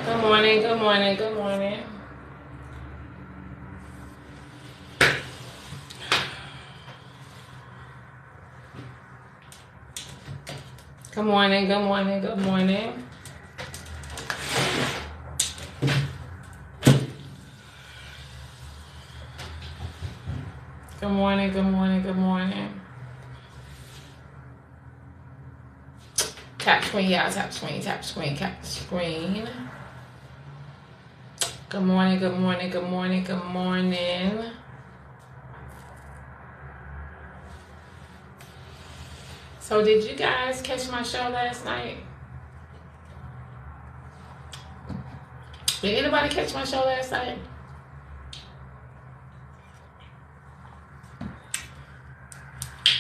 Good morning, good morning, good morning. Good morning, good morning, good morning. Good morning, good morning, good morning. Tap screen, y'all, tap screen, tap screen, tap screen. Good morning, good morning, good morning, good morning. So did you guys catch my show last night? Did anybody catch my show last night?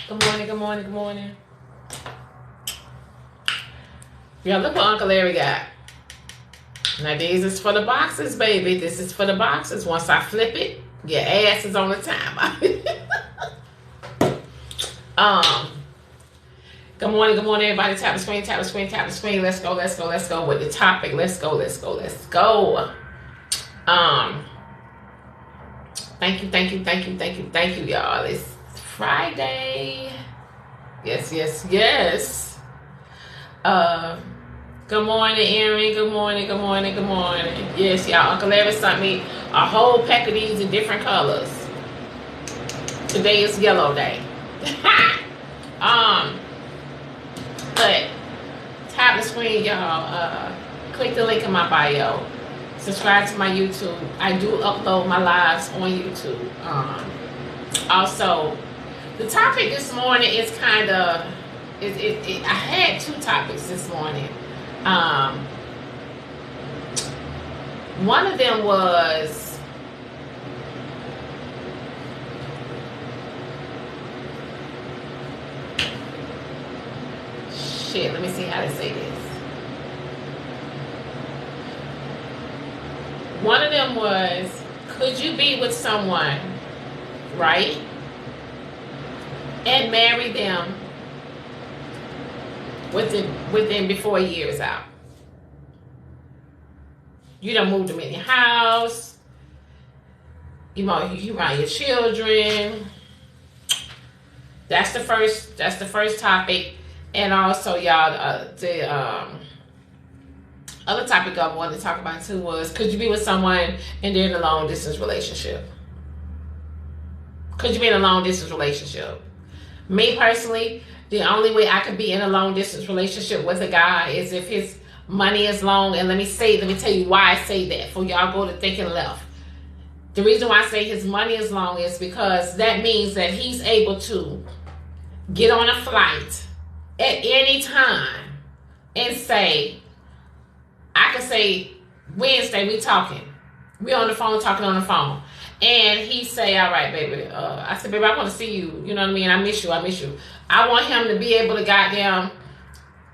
Good morning, good morning, good morning. Yeah, look what Uncle Larry got. Now these is for the boxes, baby. This is for the boxes. Once I flip it, your ass is on the time. Good morning, everybody. Tap the screen, tap the screen, tap the screen. Let's go, let's go, let's go with the topic. Let's go, let's go, let's go. Thank you, thank you, thank you, thank you, thank you, y'all. It's Friday. Yes, yes, yes. Good morning, Erin. Good morning, good morning, good morning. Yes, y'all. Uncle Larry sent me a whole pack of these in different colors. Today is yellow day. But tap the screen, y'all. Click the link in my bio. Subscribe to my YouTube. I do upload my lives on YouTube. Also, the topic this morning is kind of. I had two topics this morning. One of them was let me see how to say this. One of them was, could you be with someone, right, and marry them within before a year is out? You done moved them in your house. You around your children. That's the first topic. And also, y'all, the other topic I wanted to talk about too was, could you be with someone and they're in a long distance relationship? Could you be in a long distance relationship? Me personally, the only way I could be in a long distance relationship with a guy is if his money is long. And let me tell you why I say that, for y'all go to thinking left. The reason why I say his money is long is because that means that he's able to get on a flight at any time and say, I could say, Wednesday we talking. We on the phone talking on the phone. And he say, all right, baby. I said, baby, I want to see you. You know what I mean? I miss you. I want him to be able to goddamn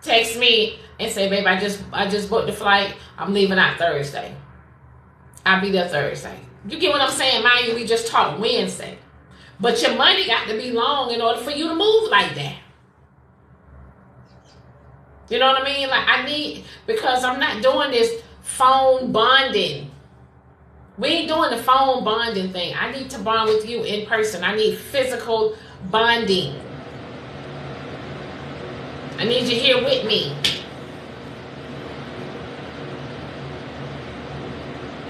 text me and say, babe, I just booked the flight. I'm leaving out Thursday. I'll be there Thursday. You get what I'm saying? Mind you, we just talked Wednesday. But your money got to be long in order for you to move like that. You know what I mean? Like, because I'm not doing this phone bonding. We ain't doing the phone bonding thing. I need to bond with you in person. I need physical bonding. I need you here with me.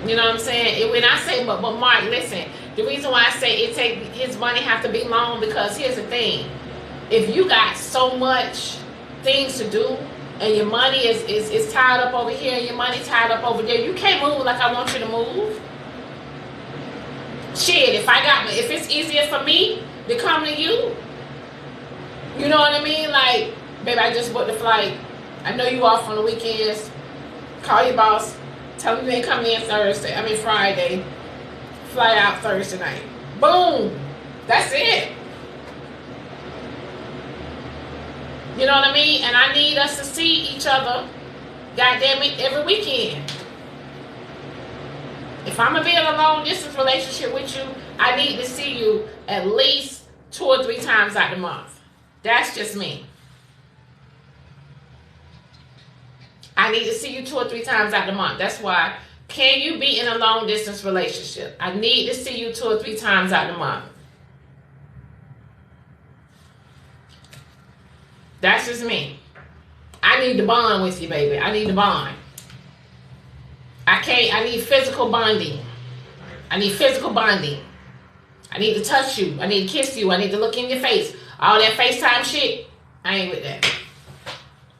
You know what I'm saying? When I say, but Mark, listen, the reason why I say his money have to be long, because here's the thing. If you got so much things to do and your money is tied up over here and your money tied up over there, you can't move like I want you to move. Shit, if it's easier for me to come to you, you know what I mean? Like, baby, I just booked the flight. I know you off on the weekends. Call your boss. Tell him you ain't coming in Friday. Fly out Thursday night. Boom. That's it. You know what I mean? And I need us to see each other, goddamn it, every weekend. If I'm going to be in a long distance relationship with you, I need to see you at least 2 or 3 times out the month. That's just me. I need to see you 2 or 3 times out the month. That's why. Can you be in a long distance relationship? I need to see you 2 or 3 times out the month. That's just me. I need to bond with you, baby. I need to bond. I need physical bonding. I need physical bonding. I need to touch you. I need to kiss you. I need to look in your face. All that FaceTime shit, I ain't with that.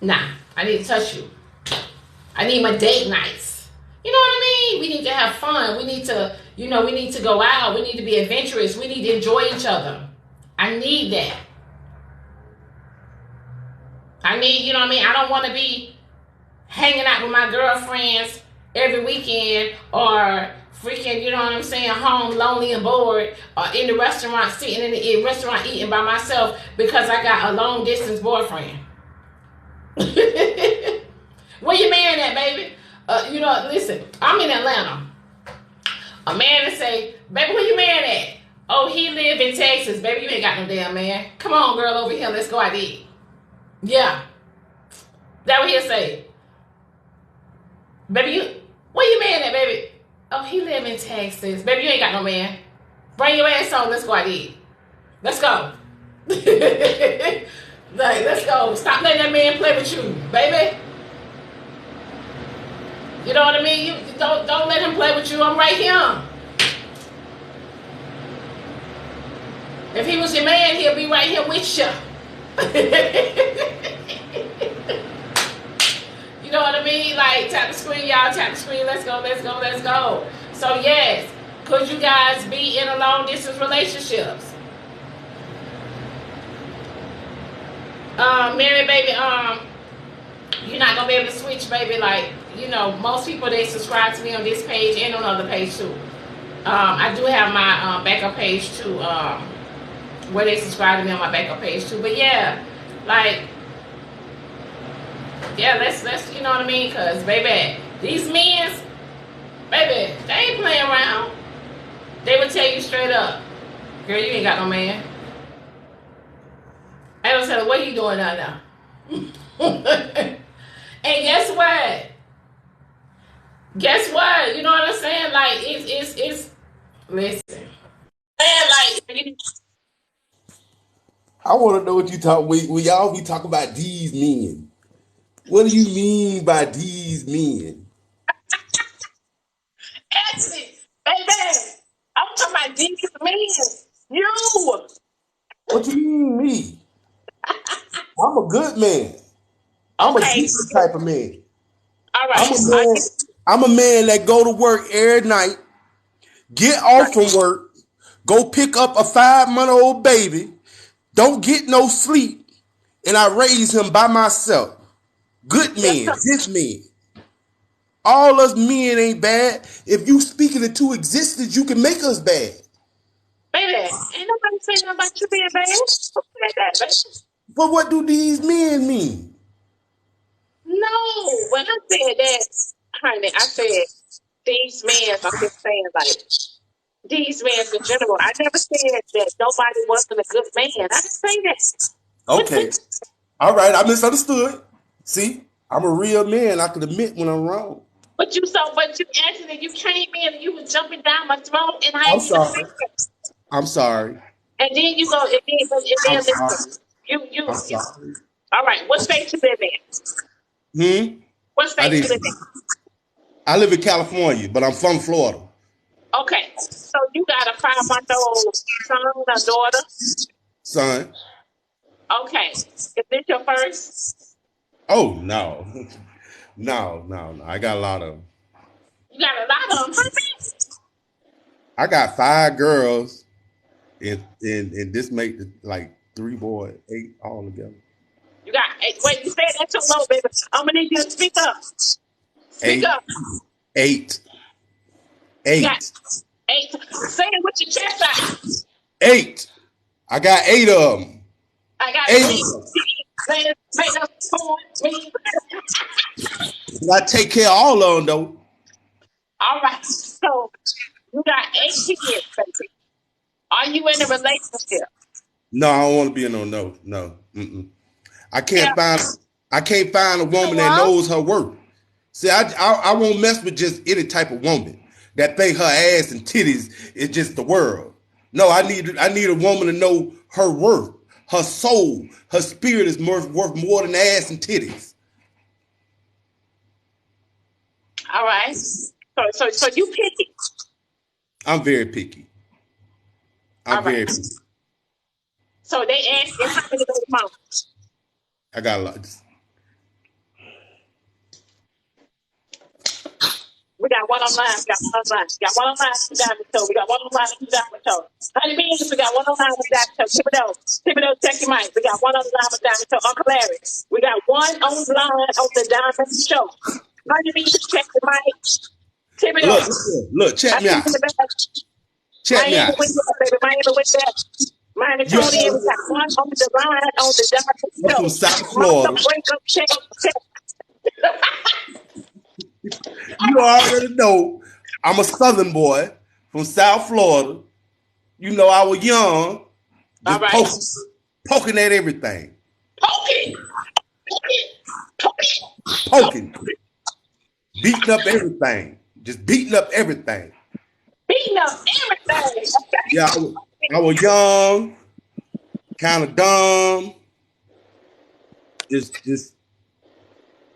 Nah, I need to touch you. I need my date nights. You know what I mean? We need to have fun. We need to, we need to go out. We need to be adventurous. We need to enjoy each other. I need that. I need, I don't want to be hanging out with my girlfriends every weekend or freaking, home lonely and bored or in the restaurant, sitting in the restaurant eating by myself because I got a long distance boyfriend. Where your man at, baby? Listen, I'm in Atlanta. A man to say, baby, where your man at? Oh, he live in Texas. Baby, you ain't got no damn man. Come on, girl, over here. Let's go out to eat. Yeah. That what he'll say. Baby, where your man at, baby? Oh, he live in Texas. Baby, you ain't got no man. Bring your ass on. Let's go out to eat. Let's go. Let's go. Stop letting that man play with you, baby. You know what I mean? You don't let him play with you. I'm right here. If he was your man, he'll be right here with you. You know what I mean? Like, tap the screen, y'all. Tap the screen. Let's go, let's go, let's go. So, yes. Could you guys be in a long-distance relationships? Mary, baby, you're not going to be able to switch, baby. Like, most people, they subscribe to me on this page and on other page, too. I do have my backup page, too, where they subscribe to me on my backup page, too. But, yeah, like, yeah, let's you know what I mean? Because, baby, these men, baby, they ain't playing around. They would tell you straight up, girl, you ain't got no man. I was saying, what are you doing now? And guess what? Guess what? You know what I'm saying? Like, it's listen. I want to know what you talk when y'all be talking about these men. What do you mean by these men? Exit, baby. I'm talking about these men. You. What you mean me? I'm a good man. I'm a decent type of man. All right. I'm a man that go to work every night, get off from work, go pick up a 5-month-old baby, don't get no sleep, and I raise him by myself. Good men, this man. All us men ain't bad. If you speak it into existence, you can make us bad. Baby, ain't nobody saying nothing about you being bad. But what do these men mean? No, when I said that, honey, I said these men, I'm just saying like these men in general. I never said that nobody wasn't a good man. I didn't say that. Okay. All right, I misunderstood. See, I'm a real man. I can admit when I'm wrong. But you Anthony, you came in and you were jumping down my throat and I I'm sorry. I'm sorry. And then you go and then listen. I'm sorry. All right, what state you live in? What state you live in? I live in California, but I'm from Florida. Okay, so you got a 5-month-old son or daughter? Son. Okay, is this your first? Oh no, no. I got a lot of them. You got a lot of them. I got 5 girls, and this make like 3 boys, 8 all together. You got 8. Wait, you said that too low, baby. I'm gonna need you to speak up. Speak up. 8. You got 8. Say it with your chest out. 8. I got 8 of them. I got 8. I take care of all of them though. All right, so you got 8 kids, baby. Are you in a relationship? No, I don't want to be in no. Mm-mm. I can't find a woman that knows her worth. See, I won't mess with just any type of woman that think her ass and titties is just the world. No, I need a woman to know her worth, her soul, her spirit is worth more than ass and titties. All right. So you picky. I'm very picky. I'm very picky. So they ask you how many baby mamas? I got a lot. We got one online. We got one online. We got one online. We got one online. Honey Beans, we got one online with Diamond Toe. Thibodeau, check your mic. We got one online with Diamond Toe. Uncle Larry, we got one online on the Diamond Show. Honey Beans, check your mic. Thibodeau, look, check me out. Check me out. Miami Tony, we got one on the line on the Diamond Show. From South Florida. Check. You already know I'm a Southern boy from South Florida. You know I was young, just poking at everything. Poking. Beating up everything. Just beating up everything. Yeah, I was young, kind of dumb. Just.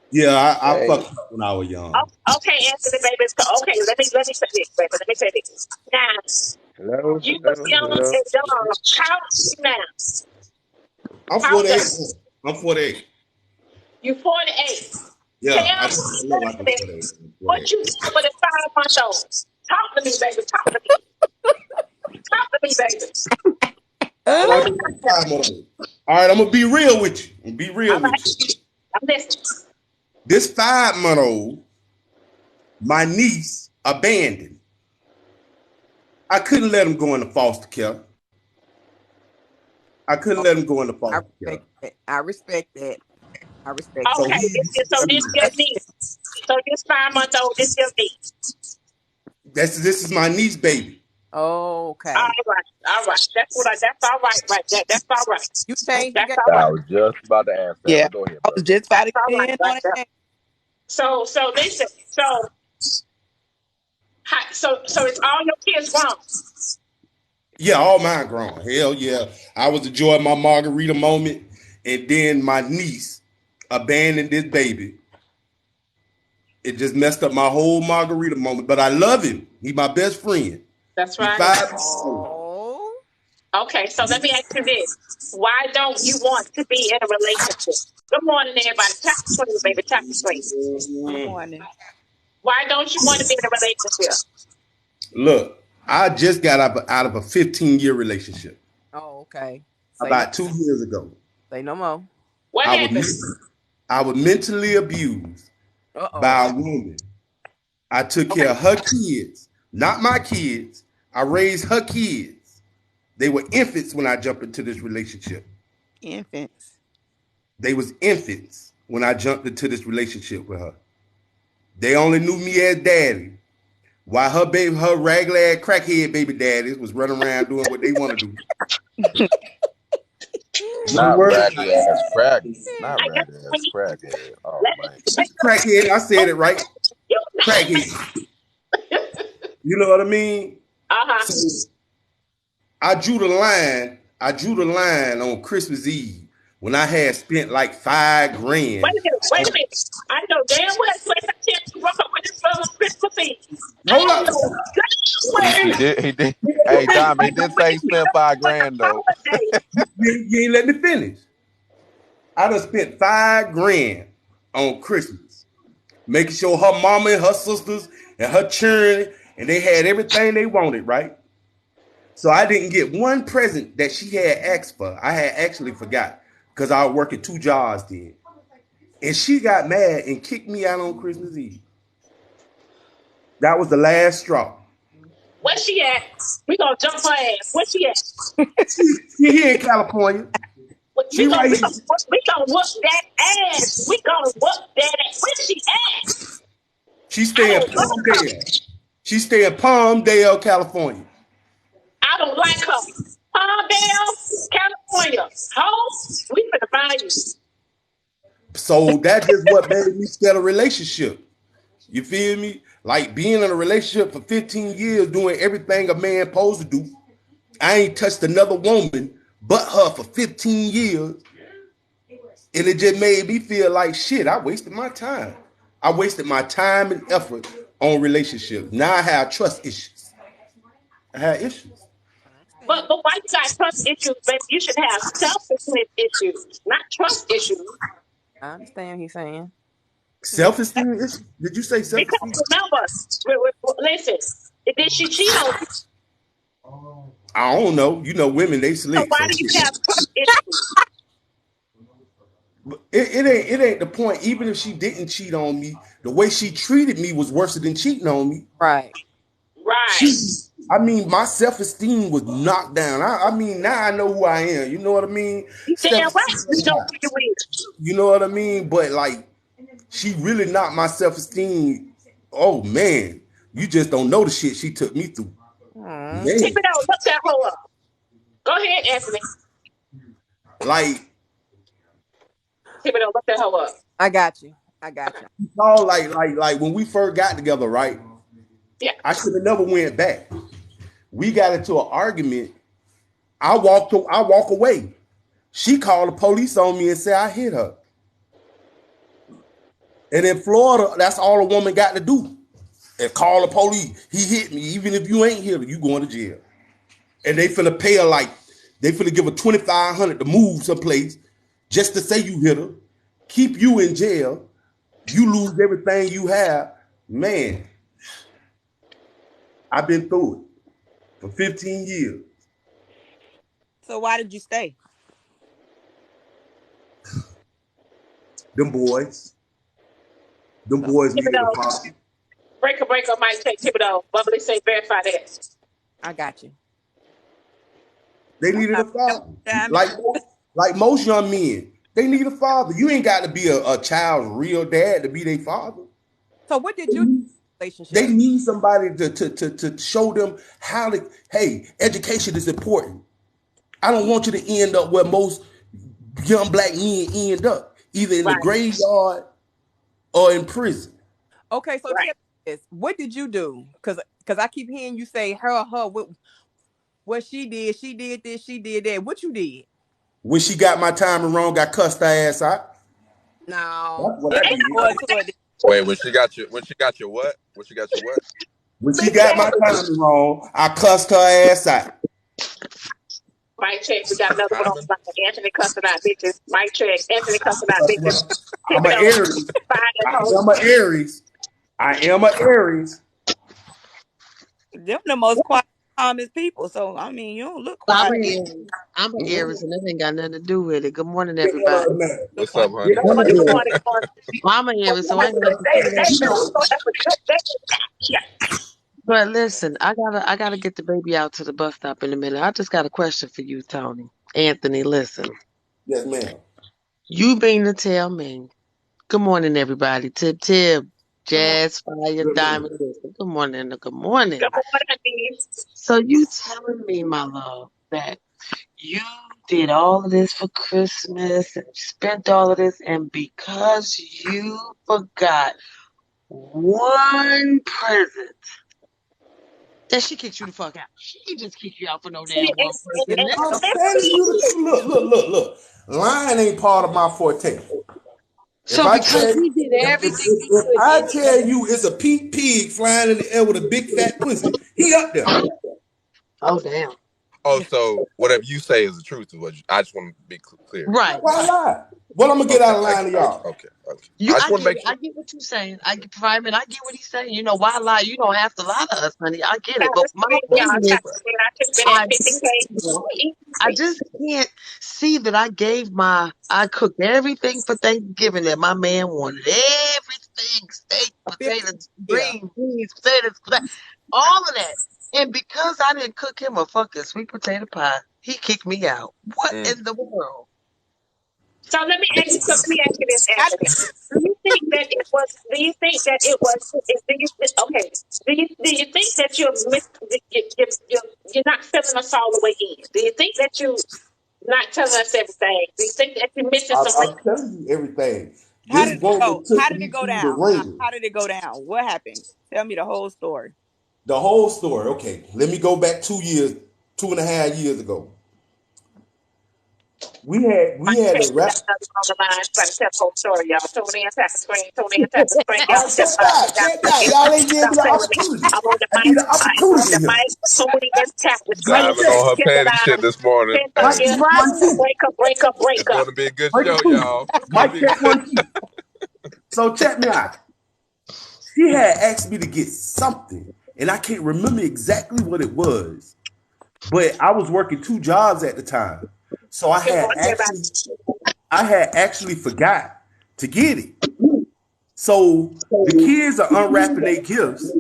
Yeah, I fucked up when I was young. Okay, Anthony, baby. Okay, let me say this, baby. Let me say this. Now, you was young and dumb. How old are you now? I'm 48. I'm 48. You 48. Yeah. What you did with a 5-month-old? Talk to me, baby. Talk to me, baby. All right, I'm gonna be real with you. I'm listening. This 5-month-old, my niece abandoned. I couldn't let him go into foster care. I respect that. Okay, so this your niece. So this 5-month-old, this your niece. This is my niece, baby. Oh, okay. All right. That's all right, right there. That's all right. You changed. I was just about to answer. Yeah, go ahead. I was just about to get in on that. So listen. So it's all your kids grown. Yeah, all mine grown. Hell yeah. I was enjoying my margarita moment, and then my niece abandoned this baby. It just messed up my whole margarita moment. But I love him. He's my best friend. That's right. Okay, so let me ask you this. Why don't you want to be in a relationship? Good morning, everybody. Tap the screen, baby. Tap the screen. Good morning. Why don't you want to be in a relationship? Look, I just got out of a 15-year relationship. Oh, okay. About 2 years ago. Say no more. What happened? I was mentally abused by a woman. I took care of her kids, not my kids. I raised her kids. They were infants when I jumped into this relationship. Infants. They was infants when I jumped into this relationship with her. They only knew me as daddy. While her ragged ass crackhead baby daddies was running around doing what they want to do. Not ragged ass crackhead. Oh, man. Crackhead, I said it right. Crackhead. You know what I mean? So I drew the line on Christmas Eve when I had spent like $5 grand. Wait a minute. I know damn well you broke up with this brother on Christmas Eve. Hold up. He did. Hey, Tommy, he did say he spent $5 grand though. You ain't let me finish. I done spent $5 grand on Christmas, making sure her mama and her sisters and her children and they had everything they wanted, right? So I didn't get one present that she had asked for. I had actually forgot because I was working 2 jobs then. And she got mad and kicked me out on Christmas Eve. That was the last straw. Where she at? We gonna jump her ass. Where she at? She here in California. We gonna whoop that ass. We gonna whoop that ass. Where she at? She stay in Palmdale. She stay in Palmdale, California. I don't like her. Palmdale, California. Home, we finna find you. So that is what made me scared a relationship. You feel me? Like being in a relationship for 15 years, doing everything a man supposed to do. I ain't touched another woman but her for 15 years. And it just made me feel like shit, I wasted my time. I wasted my time and effort on relationships. Now I have trust issues. I have issues. But why you got trust issues, baby? You should have self-esteem issues, not trust issues. I understand what he's saying. Self-esteem issues? Did you say Because self-esteem? remember, listen, did she cheat on you? I don't know. You know, women, they So slick. why So do you have trust issues? but it ain't the point. Even if she didn't cheat on me, the way she treated me was worse than cheating on me. Right. Right. I mean, my self-esteem was knocked down. I mean, now I know who I am. You know what I mean? You damn right. You know who you is. You know what I mean? But like, she really knocked my self-esteem. Oh man, you just don't know the shit she took me through. Man. Tip it out. Look that hoe up. Go ahead, Anthony. Like, tip it out. Look that hoe up. I got you. all like when we first got together, right? Yeah. I should have never went back. We got into an argument. I walk away. She called the police on me and said I hit her. And in Florida, that's all a woman got to do. And call the police. He hit me. Even if you ain't hit her, you going to jail. And they finna pay her they finna give her $2,500 to move someplace just to say you hit her. Keep you in jail. You lose everything you have. Man, I've been through it for 15 years. So why did you stay? Them boys made a problem. Breaker, might take Thibodeau. Bubbly say verify that. I got you. They needed a father. Like most young men, they need a father. You ain't got to be a child's real dad to be their father. So what did you do in the relationship? They need somebody to show them how to, hey, education is important. I don't want you to end up where most young black men end up, either in the graveyard or in prison. Okay, so tell me this. What did you do? Because I keep hearing you say her, what she did this, she did that. What you did? When she got my timing wrong, I cussed her ass out. No. That's what I did. Wait, when she got your what? When she got your what? When she got my timing wrong, I cussed her ass out. Mic check. We got another one on Anthony cussing out bitches. Mic check. Anthony cussing out bitches. I'm an Aries. I am an Aries. Them the most quiet, calmest people. So I mean, you don't look quiet. I'm an Aries, and that ain't got nothing to do with it. Good morning, everybody. What's up, honey? I'm an Aries, so I ain't got to. But listen, I gotta get the baby out to the bus stop in a minute. I just got a question for you, Tony. Anthony, listen. Yes, ma'am. You mean to tell me? Good morning, everybody. Tip, Jazz, Fire, Diamond. Good morning. Good morning. So you telling me, my love, that you did all of this for Christmas and spent all of this, and because you forgot one present, that she kicked you the fuck out. She just kicked you out for no damn one present. I'm telling you, look. Lying ain't part of my forte. So because he did everything if I tell you it's a pig flying in the air with a big fat pussy, he up there. Oh, damn. Oh, so whatever you say is the truth. I just want to be clear. Right. Why lie? Well, I'm going to get out of line to y'all. Okay. I get what you're saying. I get what he's saying. You know, why lie? You don't have to lie to us, honey. I get it. But my thing is, I just can't see that I cooked everything for Thanksgiving that my man wanted. Everything. Steak, potatoes, green beans, potatoes, all of that. And because I didn't cook him a fucking sweet potato pie, he kicked me out. What in the world? So let me ask you this, Anthony. Do you think that it was? Do you think that you're not filling us all the way in? Do you think that you not telling us everything? Do you think that you're missing something? I'm telling you everything. How This did it woman go? How took did it me go through the down? ringer. How did it go down? What happened? Tell me the whole story. The whole story. Okay, let me go back 2.5 years ago. We had a rap. On the line, trying to tell the whole story, y'all. Tune in, tap the screen, tune in, tap the screen, All y'all. right, check that. Y'all ain't giving me the opportunity. I'm on the I mic. need an I'm on opportunity the here. mic. Tune in, tap the Mic screen. Diamond check. on her Get the petty shit line. this morning. Send them Mic Hey, gifts. check 1 2. Break up, break up, break it's up. gonna be a good Break show, 2. y'all. It's gonna Mic be check good. 1 2. So check me out. She had asked me to get something, and I can't remember exactly what it was. But I was working 2 jobs at the time, so I Good had morning, everybody. actually forgot to get it. So the kids are unwrapping their gifts,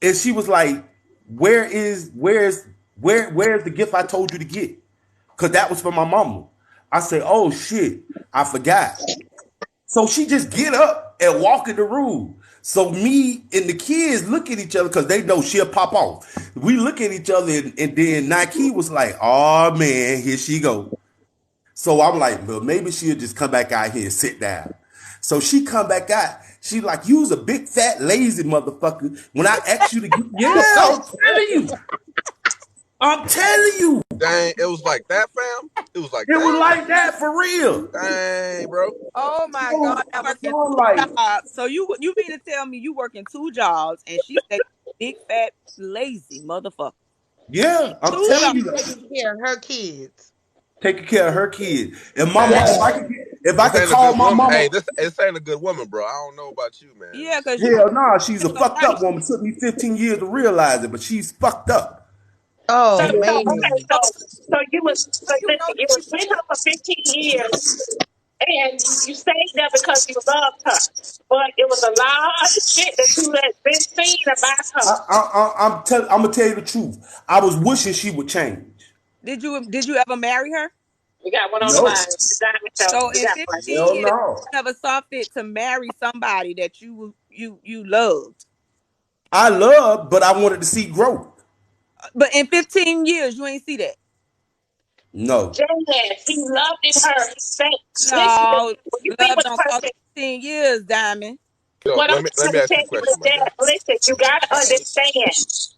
and she was like, where's the gift I told you to get?" Cause that was for my mama. I said, "Oh shit, I forgot." So she just get up and walk in the room. So me and the kids look at each other because they know she'll pop off. We look at each other, and then Nike was like, "Oh man, here she go." So I'm like, "Well, maybe she'll just come back out here and sit down." So she come back out. She like, "You was a big fat lazy motherfucker when I asked you to get." Yeah, I'm telling you. I'm telling you. Dang, it was like that, fam. It was like It was that. like that for real. Dang, bro. Oh my God! I working So I'm 2 like, jobs. So you mean to tell me you working 2 jobs and she said big fat lazy motherfucker? yeah, I'm 2 telling jobs. you. Taking care of her kids. Taking care of her kid. And mama, Dang. if I This could ain't a call good my woman. Hey, mama, this ain't a good woman, bro. I don't know about you, man. Yeah, because you hell nah, she's a so fucked right. up woman. Took me 15 years to realize it, but she's fucked up. Oh So man. okay, so you was so You know listen, you was with her for 15 years, and you stayed there because you loved her. But it was a lot of shit that you had been seeing about her. I'm gonna tell you the truth. I was wishing she would change. did you ever marry her? We got one on the No, line. Diamond Show. So We in got one. 15 hell years, no. you never saw fit to marry somebody that you loved. I love, but I wanted to see growth. But in 15 years, you ain't see that. No. Jazz, he loved in her. He said, listen, No, when you be love with a don't cost person, 15 years, Diamond. So what I'm let trying me to ask you tell a you question, is my guy. that, listen, you got to understand,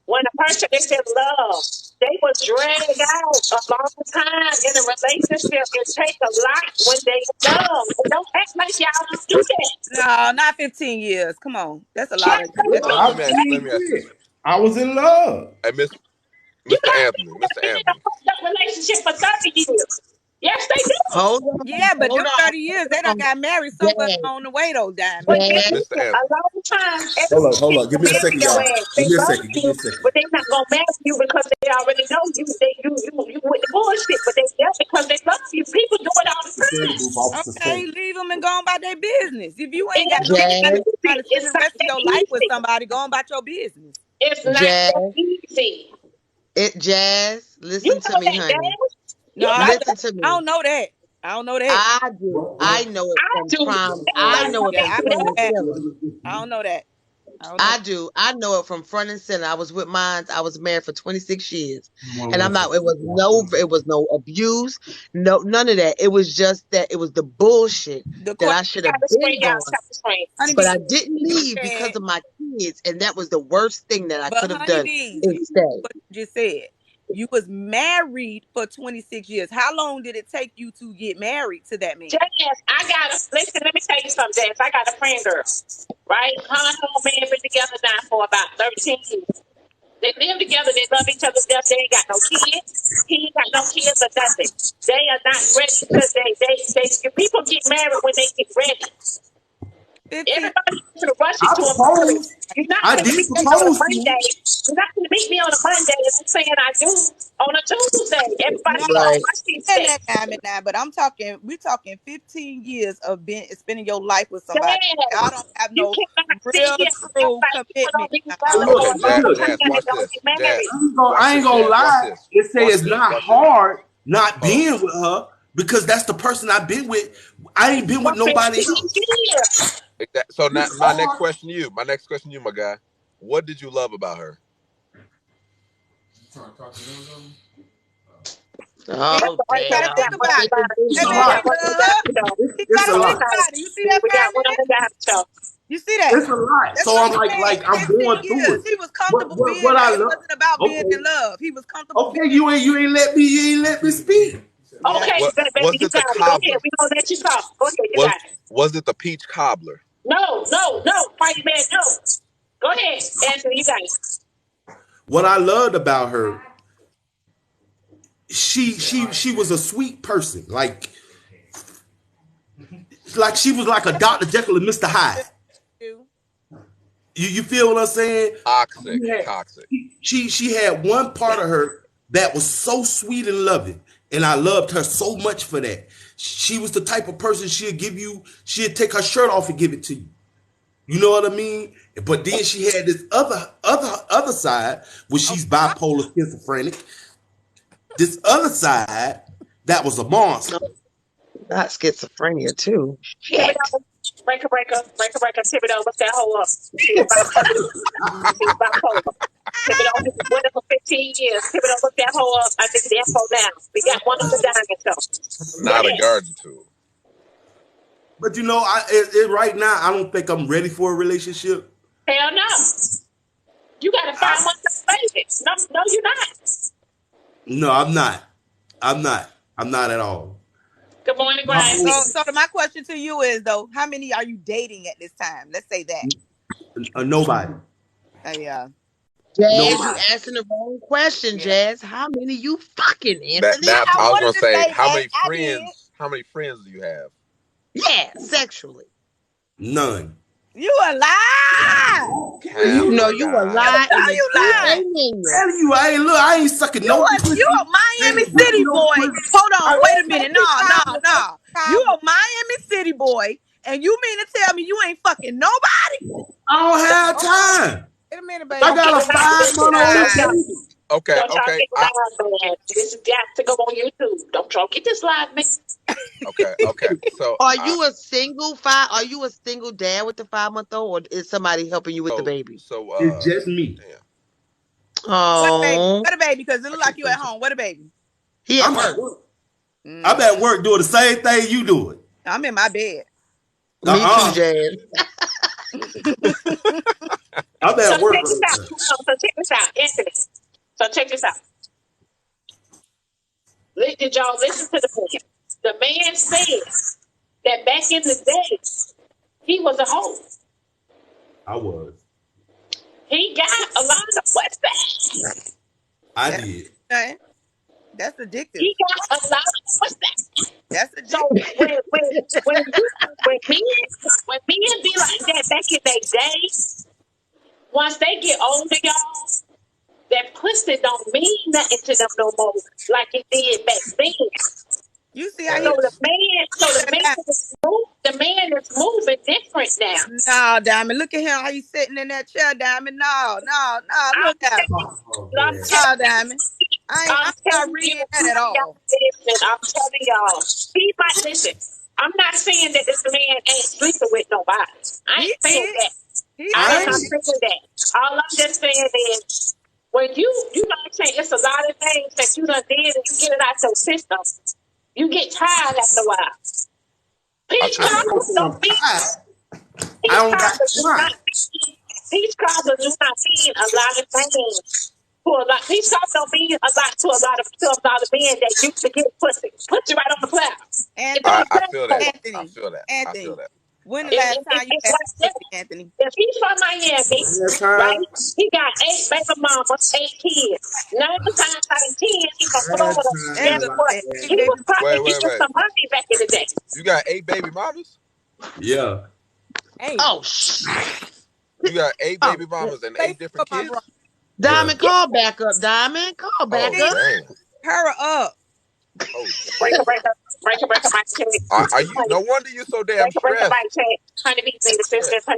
when a person is in love, they will drag out a long time in a relationship and take a lot when they love. And don't act like y'all don't do that. No, not 15 years. Come on, that's a lot Yes, of. they That's do. a, I Yes, Let me ask you shit. this. I was in love. Hey, you Mr. got Anthony, people that Mr. been in a Anthony. fucked up relationship for 30 years. Yes, they do. Hold yeah, but them hold 30 years, they done on. got married somewhere Dad, on the way though, Diamond. But Dad, listen, Mr. a Anthony. lot of times, Hold everybody on. Give will me a marry second, your y'all. ass. Give They me a love second. Give me you, a second. but they not gonna marry you because they already know you with the bullshit. But they there because they love you. People do it all the Security time. booth officer Okay, say. leave them and go on about their business. If you It ain't got ain't no that money Jazz, easy. trying to spend It's the not rest of that your life with easy. somebody, go on about your business. It's not that Jazz, easy. Jazz, You listen to know me, that, honey. Dad. No, You know I that. Listen to I me. don't know that. I don't know that. I do. I know it I from do. prime. I Everybody know know it Yeah, from that, I front know and Dad. that. center. I don't know that. I don't know. I do. I know it from front and center. I was with mine. I was married for 26 years. And I'm not, it was no abuse, no, none of that. It was just that it was the bullshit The that question, I should Tap have the screen, been y'all. gone. Tap the screen. But honeybee I didn't leave because said, of my kids. And that was the worst thing that I but could have done honeybee, you is stay. what you just said. You was married for 26 years. How long did it take you to get married to that man? Jazz, I got a listen. Let me tell you something, Jazz. I got a friend girl, right? Her and her man been together now for about 13 years. They live together. They love each other to death. They ain't got no kids. He ain't got no kids or nothing. They are not ready to. People get married when they get ready. 15. Everybody to the rush I into a marriage. proposed. You're not I going to did meet me on a propose to her. Monday. You're not going to meet me on a Monday and I'm saying I do on a Tuesday. Everybody No, get Right. rushing and today. that time and now, but we're talking 15 years of spending your life with somebody. Y'all don't Jazz, have you no cannot sit real here and act true like people commitment don't be now. together for Look, a but long look. time Jazz, and watch don't this. get married. Jazz, I watch ain't this, gonna Jazz. Watch lie this. and say Watch it's this. not Watch this. hard not Hold on. being with her because that's the person I've been with. I ain't been For with nobody 15 else. years. So now It's my next hard. question to you. My next question to you, my guy. What did you love about her? Oh, You gotta damn. think about it. That It's a man lot. in love. He It's a gotta think lot. about it. You see that, Fireman? You see that? It's a lot. That's So what I'm I'm saying. I'm 15 going through years. it. He was What comfortable what being what I there. It love? wasn't about being Okay, in love. He was comfortable being. you ain't let me speak. Yeah. What was it? The cobbler? We gonna let you talk. Go ahead, you Was got it. was it the peach cobbler? No, fight man, no. Go ahead, Anthony, you got it. What I loved about her, she was a sweet person. Like she was like a Dr. Jekyll and Mr. Hyde. You feel what I'm saying? Toxic, Yeah. toxic. She had one part of her that was so sweet and loving, and I loved her so much for that. She was the type of person she'd take her shirt off and give it to you. You know what I mean? But then she had this other side where she's bipolar schizophrenic. This other side that was a monster. Not schizophrenia, too. Shit. Breaker, Thibodeau, look that hoe up. She was bipolar. Thibodeau has been with her for 15 years. Thibodeau, look that hoe up. I think the info down. We got one of the diamonds, though. Not a garden tool. But you know, right now, I don't think I'm ready for a relationship. Hell no. You got to 5 months of baby. No, you're not. No, I'm not. I'm not at all. Good morning, Brian. So my question to you is though, how many are you dating at this time? Let's say that. Nobody. Yeah. Jazz, No. you asking the wrong question, Jazz. How many you fucking, Anthony? I was wanted gonna to say, say how that. many I friends? How many friends do you have? Yeah, sexually. None. You a lie. You know you a lie. No, you lying. Tell you, I ain't sucking no. You a Miami City boy. Hold on, wait a minute. No. You a Miami City boy, and you mean to tell me you ain't fucking nobody? I don't have time. Wait a minute, baby. I got a 5-month-old baby. Okay, Don't try to okay, get live, man. This has got to go on YouTube. Don't try to get this live, man. okay. So Are you a single dad with the 5-month-old, or is somebody helping you with the baby? So It's just me. Damn. Oh, What a baby, because it look like you at home. What a baby. he at I'm work. at work. I'm at work doing the same thing you doing. I'm in my bed. Me too, Jazz. I'm at work. So check this out, Anthony. So check this out. Did y'all listen to the man? The man said that back in the day, he was a hoe. I was. He got a lot of what's that? I did. Okay. That's addictive. He got a lot of what's that? That's addictive. So when men be like that back in their day, once they get older, y'all, that pussy don't mean nothing to them no more like it did back then. You see how So the man is moving different now. No, Diamond. Look at him. How you sitting in that chair, Diamond? No. Look at him. No, Diamond. I'm not reading that at all. I'm telling y'all. He might listen. I'm not saying that this man ain't sleeping with nobody. I ain't saying that. I'm not saying that. All I'm just saying is, when you know what I'm saying, it's a lot of things that you done did and you get it out your system. You get tired after a while. Peach cobbler don't mean Peach cobbler do not mean a lot of things to a lot. Peach cobbler don't mean a lot to a lot of men that used to get pussy. Put you right on the cloud. I feel that. Anthony, I feel that. Anthony. I feel that. When the last time you had sex, Anthony? If he's from Miami, right, he got 8 baby mamas, 8 kids. 9 times out of 10, he's from Florida. Guess what? He was probably getting some money back in the day. You got 8 baby mamas? Yeah. Oh, You got 8 baby mamas and 8 different kids? Diamond, call back up, Diamond. Call back up. Dang. Hurry up. Oh. Breaker, my check. Are you? No wonder you're so damn stressed. Honeybees need assistance. We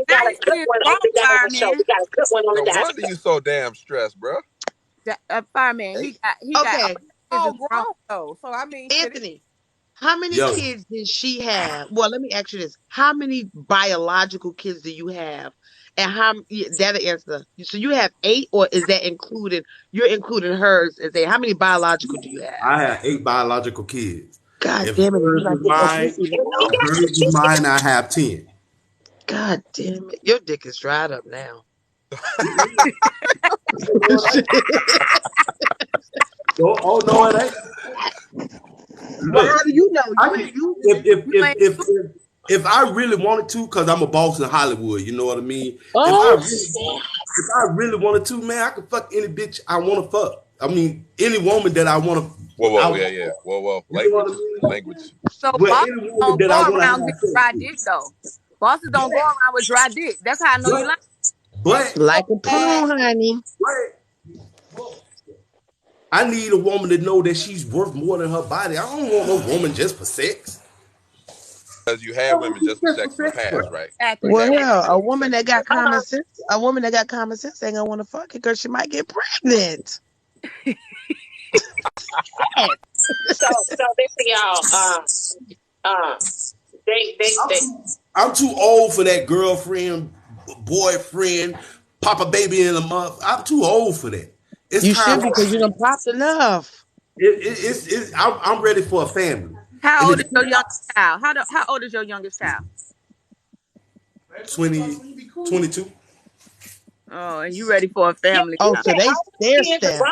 got a good one on the show. We got a good one on the No wonder you so damn stressed, bro. Fireman, he got Okay. all grown though. So I mean, Anthony, How many Yo, kids did she have? Well, let me ask you this. How many biological kids do you have? And that'll answer. So you have 8, or is that you're including hers as 8? How many biological do you have? I have 8 biological kids. God If damn it. hers You not was getting no mine, pussy if now. hers was mine, I have 10. God damn it. Your dick is dried up now. Oh no, it ain't. Well, how Look, do you know? I You can, you You ain't if I really wanted to, cause I'm a boss in Hollywood, you know what I mean. Oh, If I really wanted to, man, I could fuck any bitch I want to fuck. I mean, any woman that I want to. Whoa, yeah. Whoa. You know what I Language. mean? Language. so Well, bosses any woman don't that go I want to around have getting sex dry with. dick though. Bosses don't go around with dry dick. That's how I know you like But like a pool, honey. I need a woman to know that she's worth more than her body. I don't want no woman just for sex. Because you had women just for sex in the past, right? exactly. Well, You had hell, women a just for woman sex. that got common sense, ain't gonna want to fuck it because she might get pregnant. So listen, y'all. They. I'm too old for that girlfriend, boyfriend, papa baby in a month. I'm too old for that. It's You time. should because you done popped enough. I'm ready for a family. How And old is it's your youngest child? How old is your youngest child? 22. Oh, and you ready for a family Oh, now? so they stair step.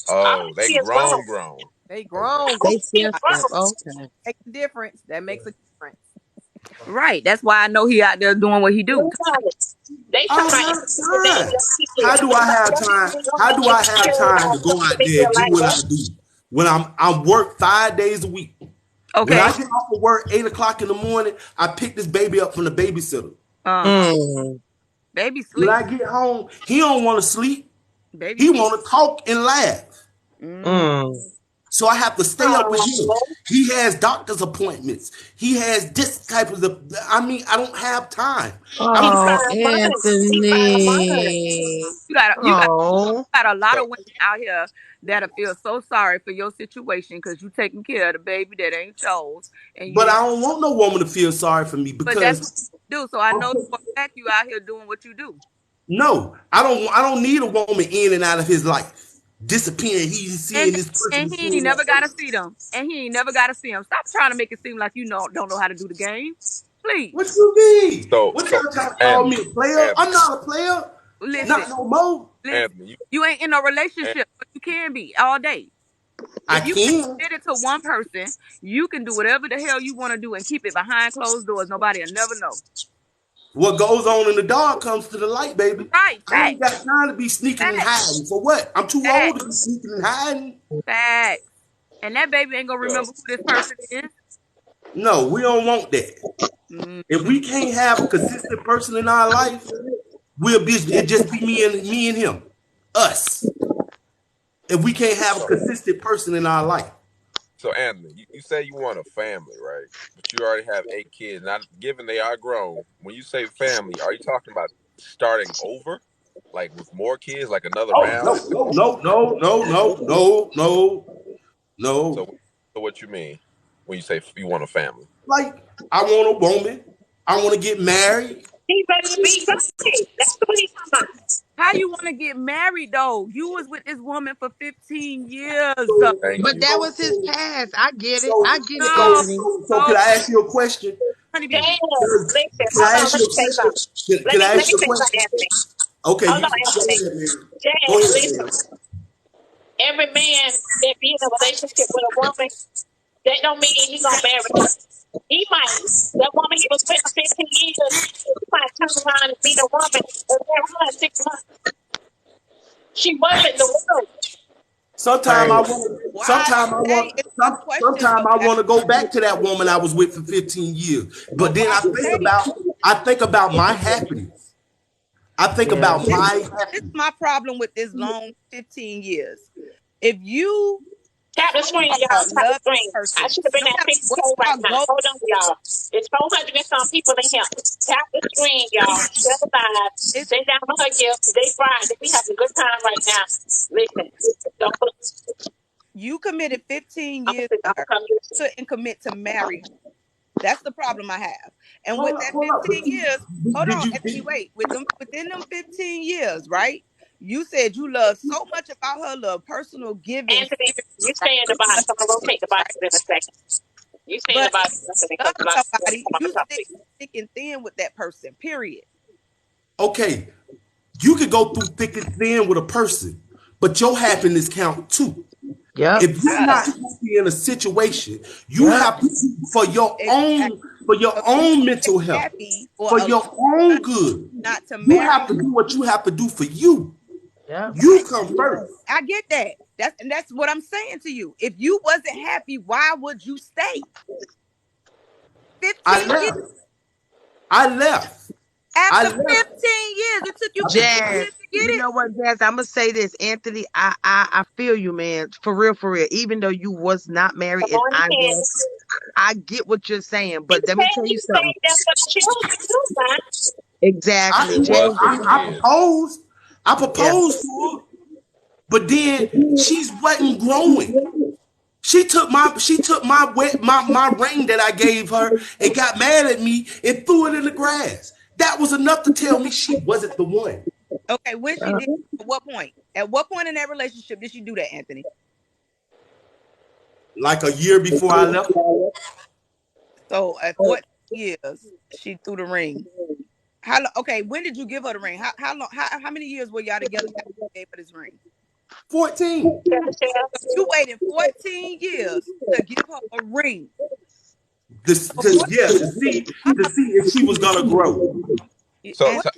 Oh, they grown. They grown. They stair step. Okay. Makes a difference. That makes a difference. Right. That's why I know he out there doing what he do. They I don't have time. How do I have time? How do I have time to go out there and do what I do when I'm work 5 days a week? When Okay. I get off of work 8 o'clock in the morning, I pick this baby up from the babysitter. Baby When sleep. I get home, he don't want to sleep. Baby He sleep. want to talk and laugh. So I have to stay up with him. He has doctor's appointments. He has this type of. I mean, I don't have time. Oh, Anthony. You Oh. got a lot So, of women out here that'll feel so sorry for your situation because you taking care of the baby that ain't yours, and you But I didn't. don't want no woman to feel sorry for me But that's what because you do. So I know for a fact you out here doing what you do. no, I don't need a woman in and out of his life. Disappearing. He's seeing this person. And he ain't never got to see them. And he ain't never got to see them. Stop trying to make it seem like you don't know how to do the game. Please. What you mean? so, What so y'all trying to call me a player? I'm Anthony, not a player. Listen. Not no more. Anthony, You ain't in a relationship, but you can be all day. I If you can. committed to one person, you can do whatever the hell you want to do and keep it behind closed doors. Nobody will never know. What goes on in the dark comes to the light, baby. Right. I ain't got time to be sneaking and hiding. For what? I'm too old to be sneaking and hiding. Facts. And that baby ain't gonna remember who this person is. No, we don't want that. If we can't have a consistent person in our life, it just be me and him. Us. If we can't have a consistent person in our life. So Anthony, you say you want a family, right? But you already have 8 kids. Now, given they are grown, when you say family, are you talking about starting over, like with more kids, like another round? No. So what you mean when you say you want a family? Like, I want a woman. I want to get married. He better be something. That's what he's talking about. How you want to get married though? You was with this woman for 15 years. Thank But you. that was his past. I get it. I get it, No. Anthony. So can I ask you a question? Honey Damn, bee. listen, Can I ask you a let me say question? something. Can I Let me ask you a say something, question? Anthony. Okay, Hold you on, go Anthony. ahead, man. Jay, Go ahead, listen. man. Every man that be in a relationship with a woman, that don't mean he gonna marry her. He might. That woman he was with for 15 years, he might turn around and meet a woman and marry her in 6 months. She wasn't the world. Sometimes I want to go back to that woman I was with for 15 years. But then I think about my happiness. I think about my happiness. This is my problem with this long 15 years. If you Tap the screen, y'all. Tap the screen. I should have been at 50K right now. Hold on, y'all. It's 400 and some people in here. Tap the screen, y'all. Share the live. Send down her gift. Today Friday. We having a good time right now. Listen. You committed 15 I'm years to gonna her. come Couldn't commit to marry her. That's the problem I have. And with that Hold up. 15 years, hold Did on, you? Anthony, wait. Within them 15 years, right? You said you love so much about her love, personal giving Anthony, spirit, you right? stay in the box. I'm gonna rotate the Right? box in a second. You stay in the But box love because a lot of somebody, I'm you gonna talk to stick you. thick and thin with that person, period. Okay, you could go through thick and thin with a person, but your happiness count too. Yep. If you're not happy in a situation, you Yep. have to for your Exactly. own mental health, Happy for for a your own good. not to You marry have to do what you have to do for you. Yep. You come first. I get that. That's what I'm saying to you. If you wasn't happy, why would you stay? I 15 years. left. I left. I After 15 left. years, it took you 15 Jazz, years to get you it. know what, Jazz? I'm gonna say this, Anthony. I feel you, man. For real, for real. Even though you was not married Come and on, I in. was, I get what you're saying. You But let me said tell you you something. stayed there for the children too, man. Exactly, It Jazz. was for the I kids. proposed. I Yeah. proposed to her, but then she wasn't growing. She took my my ring that I gave her and got mad at me and threw it in the grass. That was enough to tell me she wasn't the one. Okay, when she did, at what point? At what point in that relationship did she do that, Anthony? Like a year before I left. So at 14 years, she threw the ring. How long? Okay, when did you give her the ring? How long? How many years were y'all together after you gave her this ring? 14. You waited 14 years to give her a ring. To see if she was gonna grow. So, Anthony,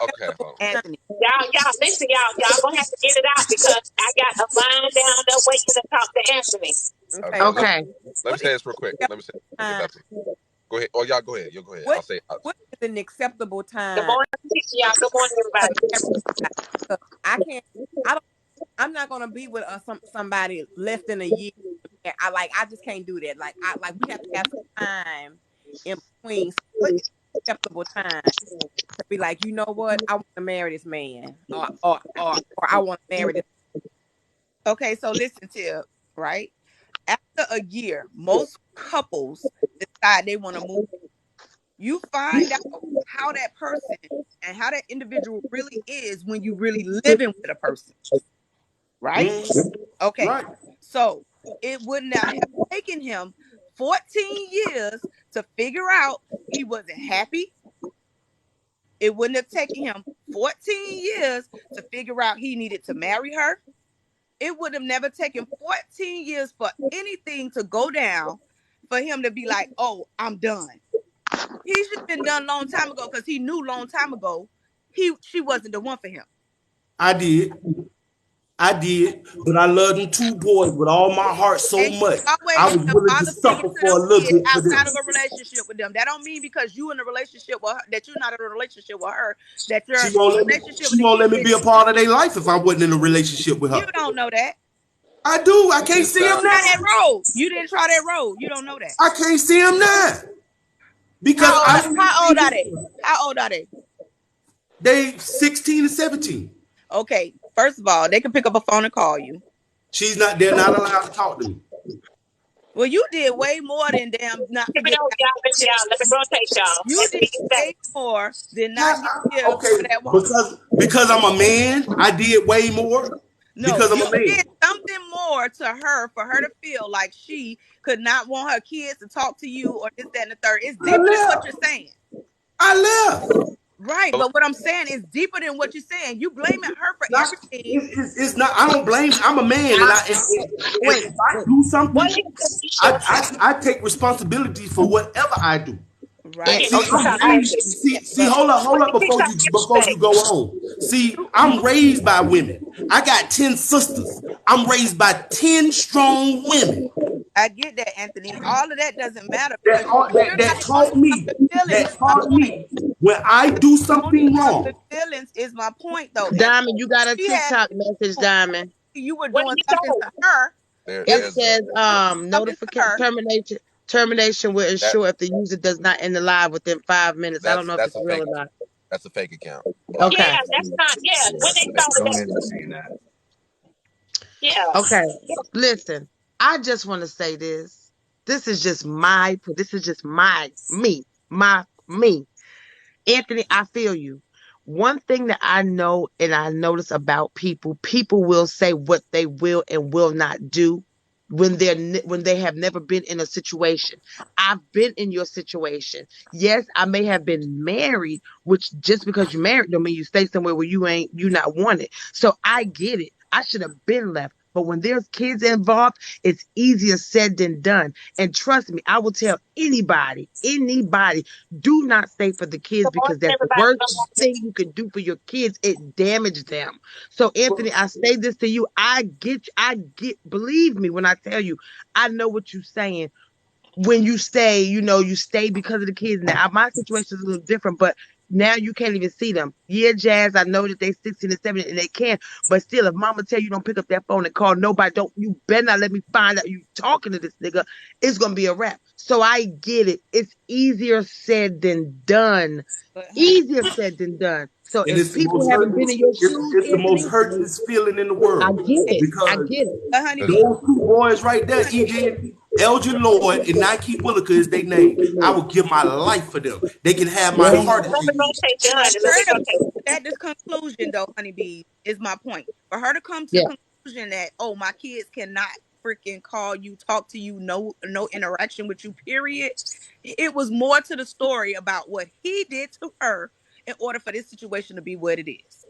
okay, hold on. Anthony, Y'all, listen, y'all gonna have to get it out because I got a line down there waiting to talk to Anthony. Okay, Okay. let me say this real quick. Let me say. Get back to me. Go ahead. Oh, y'all go ahead. You go ahead. I'll say. What is an acceptable Good time? morning, y'all. Good morning, To everybody. marry somebody? I can't. I don't. I'm not gonna be with somebody less than a year. I just can't do that. We have to have some time in between. So what is acceptable time to be like, you know what? I want to marry this man, or I want to marry this. okay, so listen to right. After a year, most couples decide they want to move. You find out how that person and how that individual really is when you really living with a person, right? Okay, Right. so it would not have taken him 14 years to figure out he wasn't happy. It wouldn't have taken him 14 years to figure out he needed to marry her. It would have never taken 14 years for anything to go down for him to be like, oh, I'm done. He should have been done a long time ago because he knew long time ago she wasn't the one for him. I did. But I love them two boys with all my heart so And you much. always I was the willing to father suffer figure to for a them little kids bit for outside of this. a relationship with them. That don't mean because you in a relationship with her, that you're not in a relationship with her, that your She won't let me. relationship She with the won't let me kids. be a part of their life if I wasn't in a relationship with You her. don't know that. I do. I can't see him Try now. that road. You didn't try that road. You don't know that. I can't see him now because How old are they? How old are they? They 16 and 17. Okay, first of all, they can pick up a phone and call you. They're not allowed to talk to me. Well, you did way more than damn not Keep it forget. on, y'all. Listen, y'all. Let me rotate, y'all. You did way more than not get here Okay, for that woman. because I'm a man, I did way more. No, Because I'm you a man. did something more to her for her to feel like she could not want her kids to talk to you or this, that, and the third. It's deeper than what you're saying. I left. Right, but what I'm saying is deeper than what you're saying. You blaming her for everything. It's not. I don't blame. I'm a man, and if I do something, I take responsibility for whatever I do. Right. See, hold up before you go on. See, I'm raised by women. I got 10 sisters. I'm raised by 10 strong women. I get that, Anthony. All of that doesn't matter. That taught me when I do something wrong. Feelings is my point, though. Diamond, you got a TikTok message, Diamond. You were doing something to her. It says notification termination will ensure if the user does not end the live within 5 minutes. I don't know if it's real or not. That's a fake account. Okay. Yeah, that's not. Yeah, when they started that. Okay, listen. I just want to say this. This is just my. This is just me. Anthony, I feel you. One thing that I know and I notice about people, people will say what they will and will not do when when they have never been in a situation. I've been in your situation. Yes, I may have been married, which just because you're married don't mean you stay somewhere where you not wanted. So I get it. I should have been left. But when there's kids involved, it's easier said than done. And trust me, I will tell anybody, do not stay for the kids because that's the worst thing you can do for your kids. It damaged them. So Anthony, I say this to you. I get, believe me when I tell you, I know what you're saying. When you stay, you stay because of the kids. Now my situation is a little different, but now you can't even see them. Yeah, Jazz, I know that they 16 and 17 and they can, but still, if mama tell you don't pick up that phone and call nobody, you better not let me find out you talking to this nigga. It's gonna be a wrap. So I get it. It's easier said than done. Easier said than done. So And if people haven't been in your shoes, it's the most Anthony, hurtless feeling in the I world. get it. I Because get it. Honey That's Bee, those two boys right there, EJ, Elgin Lloyd and Nike Williker is their name. I would give my life for them. They can have my Yeah. heart if you need. for her to come to this conclusion, though, Honey Bee, is my point. For her to come to Yeah. the conclusion that, oh, my kids cannot freaking call you, talk to you, no interaction with you, period. It was more to the story about what he did to her in order for this situation to be what it is.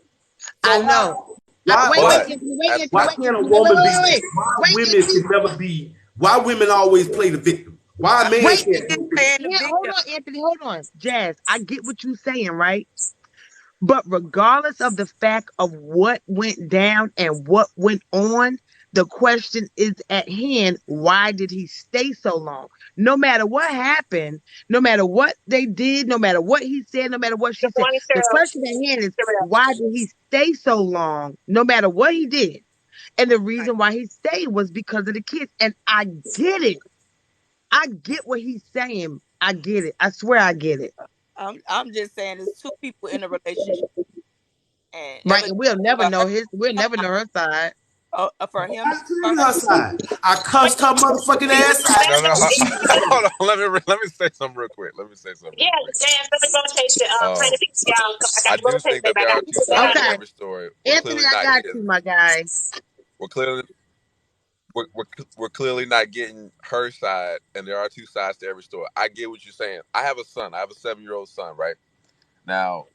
I So know. why Wait, but Anthony, at, why wait, can't a Anthony, woman be why wait, women Anthony. can never be why women always play the victim? Why a man Wait, can't Just be the victim? playing the yeah, hold victim. on, Anthony, hold on. Jazz, I get what you're saying, right? But regardless of the fact of what went down and what went on, the question is at hand, why did he stay so long? No matter what happened, no matter what they did, no matter what he said, no matter what she said, the question at hand is, why did he stay so long, no matter what he did? And the Right. reason why he stayed was because of the kids. And I get it. I get what he's saying. I get it. I swear I get it. I'm just saying, it's two people in a relationship, and Right. And we'll never for know her side. for him, I tell you her side. I cussed her motherfucking ass out. no, no, hold on. Let me say something real quick. I do think that there are two sides to Okay. every story. We're Anthony, clearly I not got getting. you, my guy. We're clearly we're clearly not getting her side, and there are two sides to every story. I get what you're saying. I have a son. I have a 7-year-old son. Right now,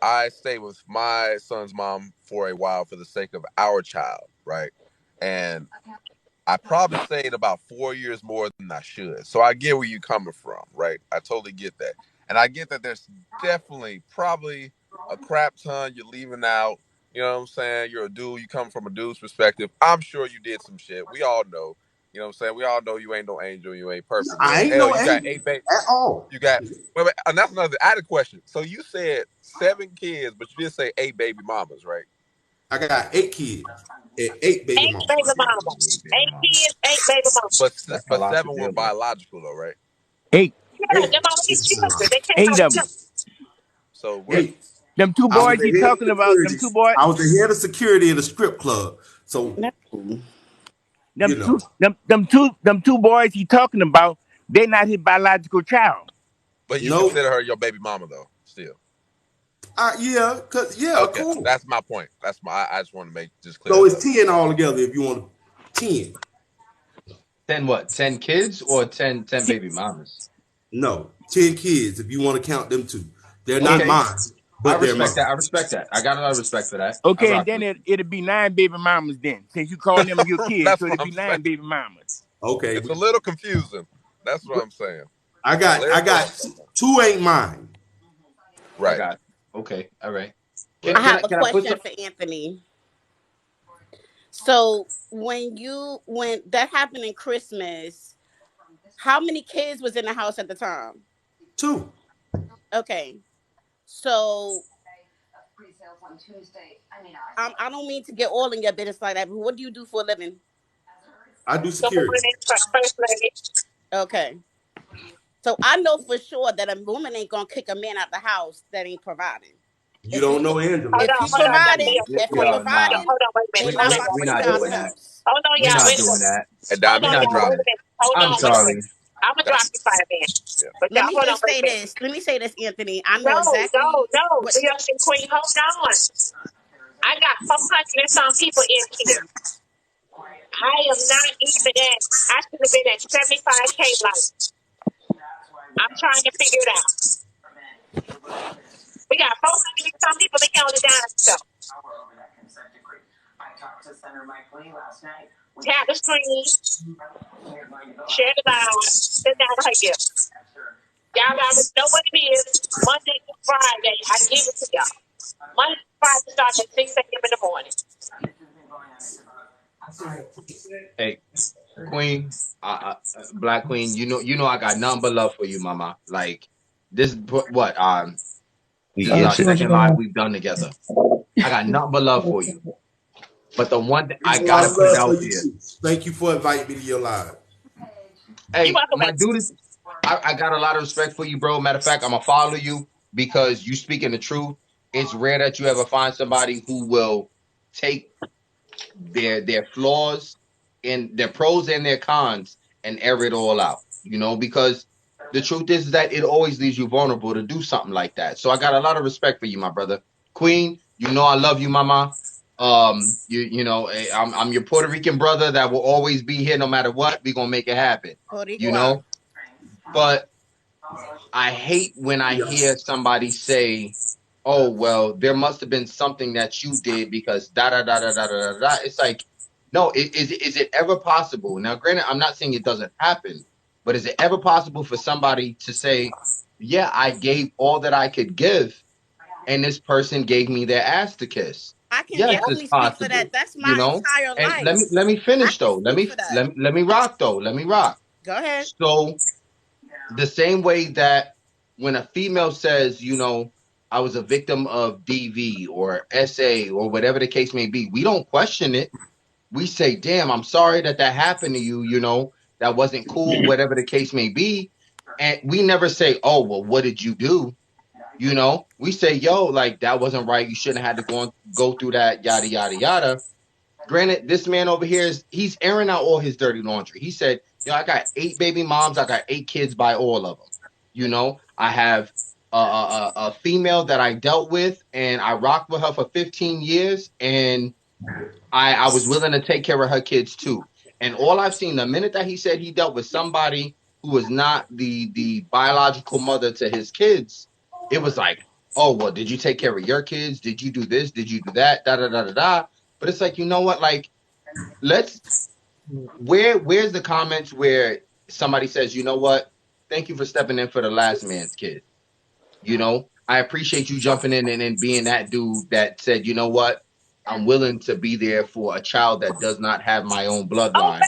I stayed with my son's mom for a while for the sake of our child. Right, and I probably stayed about 4 years more than I should. So I get where you're coming from, right? I totally get that. And I get that there's definitely probably a crap ton you're leaving out. You know what I'm saying? You're a dude, you come from a dude's perspective. I'm sure you did some shit. We all know. You know what I'm saying? We all know you ain't no angel, you ain't perfect. I ain't Hell, no you got angel 8 babies. at all. You got and that's another I had a question. So you said 7 kids, but you did say 8 baby mamas, right? I got 8 kids and 8 baby mamas. But 7 were biological though, right? 8, 8 is biological. 8 of them. So what 8. Them two I was boys the you head of talking about, them security. two boys, I was the head of security at a strip club. So you know. them two boys you talking about, they're not his biological child. But you No. consider her your baby mama though, still. Of Okay, course. that's my point. I just want to make just clear So that it's up. 10 altogether if you want 10. 10 what? 10 kids or 10 baby mamas? No, 10 kids if you want to count them two. They're not Okay. mine, I but they're respect mine. that. I respect that. I got a lot of respect for that. I Okay, and rock then with you. it'll be 9 baby mamas then, since you call them your kids, That's so what it'll I'm be saying. 9 baby mamas. Okay. It's a little confusing. That's what I'm saying. I got 2 ain't mine. I Right. got it. Okay. All right. I have a Can I put question for Anthony. So when that happened in Christmas, how many kids was in the house at the time? 2. Okay. So I don't mean to get all in your business like that, but what do you do for a living? I do security. Okay. So I know for sure that a woman ain't gonna kick a man out the house that ain't providing. You If don't he know Angela. if he Hold on, let me providing, if he Yo, nah, providing, hold on, wait a minute. then Let I'm me, about to we're move not out doing the that. house. hold on, We're y'all. not Wait a doing minute. that. And Hold Diamond, on, We're you can not y'all. doing Wait drop a that. minute. Hold I'm on, wait a sorry. minute. I'm gonna that. drop you for a minute. Yeah. But Let y'all, me hold on, just wait say a minute. this. Let me say this, Anthony. I know No, exactly no. what. DLC Queen, hold on. I got 400 and some people in here. I am not even at, I should have been at 75K like. I'm trying to figure it out. We got 400 and some people in here on the down stuff. Tap the screen, share the live, sit down right here. Y'all already know what it is. Monday to Friday, I give it to y'all. Monday to Friday starts at 6 a.m. in the morning. Hey, Queen, Black Queen, you know I got nothing but love for you, mama. Like this, what this is our second live we've done together. I got nothing but love for you. But the one thing You I know I gotta put it love for out you there. too. Thank you for inviting me to your live. You Hey, welcome my back. dude, I got a lot of respect for you, bro. Matter of fact, I'm gonna follow you because you speaking the truth. It's rare that you ever find somebody who will take their flaws and their pros and their cons and air it all out. You know, because the truth is that it always leaves you vulnerable to do something like that. So I got a lot of respect for you, my brother. Queen, you know I love you, mama. You know, I'm your Puerto Rican brother that will always be here no matter what. We're gonna make it happen. You Boricua. know, but I hate when I hear somebody say, "Oh, well, there must have been something that you did because da da da da da da da." Da." It's like, no, is it ever possible? Now, granted, I'm not saying it doesn't happen, but is it ever possible for somebody to say, "Yeah, I gave all that I could give, and this person gave me their ass to kiss"? I can Yes, Yeah. it's definitely speak for possible. that. That's You my know, entire and life. let me I finish can though. speak for that. Let me rock though. Let me rock. Go ahead. So the same way that when a female says, you know, I was a victim of DV or SA or whatever the case may be, we don't question it. We say, damn, I'm sorry that that happened to you, you know, that wasn't cool, whatever the case may be. And we never say, oh, well, what did you do? You know, we say, yo, like that wasn't right. You shouldn't have had to go through that, yada, yada, yada. Granted, this man over here he's airing out all his dirty laundry. He said, I got 8 baby moms, I got 8 kids by all of them. You know, I have a female that I dealt with and I rocked with her for 15 years and I was willing to take care of her kids too. And all I've seen, the minute that he said he dealt with somebody who was not the biological mother to his kids, it was like, oh, well, did you take care of your kids? Did you do this? Did you do that? Da da da da da. But it's like, you know what? Like, let's where's the comments where somebody says, you know what? Thank you for stepping in for the last man's kid. You know, I appreciate you jumping in and being that dude that said, you know what? I'm willing to be there for a child that does not have my own Oh, bloodline.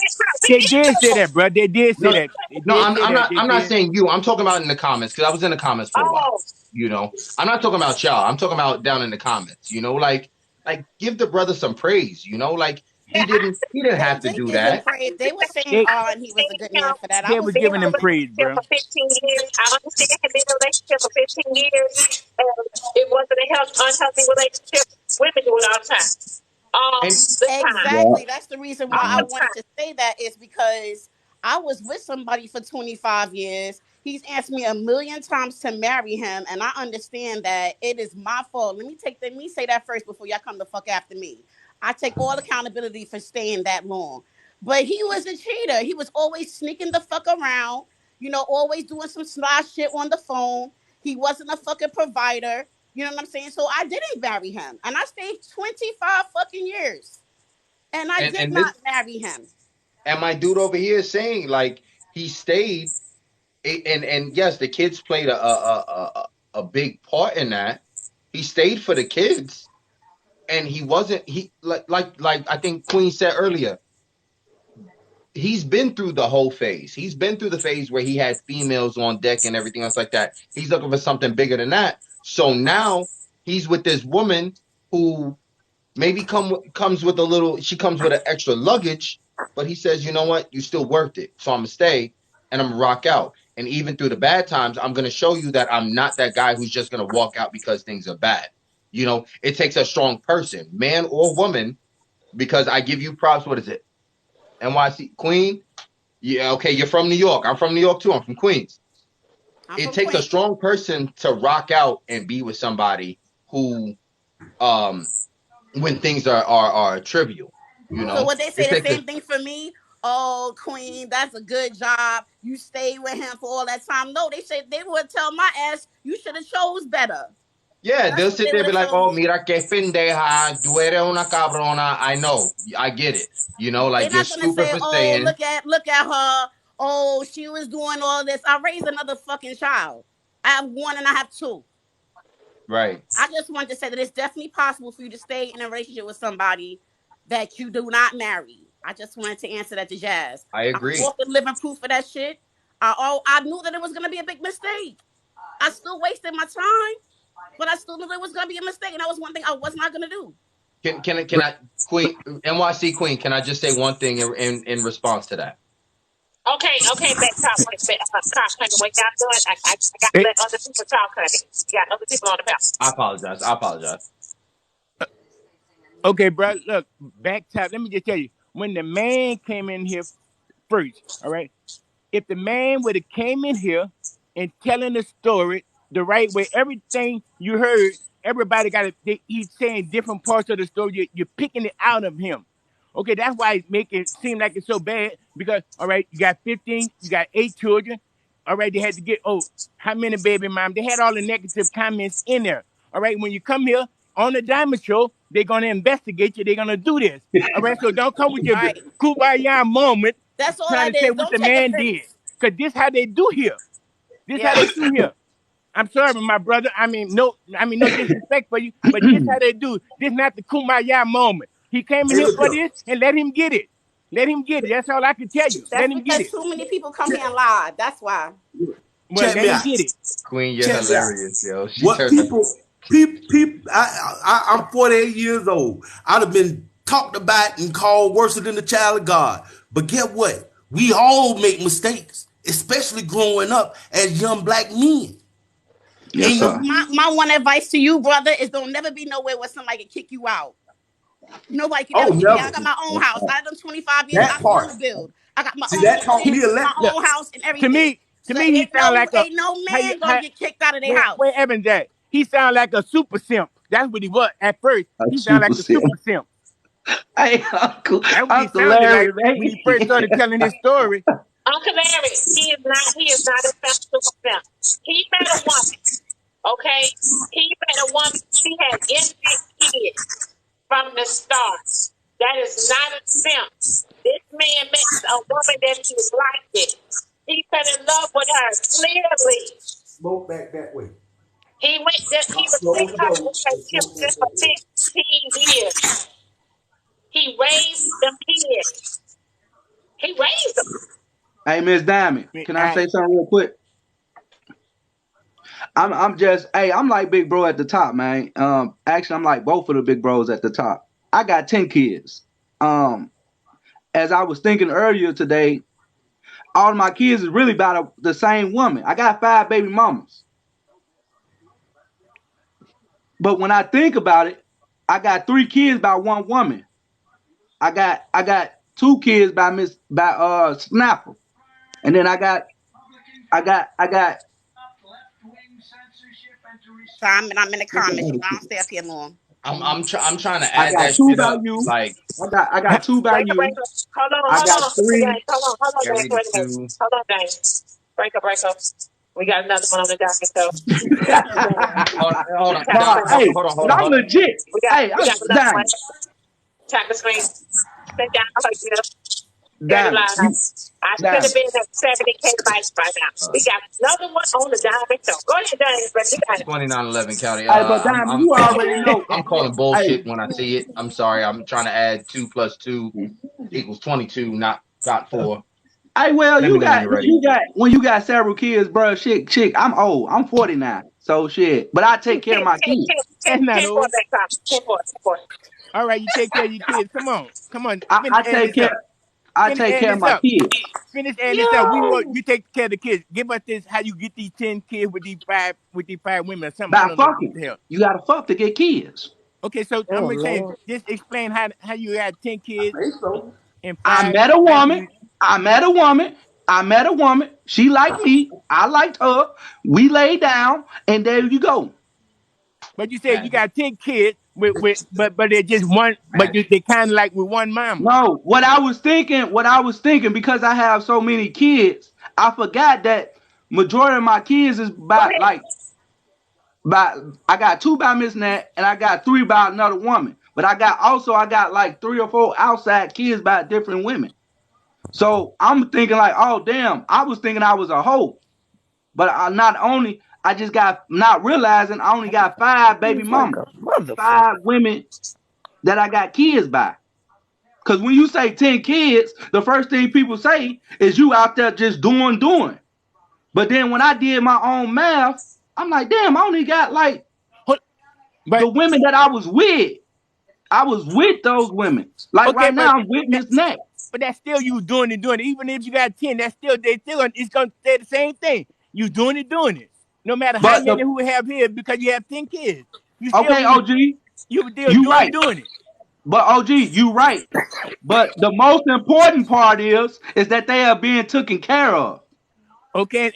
we They did did say though. that, bro. They did say No, that. They no, did say that. They I'm not did. saying you. I'm talking about in the comments because I was in the comments for a while. Oh, You know, I'm not talking about y'all. I'm talking about down in the comments. You know, like give the brother some praise. You know, like yeah, he didn't They have to did do give him that. praise. They were saying, They "Oh, and he was a good man for that." I they was was been giving in a them surprised. praise, relationship bro. for 15 years. I understand had been in a relationship for 15 years. And it wasn't a unhealthy relationship. Women do it all the time. And The time. Exactly. That's the reason why All I the wanted time. to say that is because I was with somebody for 25 years. He's asked me a million times to marry him, and I understand that it is my fault. Let me say that first before y'all come the fuck after me. I take all accountability for staying that long. But he was a cheater. He was always sneaking the fuck around, always doing some sly shit on the phone. He wasn't a fucking provider. You know what I'm saying? So I didn't marry him. And I stayed 25 fucking years. And I did and this not marry him. and my dude over here is saying like he stayed and yes, the kids played a big part in that. He stayed for the kids, and he wasn't he like I think Queen said earlier. He's been through the whole phase. He's been through the phase where he had females on deck and everything else like that. He's looking for something bigger than that. So now he's with this woman who maybe comes with a little. She comes with an extra luggage, but he says, you know what, you still worth it. So I'm gonna stay and I'm gonna rock out. And even through the bad times, I'm gonna show you that I'm not that guy who's just gonna walk out because things are bad. You know, it takes a strong person, man or woman, because I give you props. What is it? NYC Queen? Yeah, okay, you're from New York. I'm from New York too. I'm from Queens. It takes a strong person to rock out and be with somebody who, when things are trivial, you know. So what they say the same thing for me. Oh, Queen, that's a good job. You stayed with him for all that time. No, they said they would tell my ass you should have chose better. Yeah, they'll sit there and be like, oh, mira que pendeja, tú eres una cabrona. I know, I get it. You know, like you're stupid for saying. Look at her. Oh, she was doing all this. I raised another fucking child. I have one and I have two. Right. I just wanted to say that it's definitely possible for you to stay in a relationship with somebody that you do not marry. I just wanted to answer that to Jazz. I agree. I'm walking living proof of that shit. I knew that it was going to be a big mistake. I still wasted my time, but I still knew it was going to be a mistake, and that was one thing I was not going to do. Can I, Queen, NYC Queen, can I just say one thing in response to that? Okay, back top, honey. When y'all done, I got to let other people talk, honey. You got other people on the panel. I apologize. Okay, bro. Look, back top. Let me just tell you, when the man came in here first, all right. If the man would have came in here and telling the story the right way, everything you heard, everybody got it. He's saying different parts of the story. You're picking it out of him. Okay, that's why it's making it seem like it's so bad. Because, all right, you got 15, you got 8 children. All right, they had to get, how many baby mom? They had all the negative comments in there. All right, when you come here on the Diamond Show, they're going to investigate you. They're going to do this. All right, so don't come with your kumbaya moment. That's all trying to say what the man did. Because this how they do here. This how they do here. I'm sorry, my brother. I mean, no disrespect for you, but this how they do. This not the kumbaya moment. He came in here for this, and let him get it. Let him get it. That's all I can tell you. Let him get it. Too many people come here and lie. That's why. Well, let him get it. Queen, you're hilarious, yo. People, I'm 48 years old. I'd have been talked about and called worse than the child of God. But get what? We all make mistakes, especially growing up as young black men. Yes, my one advice to you, brother, is don't never be nowhere where somebody can kick you out. Nobody can ever kick me out. I got my own house. I done 25 years. I want to build. I got my own house and everything. To me, he sound like ain't no man gonna get kicked out of their house. Where Evans at? He sound like a super simp. That's what he was at first. He sound like a super simp. Hey, Uncle, that's what he sounded like when he first started telling his story. Uncle Larry, he is not a super simp. He met a woman. Okay? He met a woman. She had innocent kids from the start. That is not a simp. This man met a woman that he liked it. He fell in love with her clearly. Smoke back that way. He was with her for 15 years. He raised them kids. He raised them. Hey, Miss Diamond, can I say something real quick? I'm like big bro at the top, man. Actually, I'm like both of the big bros at the top. I got 10 kids. As I was thinking earlier today, all of my kids is really about the same woman. I got 5 baby mamas. But when I think about it, I got 3 kids by one woman. I got 2 kids by Snapper. And then I got I'm in the comments. I don't stay up here long. I'm trying to add that shit up. Like I got 2 by you. Hold on. Hold on, Dane. Break up. We got another one on the docket, so. Hold on. Hey, I'm legit. We got another one. Tap the screen. Sit down. I should have been at 70K likes by now. We got another one on the Diamond Show. Go ahead, Diamond. 2911 County. But Diamond, you already know. I'm calling bullshit when I see it. I'm sorry. I'm trying to add 2 + 2 = 22, not 4. Hey, well, you got when you got several kids, bro. Shit. I'm old. I'm 49. So shit. But I take care of my kids. All right, you take care of your kids. Come on. I take care. I take care of my kids. Finish adding this up. We want you take care of the kids. Give us this. How you get these 10 kids with these five women or something? By I don't know what fucking. the hell. You gotta fuck to get kids. Okay, so I'm gonna say, just explain how you had 10 kids. And I met a woman. She liked me. I liked her. We laid down, and there you go. But you said you got 10 kids but they're just one. But they kind of like with one mama. No, what I was thinking, because I have so many kids, I forgot that majority of my kids is I got 2 by Miss Nat, and I got 3 by another woman. But I got like 3 or 4 outside kids by different women. So I'm thinking like, oh damn, I was thinking I was a hoe. But I just got not realizing I only got 5 baby mamas, 5 women that I got kids by. Because when you say 10 kids, the first thing people say is you out there just doing. But then when I did my own math, I'm like, damn, I only got like the women that I was with. I was with those women. Like okay, right now, I'm with Miss Nat. But that's still you doing it. Even if you got 10, it's gonna say the same thing. You doing it. No matter how many who have here, because you have 10 kids. You still okay, OG. You still doing it. But OG, you right. But the most important part is that they are being taken care of. Okay,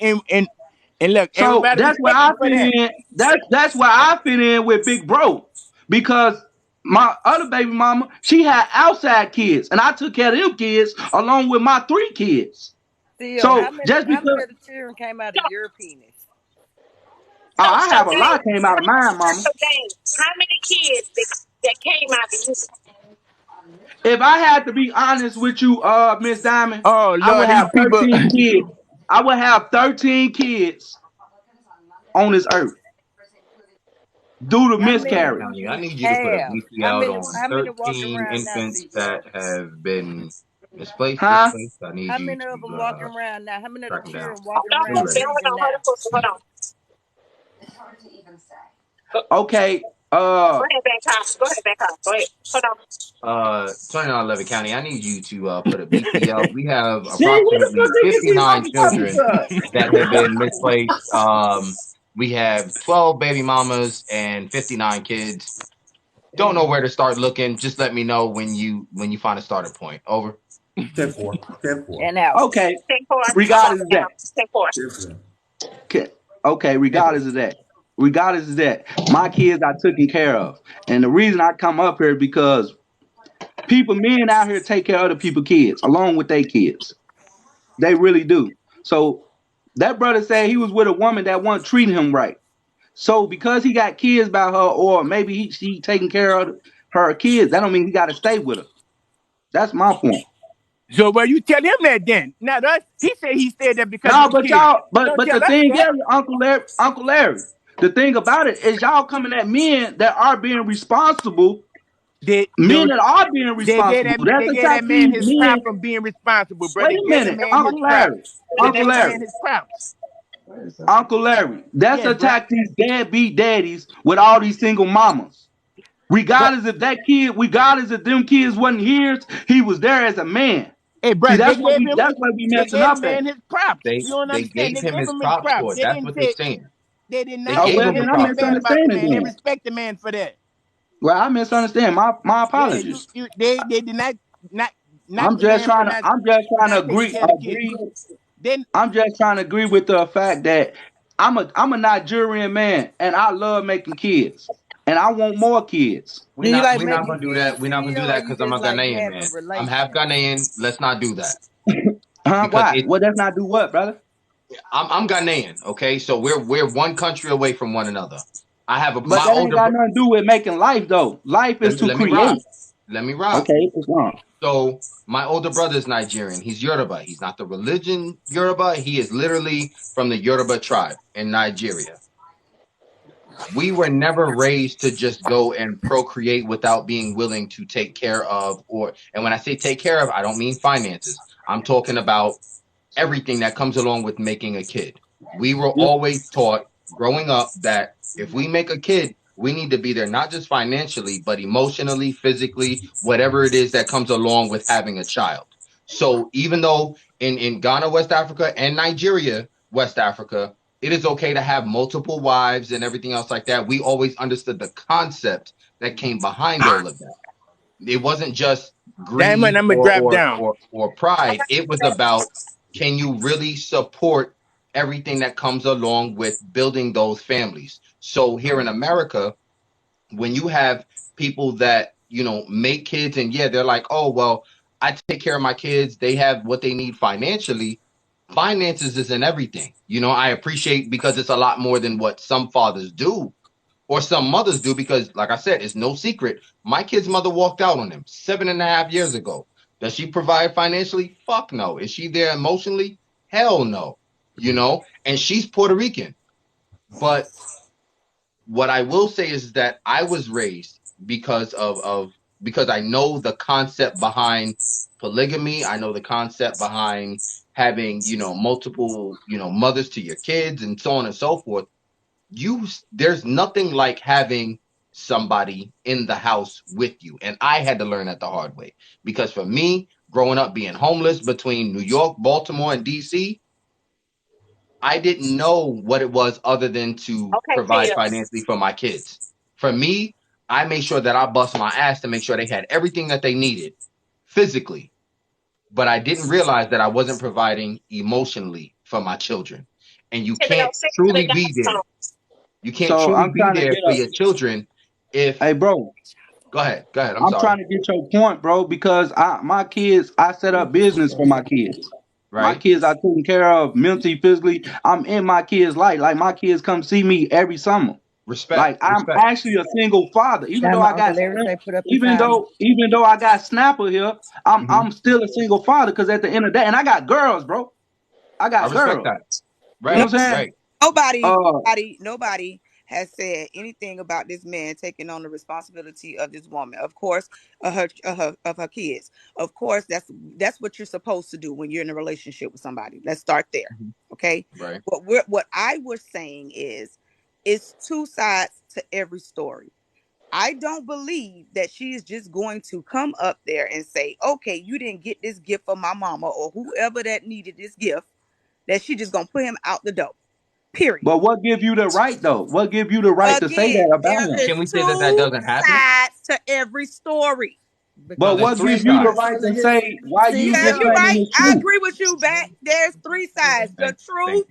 and look, so that's where I fit in. That's where I fit in with Big Bro, because my other baby mama, she had outside kids, and I took care of them kids along with my 3 kids. Still, so how many of the children came out of your penis? I have a lot came out of mine, mama. How many kids that came out of you? If I had to be honest with you, Miss Diamond, Lord, I would have 13 kids. I would have 13 kids on this earth due to miscarriage. I need you to put a BC out on 13 infants that have been misplaced. How many of them walking around now? How many of the children walking around? Hold on. Okay. Go ahead, back up. Go ahead. Hold on. 2911 County, I need you to put a BC out. We have approximately 59 children that have been misplaced. We have 12 baby mamas and 59 kids. Don't know where to start looking. Just let me know when you find a starting point. Over. 10-4. And out. Okay. 10-4. Regardless of that. 10-4. Okay. Regardless of that, my kids are taken care of, and the reason I come up here because men out here take care of other people's kids along with their kids. They really do. So that brother said he was with a woman that wasn't treating him right. So because he got kids by her, or maybe he taking care of her kids, that don't mean he got to stay with her. That's my point. So, well, you tell him that then. Not us. He said he stayed there because. No, but y'all. But the thing is, Uncle Larry. The thing about it is y'all coming at men that are being responsible. Men that are being responsible. They gave that man his crap from being responsible, brother. Wait a minute, Uncle Larry. Uncle Larry. That's attack these deadbeat daddies with all these single mamas. Regardless if them kids wasn't his, he was there as a man. Hey, brother, that's why we messing up. They gave him his props. They gave him his props. That's what they're saying. They did not. They respect the man for that. Well, I misunderstand. My apologies. They did not. I'm just trying to agree. I'm just trying to agree with the fact that I'm a Nigerian man and I love making kids and I want more kids. We're not gonna do that. We're not gonna do that because I'm a Ghanaian man. I'm half Ghanaian. Let's not do that. Why? Well, let's not do what, brother? I'm Ghanaian, okay? So we're one country away from one another. I have but that ain't got nothing to do with making life, though. Life is to create. Let me rock. Okay, it's wrong. So my older brother is Nigerian. He's Yoruba. He's not the religion Yoruba. He is literally from the Yoruba tribe in Nigeria. We were never raised to just go and procreate without being willing to take care of, and when I say take care of, I don't mean finances. I'm talking about everything that comes along with making a kid. We were always taught growing up that if we make a kid, we need to be there, not just financially, but emotionally, physically, whatever it is that comes along with having a child. So even though in Ghana, West Africa, and Nigeria, West Africa, it is okay to have multiple wives and everything else like that, we always understood the concept that came behind all of that. It wasn't just greed Diamond, I'm gonna drop down. or pride. It was about, can you really support everything that comes along with building those families? So here in America, when you have people that, you know, make kids and they're like, oh, well, I take care of my kids. They have what they need financially. Finances isn't everything. You know, I appreciate, because it's a lot more than what some fathers do or some mothers do, because like I said, it's no secret. My kid's mother walked out on him 7.5 years ago. Does she provide financially? Fuck no. Is she there emotionally? Hell no. You know, and she's Puerto Rican. But what I will say is that I was raised because because I know the concept behind polygamy. I know the concept behind having, you know, multiple, you know, mothers to your kids and so on and so forth. There's nothing like having somebody in the house with you. And I had to learn that the hard way, because for me, growing up being homeless between New York, Baltimore, and DC, I didn't know what it was other than to provide financially for my kids. For me, I made sure that I bust my ass to make sure they had everything that they needed physically. But I didn't realize that I wasn't providing emotionally for my children. And you can't truly be there. You can't truly be there for your children if... Hey, bro. Go ahead. I'm sorry. trying to get your point, bro, because my kids, I set up business for my kids. Right. My kids are taken care of mentally, physically. I'm in my kids' life. Like, my kids come see me every summer. Respect. Like, I'm actually a single father. Even though I got Snapper here, I'm still a single father, because at the end of the day, and I got girls, bro. I got girls. That. Right. You know what I'm saying? Nobody has said anything about this man taking on the responsibility of this woman. Of course, of her kids. Of course, that's what you're supposed to do when you're in a relationship with somebody. Let's start there. Okay. Right. What I was saying is, it's two sides to every story. I don't believe that she is just going to come up there and say, okay, you didn't get this gift from my mama or whoever that needed this gift, that she just gonna put him out the door. Period. But what give you the right, though? What give you the right to say that about him? Can we say that doesn't happen? Sides to every story. But what gives you the right to say why you just you're right? I agree with you, Bat. There's three sides. The truth.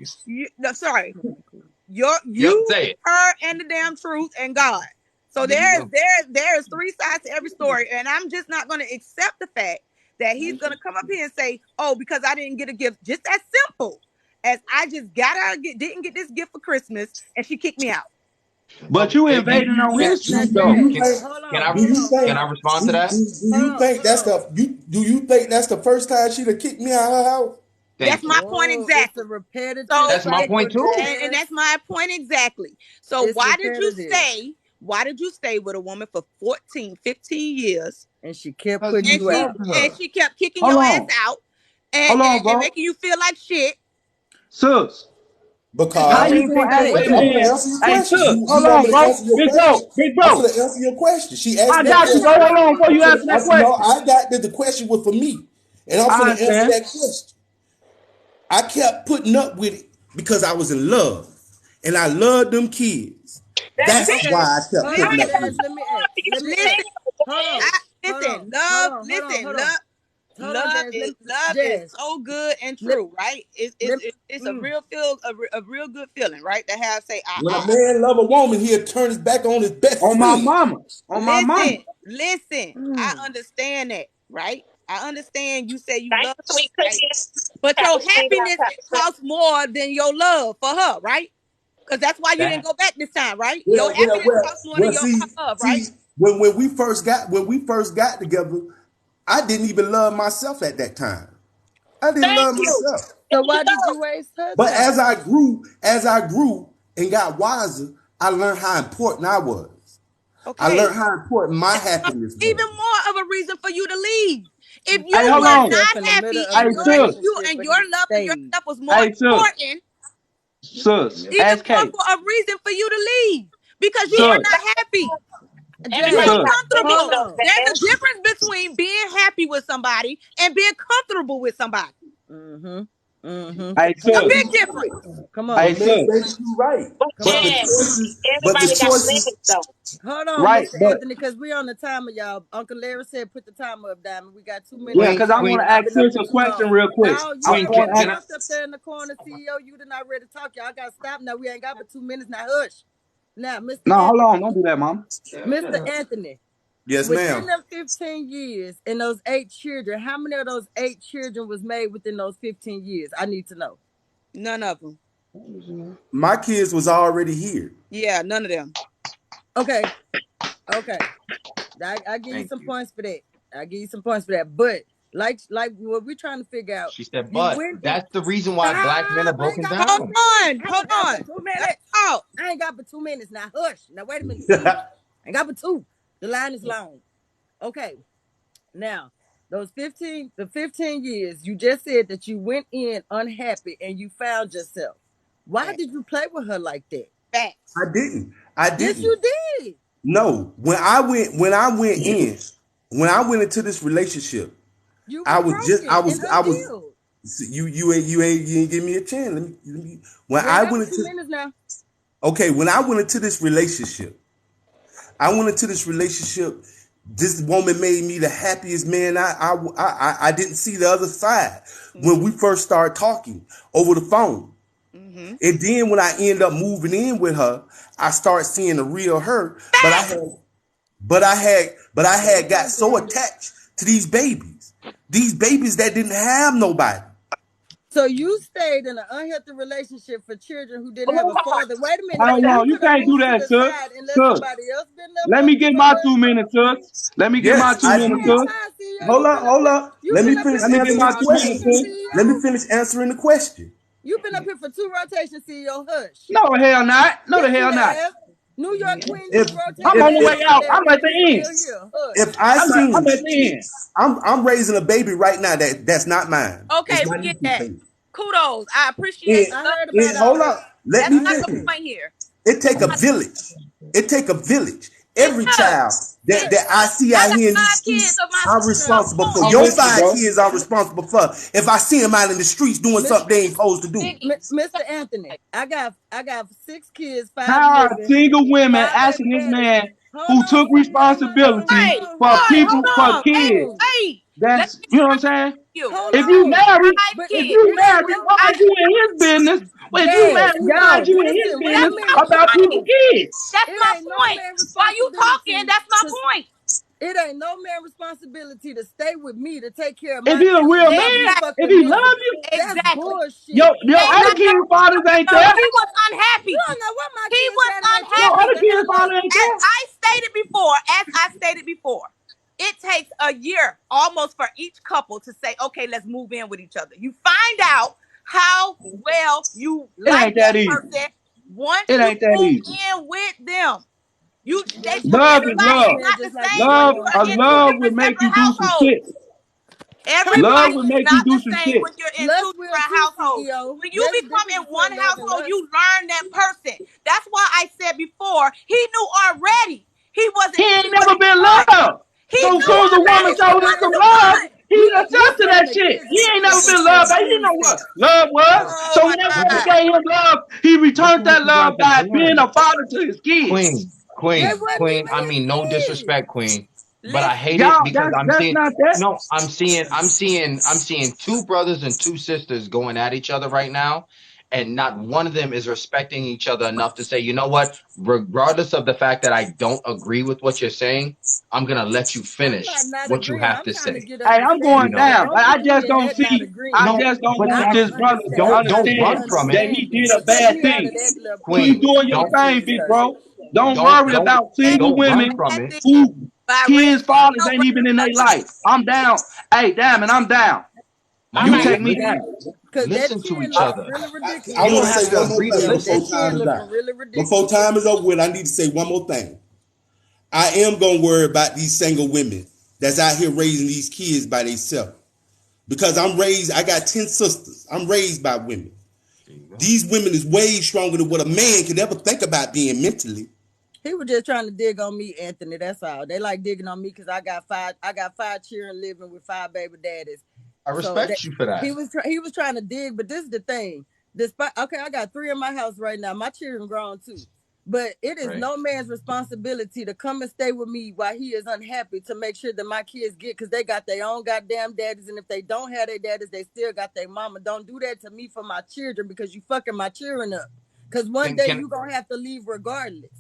Her, and the damn truth, and God. So there's three sides to every story, and I'm just not going to accept the fact that he's going to come up here and say, "Oh, because I didn't get a gift." Just as simple as I just didn't get this gift for Christmas, and she kicked me out. But you invading on his truth, though. Can I respond to that? Do you think that's the first time she'd have kicked me out of her house? That's my point exactly. That's my point too. And that's my point exactly. So why did you stay with a woman for 14, 15 years? And she kept putting you out. And she kept kicking your ass out and making you feel like shit. Sus. Because how you think hold on, bro. Big bro. I'm gonna answer your question. She asked. I got you, bro. Hold on before you answer that question. No, I got that the question was for me. And I'm gonna answer that question. I kept putting up with it because I was in love. And I loved them kids. That's why I kept putting up with it. Love is so good and true, right? It's a real good feeling, right? To have when a man love a woman, he'll turn his back on his best friend. My mama. Listen, I understand that, right? I understand you say you love her, right? But your happiness costs more than your love for her, right? Because that's why you didn't go back this time, right? Your happiness costs more than your love, right? When we first got together, I didn't even love myself at that time. I didn't love myself. So why did you waste her? But as I grew and got wiser, I learned how important I was. Okay. I learned how important my happiness was. Even more of a reason for you to leave. If you were not happy and your love and your stuff was more important, sus, even more for a reason for you to leave. Because you are not happy. Everybody Being got comfortable. things There's a difference between being happy with somebody and being comfortable with somebody. Hey, A sis. big difference. Come Hey, on. sis. You right. but But the yeah, choices, everybody got limits though. Hold on, Right, Mr. but Anthony, because we on the timer, y'all. Uncle Larry said put the timer up, Diamond. We got 2 minutes. yeah, Queen, because I want to ask I've been up sis here a too question long. real quick. Now, I y'all, want to y'all ask. up there in the corner, CEO, you did not ready to talk. Y'all got to stop now. We ain't got but 2 minutes. Now, hush. Now, Mr. No, hold Anthony. on. Don't do that, Mom. Mr. Anthony. yes, Within ma'am. them 15 years and those 8 children, how many of those 8 children was made within those 15 years? I need to know. None of them. My kids was already here. Yeah, none of them. Okay. I give you some points for that. But like what we're trying to figure out. She said, but that's the reason why black men are broken down. Hold on. Let's 2 minutes. talk. I ain't got but 2 minutes. Now hush. Now wait a minute. I ain't got but 2. The line is long. Okay. Now, those 15 years, you just said that you went in unhappy and you found yourself. Why did you play with her like that? Facts. I didn't. Yes, you did. No, when I went into this relationship, You I was was just broken in her build. you ain't give me a chance. Let me when Yeah, I that went was 2 into minutes now. okay, when I went into this relationship, this woman made me the happiest man. I didn't see the other side when we first started talking over the phone. And then when I end up moving in with her, I start seeing the real her. But I had got so attached to these babies that didn't have nobody. So you stayed in an unhealthy relationship for children who didn't have a father. Wait a minute. Hold on. You can't do that, sis. Somebody else been there. Let me get my 2 minutes, sis. Let me get my 2 minutes, sis. Hold up. Let me finish Let me get answering my the 2 minutes, question. sis. Let me finish answering the question. You've been up here for 2 rotations, CEO. Hush. No, hell not. No, the hell not. New York Queen, If- you rotated. I'm on the way out. I'm at the end. If I seen, I'm at the end. I'm raising a baby right now that's not mine. Okay, It's my we get niece's that. baby. Kudos. I appreciate And, I heard about hold all up. Let That's me not the finish. point here. It take a village. Every child that I see out here in these streets, I'm responsible for. I'm Your with you, 5 bro. kids, I'm responsible for. If I see them out in the streets doing something they ain't supposed to do. Mr. Anthony, I got 6 kids, 5 How are living. single women 5 asking this baby man daddies. who took responsibility for people, for kids? Wait. That's, you know what I'm saying? Hold If you on. married, But if kids. you married, why are you in his business? Well, if you married, why are Y'all, you in his listen, business women. about people kids? That's It my ain't no point. man While you talking, responsibility that's my to point. It ain't no man responsibility to stay with me to take care of If my he a kids real while you man, fucking if he love miserable. you, That's bullshit. your other kid fathers ain't there. He was unhappy. You don't know what my He kids was daddy had Your unhappy. other kid father ain't As there. I stated before, it takes a year almost for each couple to say, okay, let's move in with each other. You find out how well you like ain't that easy. person once It you ain't that move easy. in with them. Love is Everybody love. is not the same Love, when you are in 2 love different would make you separate do some households. shit. Love Everybody would is make you not do the some same shit. when you're in Lust 2 will different too, households. CEO. When you There's a become in difference one between love and household, lust. you learn that person. That's why I said before, he knew already he wasn't. He ain't never been loved. He So knew soon as a woman already he showed him wasn't some the love, one. he accepted that shit. He ain't never been loved. He didn't know what love was. Oh So my whenever he God. gave him love, he returned that love about by the being blood. a father to his kids. Queen. I mean, no disrespect, Queen, but I hate Y'all, it because that's not that. No, I'm seeing 2 brothers and 2 sisters going at each other right now, and not one of them is respecting each other enough to say, you know what? Regardless of the fact that I don't agree with what you're saying, I'm gonna let you finish not what you agreeing. have I'm to trying to say. get Hey, I'm going You know, down. Like, I put me just in don't that not see. agreeing. I no, just don't but want that's this brother to don't run understand from that it, he did a So take bad me out of thing. that little Keep Queen. doing your Don't thing, big bro. Don't don't worry don't about single don't run women from it. who By kids' raising fathers your ain't even in their life. I'm down. Hey, damn it, I'm down. My You man, take me down. Because that listen to chin each looking other. really ridiculous. I You want don't to have say to one more agree to thing listen. before time is out. Really ridiculous. Before time is over with, I need to say one more thing. I am gonna worry about these single women that's out here raising these kids by themselves. Because I got 10 sisters. I'm raised by women. These women is way stronger than what a man could ever think about being mentally. He was just trying to dig on me, Anthony. That's all. They like digging on me because I got five children living with 5 baby daddies. I respect you for that. He was trying to dig, but this is the thing. Despite I got 3 in my house right now. My children grown too. But it is no man's responsibility to come and stay with me while he is unhappy to make sure that my kids get, because they got their own goddamn daddies. And if they don't have their daddies, they still got their mama. Don't do that to me for my children, because you fucking my children up. Because one day you're going to have to leave regardless.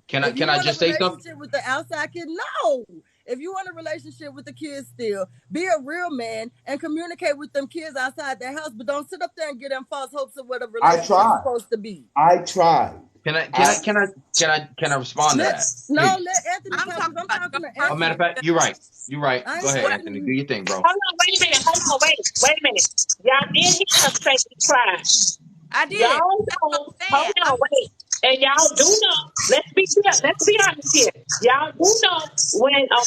Can I just say something? With the outside kid, no. If you want a relationship with the kids still, be a real man and communicate with them kids outside their house, but don't sit up there and get them false hopes of what a relationship is supposed to be. I tried. Can I respond to that? No, let Anthony talk. I'm talking to Anthony. Matter of fact, you're right. You're right. Go ahead, Anthony. Do your thing, bro. Hold on, wait a minute. Y'all did hear him say he tried. I did. Y'all know, hold on, wait. And y'all do know, let's be honest here. Y'all do know when a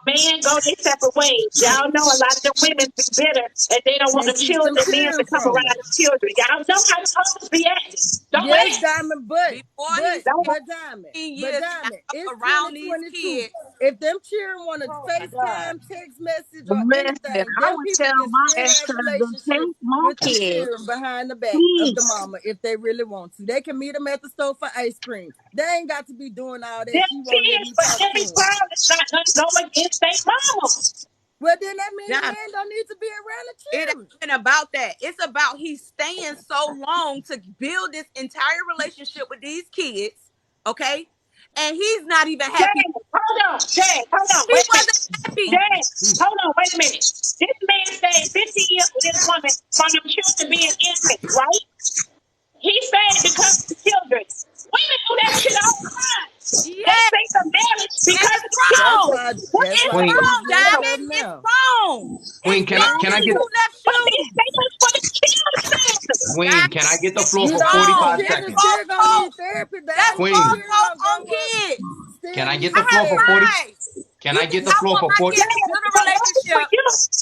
man go their separate ways, y'all know a lot of the women be bitter and they don't want the children and men to come around the children. Y'all know how the hoes be acting. Don't yes, Diamond, but Diamond, it's around these kids. If them children want to FaceTime, text message, or anything, I would tell my ex-husband, take my kids behind the back of the mama if they really want to. They can meet them at the store for ice cream. They ain't got to be doing all that. Them kids, but every child is not going to go against their mama. Well, then that means the man don't need to be around the children. It ain't about that. It's about he's staying so long to build this entire relationship with these kids, okay? And he's not even happy. Hold on. He wasn't happy. Hold on, wait a minute. This man stayed 50 years with this woman from them children being infants, right? He stayed because of the children. Women do that shit all the time. Yes. They say the marriage because it's wrong. What is wrong, Diamond? It's wrong. Queen, can I get Queen, can I get the floor for 45 seconds? Queen, can I get the floor for 40? Can I get the floor for 40?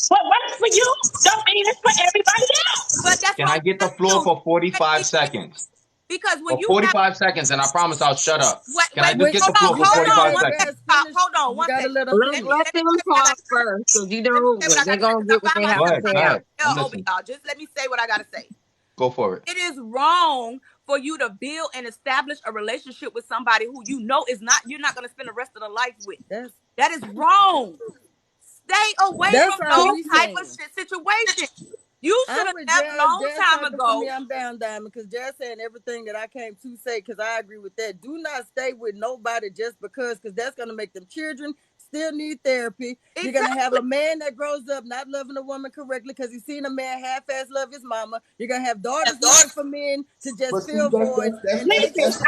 What works for you don't mean it's for everybody else. But that's can I get the floor for 45 seconds? Because when you 45 seconds, and I promise I'll shut up. Can I just get the floor for 45 seconds? Hold on, one second. Let them talk first, because you know they're gonna get what they have to say. Just let me say what I gotta say. Go for it. It is wrong for you to build and establish a relationship with somebody who you know you're not going to spend the rest of the life with. That is wrong. Stay away from those type of situations. You should have left a long time ago. I'm down, Diamond, because Jazz saying everything that I came to say, because I agree with that. Do not stay with nobody just because that's going to make them children still need therapy. Exactly. You're going to have a man that grows up not loving a woman correctly because he's seen a man half-ass love his mama. You're going to have daughters looking for men to just fill void. I'm listening to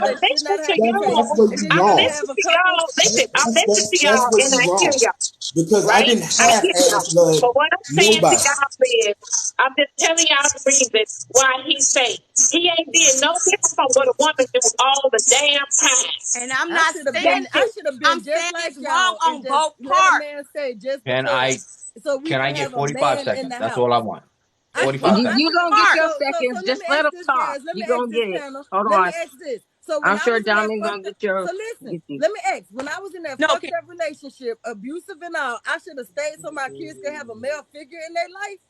y'all, and I hear y'all. Because I didn't have ass love. But what I'm saying to y'all is, I'm just telling y'all the reason why he say he ain't did no different from what a woman do all the damn time. And I'm not saying I'm saying it's wrong on both parts. Can I get 45 seconds? That's all I want. 45 seconds. You gonna get your seconds. Just let them talk. You gonna get it. Hold on. So I'm sure Diamond gonna get yours. So listen, let me ask. When I was in that fucked up relationship, abusive and all, I should have stayed so my kids could have a male figure in their life.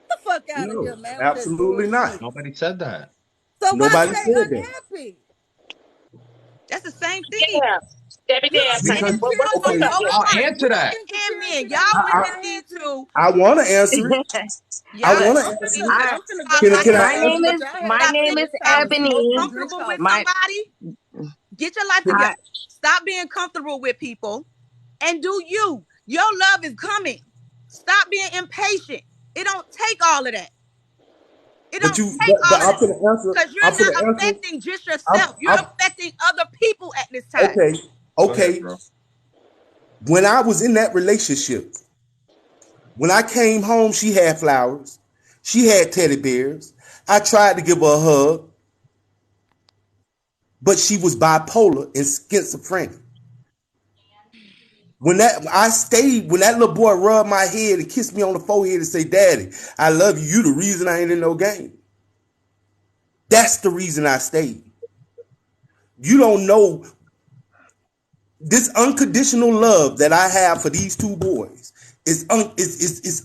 Get the fuck out of here, man. Absolutely not. Nobody said that. So nobody said that. That's the same thing. Yeah. I'll answer that. Amen. Y'all need to. I want to answer it. I want to answer it. My name is Ebony. Comfortable with somebody? Get your life together. Stop being comfortable with people and do you. Your love is coming. Stop being impatient. It don't take all of that. It don't take all of that. Because you're not affecting just yourself. You're affecting other people at this time. Okay. When I was in that relationship, when I came home, she had flowers. She had teddy bears. I tried to give her a hug, but she was bipolar and schizophrenic. When that little boy rubbed my head and kissed me on the forehead and say, "Daddy, I love you. You the reason I ain't in no game." That's the reason I stayed. You don't know this unconditional love that I have for these two boys is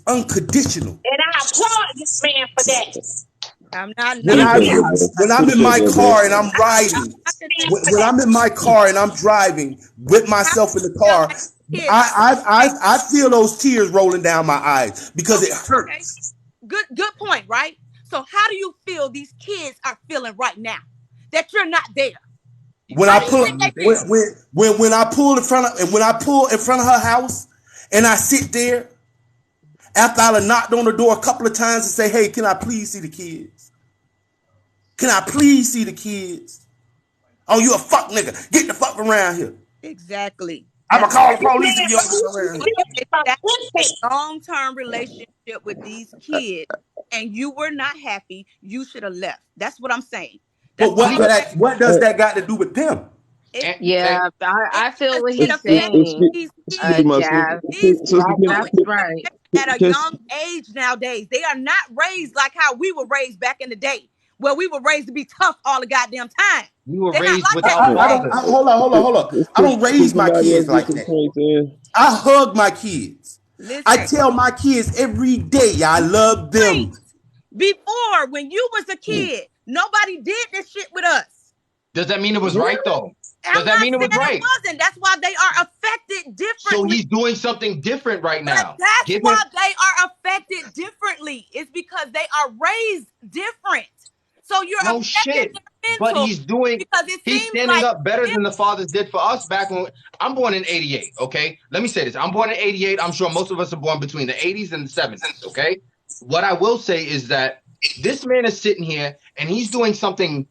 unconditional. And I applaud this man for that. I'm not. When I'm in my car and I'm riding, when I'm in my car and I'm driving with myself in the car, I feel those tears rolling down my eyes because it hurts. Okay. Good point, right? So how do you feel these kids are feeling right now that you're not there? When I pull in front of her house and I sit there after I knocked on the door a couple of times and say, "Hey, can I please see the kids? Can I please see the kids? Oh, you a fuck nigga. Get the fuck around here." Exactly. I'm going to call the police if you don't get around here. That's a long-term relationship with these kids and you were not happy, you should have left. That's what I'm saying. But what does that got to do with them? Yeah, I feel what he's saying. That's right. At a young age nowadays, they are not raised like how we were raised back in the day, where we were raised to be tough all the goddamn time. We were raised without fathers. Hold on. I don't raise my kids like that. I hug my kids. Listen, I tell my kids every day I love them. Before, when you was a kid, nobody did this shit with us. Does that mean it was right though? Does that mean it was right? It wasn't. That's why they are affected differently. So he's doing something different right now. That's why they are affected differently. It's because they are raised different. So you're no shit. But he's standing up better than the fathers did for us back when I'm born in 88. Okay, let me say this. I'm born in 88. I'm sure most of us are born between the 80s and the 70s. Okay, what I will say is that this man is sitting here and he's doing something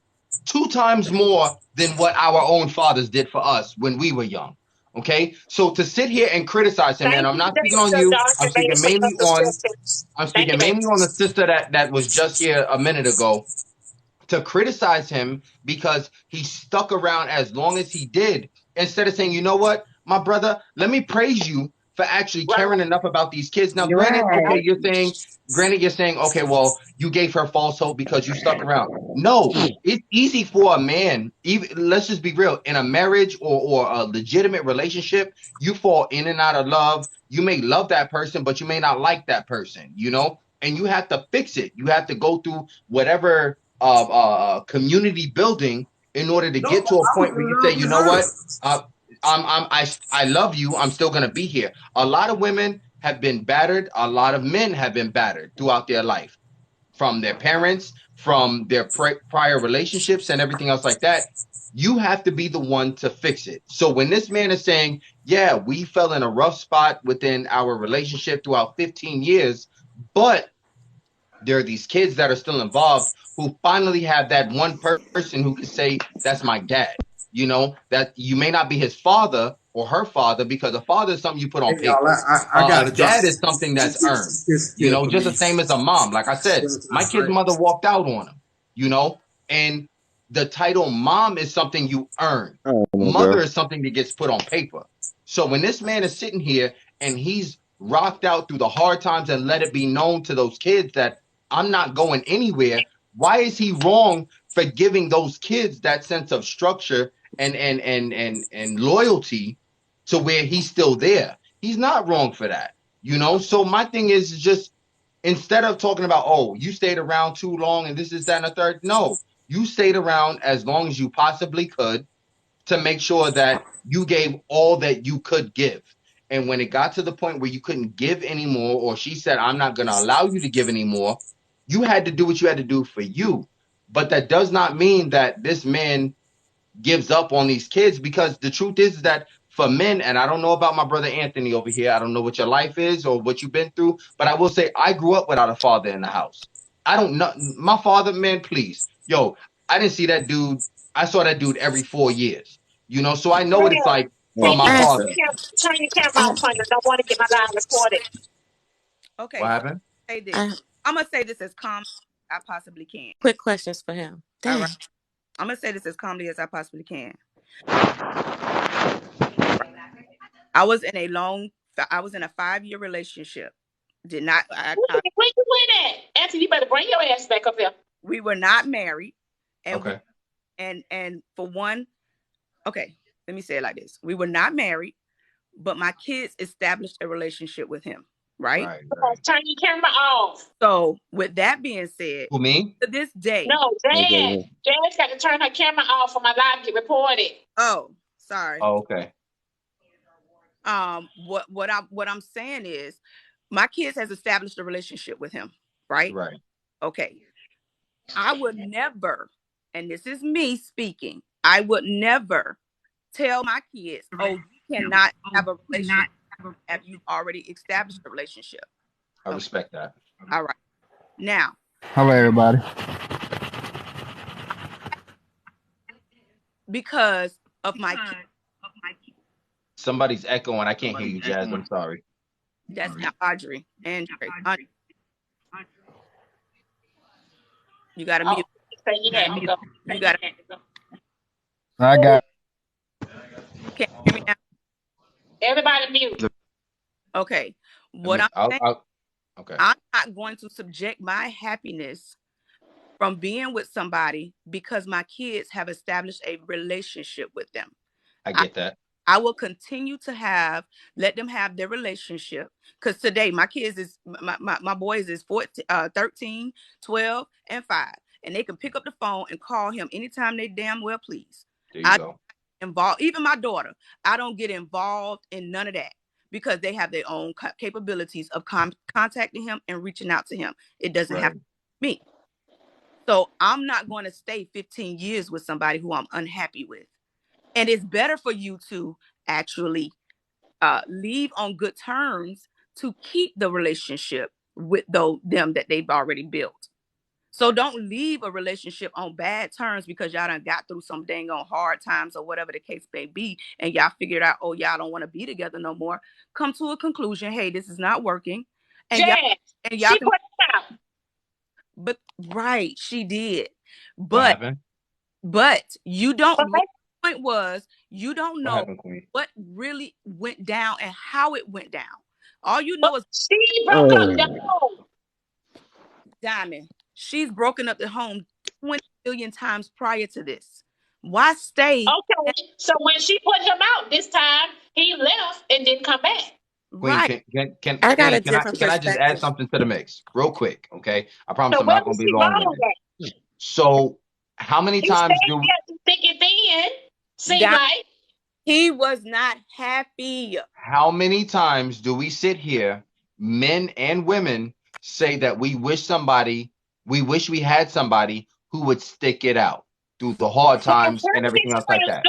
2 times more than what our own fathers did for us when we were young. Okay, so to sit here and criticize him, and I'm not speaking on you. I'm speaking mainly on the sister that was just here a minute ago. To criticize him because he stuck around as long as he did, instead of saying, you know what, my brother, let me praise you for actually caring enough about these kids. Now, granted, you're saying, okay, well, you gave her false hope because you stuck around. No, it's easy for a man, even, let's just be real, in a marriage or a legitimate relationship, you fall in and out of love. You may love that person, but you may not like that person, you know, and you have to fix it. You have to go through whatever community building in order to get to a point where you say, you know what, I love you. I'm still going to be here. A lot of women have been battered. A lot of men have been battered throughout their life from their parents, from their prior relationships and everything else like that. You have to be the one to fix it. So when this man is saying, yeah, we fell in a rough spot within our relationship throughout 15 years, but there are these kids that are still involved who finally have that one person who can say, that's my dad. You know, that you may not be his father or her father, because a father is something you put on paper. A dad is something that's earned. You know, just the same as a mom. Like I said, my kid's mother walked out on him, you know, and the title mom is something you earn. Mother is something that gets put on paper. So when this man is sitting here and he's rocked out through the hard times and let it be known to those kids that I'm not going anywhere, why is he wrong for giving those kids that sense of structure and loyalty to where he's still there? He's not wrong for that, you know? So my thing is just, instead of talking about, oh, you stayed around too long and this is that and the third, no, you stayed around as long as you possibly could to make sure that you gave all that you could give. And when it got to the point where you couldn't give anymore, or she said, I'm not going to allow you to give anymore, you had to do what you had to do for you. But that does not mean that this man gives up on these kids, because the truth is that for men, and I don't know about my brother Anthony over here, I don't know what your life is or what you've been through, but I will say I grew up without a father in the house. I don't know. My father, man, please. Yo, I didn't see that dude. I saw that dude every 4 years, you know, so I know what it's like from my father. Turn your camera off, honey. I don't want to get my line recorded. Okay. What happened? Say this. I'm going to say this as calm as I possibly can. Quick questions for him. All right. I'm going to say this as calmly as I possibly can. I was in a 5-year relationship. Did not. Where you went at? Anthony, you better bring your ass back up here. We were not married. And okay. And for one, okay. let me say it like this. We were not married, but my kids established a relationship with him, right? Turn your camera off. So with that being said, who, me? to this day. No, Jazz got to turn her camera off for my live get reported. Oh, sorry. Oh, okay. What I'm saying is my kids has established a relationship with him, right? Right. Okay. I would never, and this is me speaking, I would never tell my kids, oh, you cannot have a relationship if you've already established a relationship. I respect that. All right. Now. Hello, everybody. Because of my kids. Somebody's echoing. I can't hear you, Jazz. I'm sorry. That's Audrey. Andre. You got to mute. You got to. I got. Can you hear me now? Everybody mute. Okay. Okay. I'm not going to subject my happiness from being with somebody because my kids have established a relationship with them. I get that. I will continue to let them have their relationship. Because today my kids is, my boys is 13, 12, and 5. And they can pick up the phone and call him anytime they damn well please. There you go. Involved, even my daughter, I don't get involved in none of that because they have their own capabilities of contacting him and reaching out to him. It doesn't have to be me. So I'm not going to stay 15 years with somebody who I'm unhappy with. And it's better for you to actually leave on good terms to keep the relationship with them that they've already built. So don't leave a relationship on bad terms because y'all done got through some dang on hard times or whatever the case may be. And y'all figured out, oh, y'all don't want to be together no more. Come to a conclusion. Hey, this is not working. And y'all she put it out. But right, she did. But you don't. The point was you don't know what really went down and how it went down. All you know is she broke up the home. Diamond. She's broken up the home 20 million times prior to this. Why stay? Okay, so when she put him out this time, he left and didn't come back. Right. Can I just add something to the mix real quick? Okay. I promise I'm not going to be long. So how many times do thick and thin? See, right? He was not happy. How many times do we sit here, men and women, say that we wish we had somebody who would stick it out through the hard times and everything else like that?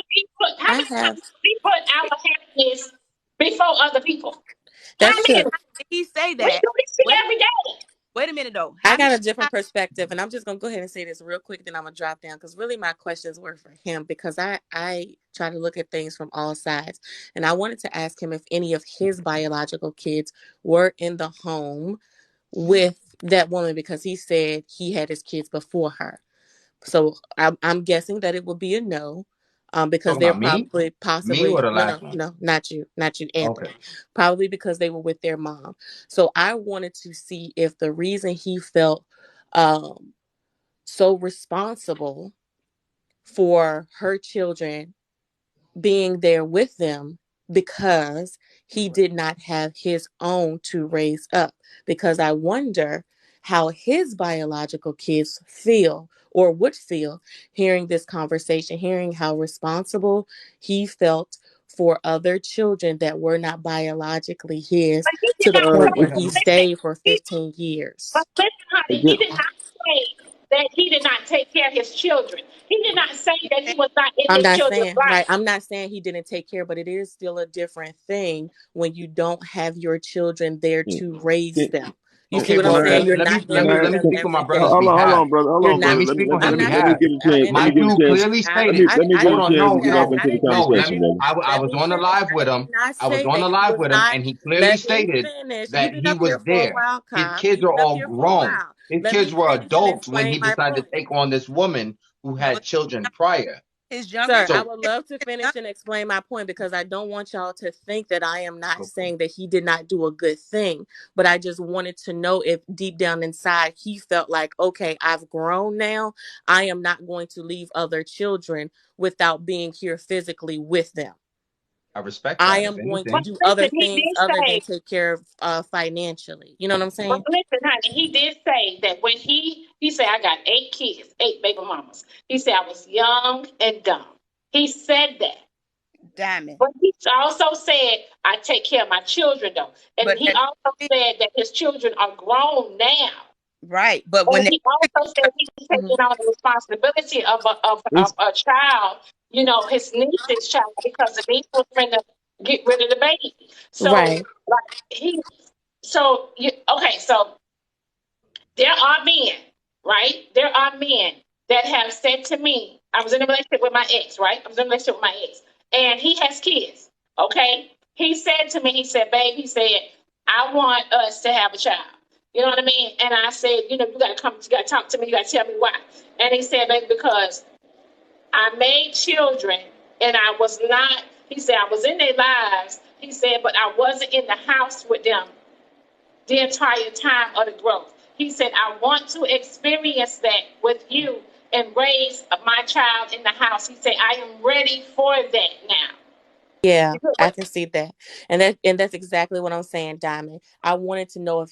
How many times we put our happiness before other people? That's true. Did he say that? We do this every day. Wait a minute, though. I got a different perspective, and I'm just going to go ahead and say this real quick, then I'm going to drop down, because really my questions were for him, because I try to look at things from all sides. And I wanted to ask him if any of his biological kids were in the home with that woman, because he said he had his kids before her. So I'm guessing that it would be a no. Because they're possibly no, not you, Anthony. Okay. Probably because they were with their mom. So I wanted to see if the reason he felt so responsible for her children being there with them because he did not have his own to raise up. Because I wonder how his biological kids feel or would feel hearing this conversation, hearing how responsible he felt for other children that were not biologically his, to the point where he stayed for 15 years. But listen, honey, he did not say that he did not take care of his children. He did not say that he was not in his children's life. Right. I'm not saying he didn't take care, but it is still a different thing when you don't have your children there to raise them. You see what I'm saying? You're not. Let me speak for my brother. Hold on, brother. Hold on, brother. Let me give him My dude clearly stated. I was on the live with him. And he clearly stated that he was there. His kids are all grown. His kids were adults when he decided to take on this woman who had children prior. His younger Sir, I son. would love to finish and explain my point because I don't want y'all to think that I am not saying that he did not do a good thing. But I just wanted to know if deep down inside he felt like, okay, I've grown now. I am not going to leave other children without being here physically with them. I respect I that. am If going to But anything, do other listen, he things did other than say. take care of financially. You know what I'm But saying? listen, honey, he did say that when he said I got 8 kids, 8 baby mamas. He said I was young and dumb. He said that. Diamond. But he also said I take care of my children though. And But he also said that his children are grown now. right. But And when he also said he's taking on the responsibility of a child, you know, his niece's child, because the niece was trying to get rid of the baby. So Right. like so there are men, right? There are men that have said to me, I was in a relationship with my ex, right? I was in a relationship with my ex, and he has kids, okay? He said to me, he said, babe, he said, I want us to have a child. You know what I mean? And I said, you know, you got to talk to me, you got to tell me why. And he said, baby, because I made children and I was not, he said, I was in their lives. He said, but I wasn't in the house with them the entire time of the growth. He said, I want to experience that with you and raise my child in the house. He said, I am ready for that now. Yeah, I can see that. And that's exactly what I'm saying, Diamond. I wanted to know if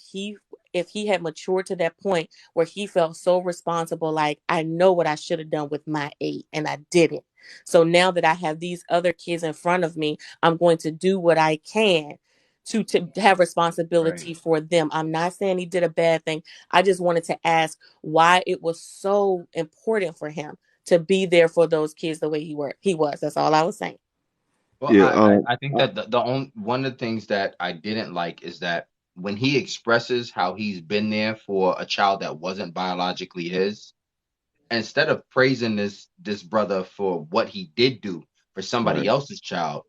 he had matured to that point where he felt so responsible, like I know what I should have done with my 8 and I didn't. So now that I have these other kids in front of me, I'm going to do what I can to have responsibility for them. I'm not saying he did a bad thing. I just wanted to ask why it was so important for him to be there for those kids the way he was. That's all I was saying. well, Yeah. I think that the only one of the things that I didn't like is that when he expresses how he's been there for a child that wasn't biologically his, instead of praising this brother for what he did do for somebody Right. else's child,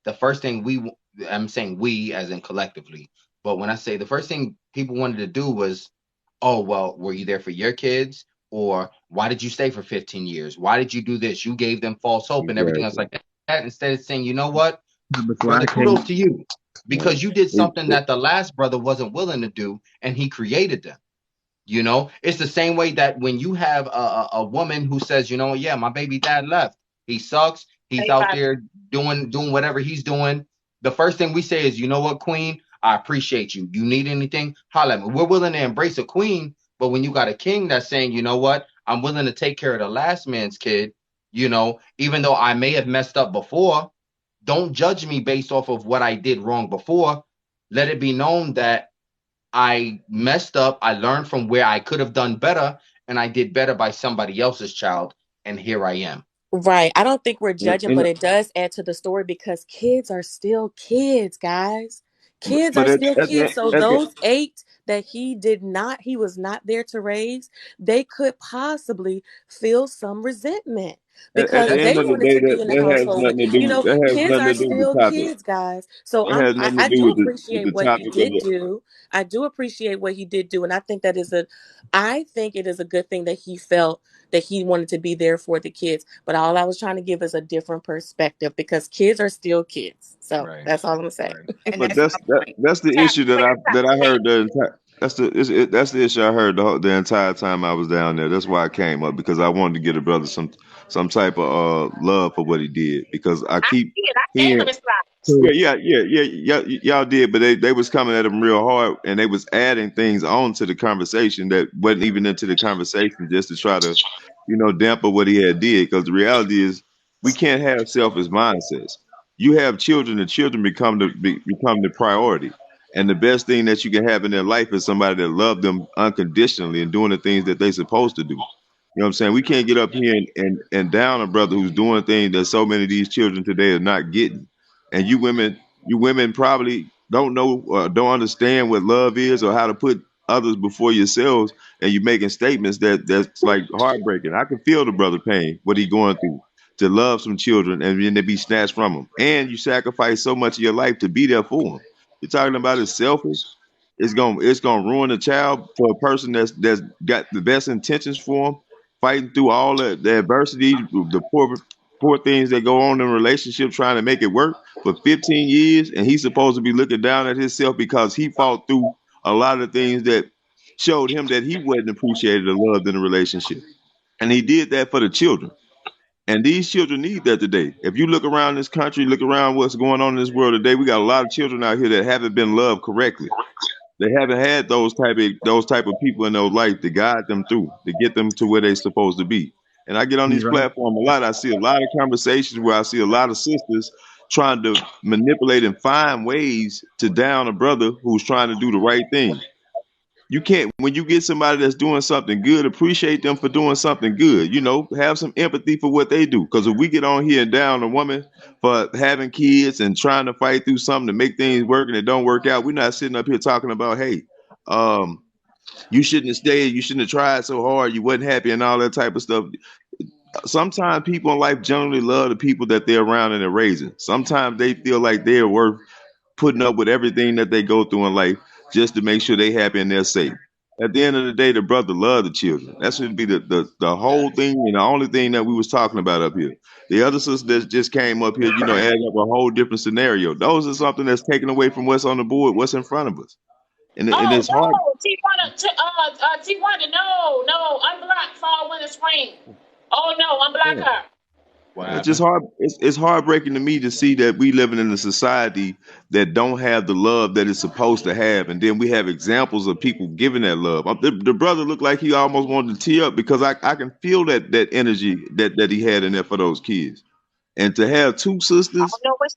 the first thing I'm saying we as in collectively, but when I say the first thing people wanted to do was, oh, well, were you there for your kids? Or why did you stay for 15 years? Why did you do this? You gave them false hope and everything else Exactly. like that. Instead of saying, you know what, Before brother, I kudos came, to you because you did it, something that the last brother wasn't willing to do and he created them. You know, it's the same way that when you have a woman who says, you know, yeah, my baby dad left. He sucks. He's out there doing whatever he's doing. The first thing we say is, you know what, queen, I appreciate you. You need anything? Holla at me. We're willing to embrace a queen, but when you got a king that's saying, you know what, I'm willing to take care of the last man's kid, you know, even though I may have messed up before, don't judge me based off of what I did wrong before. Let it be known that I messed up. I learned from where I could have done better, and I did better by somebody else's child. And here I am. Right. I don't think we're judging, and, but it does add to the story because kids are still kids, guys. Kids but are at, still at, kids. So at, those 8 that he was not there to raise, they could possibly feel some resentment at because the they end of the wanted day, to be that, in the that has household with, nothing to do. That has kids nothing are to do with still the topic. kids, guys. So That has nothing to I do do with appreciate the what he topic of did the. do. I do appreciate what he did do. And I think it is a good thing that he felt that he wanted to be there for the kids. But all I was trying to give is a different perspective because kids are still kids. So that's all I'm saying. And But that's my point. that's the issue that I heard the entire. That's the issue I heard the entire time I was down there. That's why I came up because I wanted to get a brother some type of love for what he did because I keep I gave hearing. him his flowers. Yeah. Y'all did, but they was coming at him real hard, and they was adding things on to the conversation that wasn't even into the conversation, just to try to, damper what he had did. Because the reality is, we can't have selfish mindsets. You have children, and children become the priority. And the best thing that you can have in their life is somebody that loves them unconditionally and doing the things that they're supposed to do. You know what I'm saying? We can't get up here and down a brother who's doing things that so many of these children today are not getting. And you women probably don't know don't understand what love is or how to put others before yourselves, and you're making statements that's like heartbreaking. I can feel the brother pain, what he going through to love some children and then to be snatched from them. And you sacrifice so much of your life to be there for them. You're talking about it's selfish. It's gonna ruin a child for a person that's got the best intentions for them, fighting through all the adversity, the poor. poor things that go on in a relationship trying to make it work for 15 years, and he's supposed to be looking down at himself because he fought through a lot of things that showed him that he wasn't appreciated or loved in a relationship. And he did that for the children. And these children need that today. If you look around this country, look around what's going on in this world today, we got a lot of children out here that haven't been loved correctly. They haven't had those type of people in their life to guide them through, to get them to where they're supposed to be. And I get on these platforms a lot. I see a lot of conversations where I see a lot of sisters trying to manipulate and find ways to down a brother who's trying to do the right thing. You can't, when you get somebody that's doing something good, appreciate them for doing something good. You know, have some empathy for what they do. Because if we get on here and down a woman for having kids and trying to fight through something to make things work and it don't work out, we're not sitting up here talking about, hey, you shouldn't have stayed, you shouldn't have tried so hard, you wasn't happy and all that type of stuff. Sometimes people in life generally love the people that they're around and they're raising. Sometimes they feel like they're worth putting up with everything that they go through in life just to make sure they happy and they're safe. At the end of the day, the brother love the children. That should be the whole thing and the only thing that we was talking about up here. The other sister that just came up here, adding up a whole different scenario. Those are something that's taken away from what's on the board, what's in front of us. And it's hard. T1, no, unblock fall, winter, spring. Oh no, unblock her. Wow. It's just hard. It's heartbreaking to me to see that we living in a society that don't have the love that it's supposed to have, and then we have examples of people giving that love. The brother looked like he almost wanted to tear up because I can feel that energy that he had in there for those kids, and to have two sisters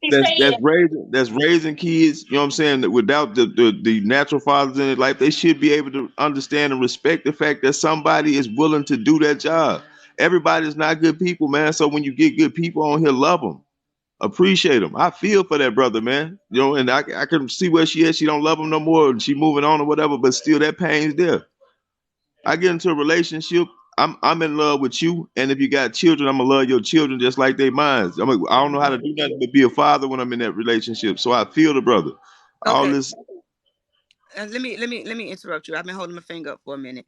that's raising kids, you know what I'm saying, that without the natural fathers in their life, they should be able to understand and respect the fact that somebody is willing to do that job. Everybody's not good people, man. So when you get good people on here, love them, appreciate them. I feel for that brother, man. You know, and I can see where she is. She don't love him no more. She moving on or whatever, but still that pain's there. I get into a relationship. I'm in love with you, and if you got children, I'm gonna love your children just like they mine. I don't know how to do nothing but be a father when I'm in that relationship. So I feel the brother. Okay. All this. Let me interrupt you. I've been holding my finger up for a minute.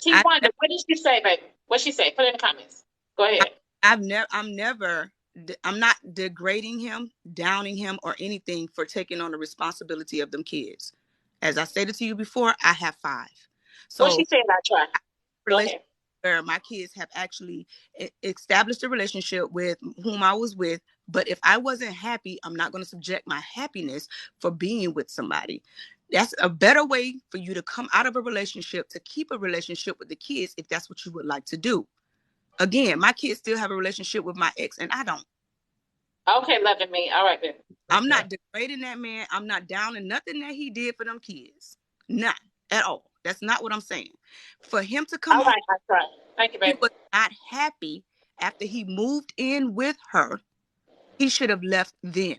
T1, what did she say, baby? What she say? Put it in the comments. Go ahead. I'm not degrading him, downing him, or anything for taking on the responsibility of them kids. As I stated to you before, I have 5. So what she said, I try. Where my kids have actually established a relationship with whom I was with. But if I wasn't happy, I'm not going to subject my happiness for being with somebody. That's a better way for you to come out of a relationship, to keep a relationship with the kids, if that's what you would like to do. Again, my kids still have a relationship with my ex, and I don't. Okay, loving me. All right, then. I'm not degrading that man. I'm not downing nothing that he did for them kids. Not at all. That's not what I'm saying. For him to come home, thank you, baby. He was not happy after he moved in with her. He should have left then.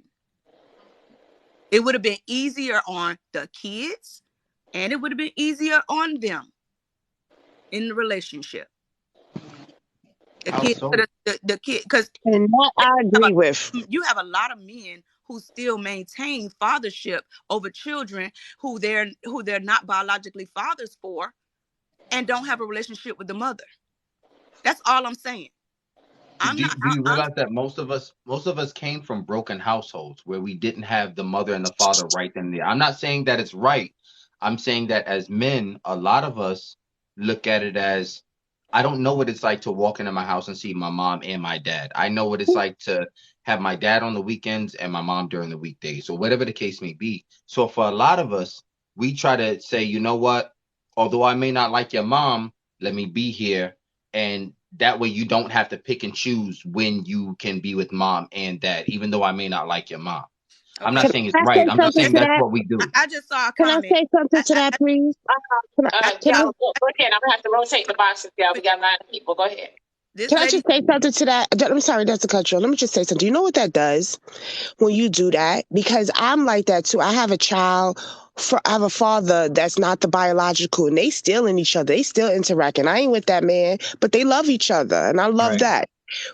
It would have been easier on the kids, and it would have been easier on them in the relationship. The kid, because I agree with. You have a lot of men who still maintain fathership over children who they're not biologically fathers for, and don't have a relationship with the mother. That's all I'm saying. Do you realize that most of us came from broken households where we didn't have the mother and the father right then and there? I'm not saying that it's right. I'm saying that as men, a lot of us look at it as, I don't know what it's like to walk into my house and see my mom and my dad. I know what it's like to have my dad on the weekends and my mom during the weekdays, or whatever the case may be. So for a lot of us, we try to say, you know what, although I may not like your mom, let me be here. And that way you don't have to pick and choose when you can be with mom and dad, even though I may not like your mom. I'm not saying it's right. I'm just saying that's what we do. I just saw a comment. Can I say something to that, please? Go ahead. I'm going to have to rotate the boxes, y'all. We got 9 people. Go ahead. Can I just say something to that? I'm sorry, that's a cut you. Let me just say something. You know what that does when you do that? Because I'm like that too. I have a child. I have a father that's not the biological, and they still in each other. They still interact, and I ain't with that man, but they love each other, and I love that.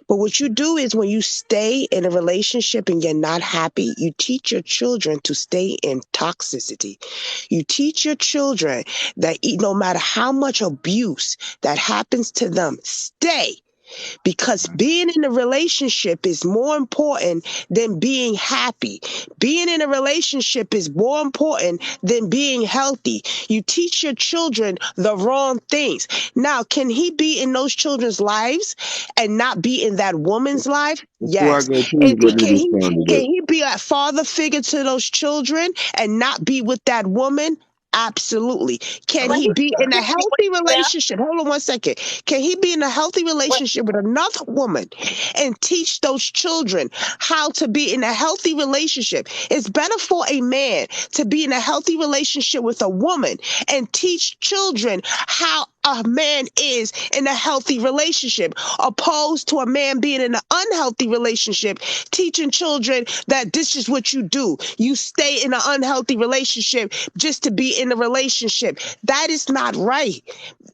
But what you do is when you stay in a relationship and you're not happy, you teach your children to stay in toxicity. You teach your children that no matter how much abuse that happens to them, stay. because being in a relationship is more important than being happy. Being in a relationship is more important than being healthy. You teach your children the wrong things. Now, can he be in those children's lives and not be in that woman's life? Before I Yes. go, please let me respond to Can that. he be a father figure to those children and not be with that woman? Absolutely. Can he be in a healthy relationship? Hold on one second. Can he be in a healthy relationship with another woman and teach those children how to be in a healthy relationship? It's better for a man to be in a healthy relationship with a woman and teach children how a man is in a healthy relationship, opposed to a man being in an unhealthy relationship, teaching children that this is what you do. You stay in an unhealthy relationship just to be in a relationship. That is not right.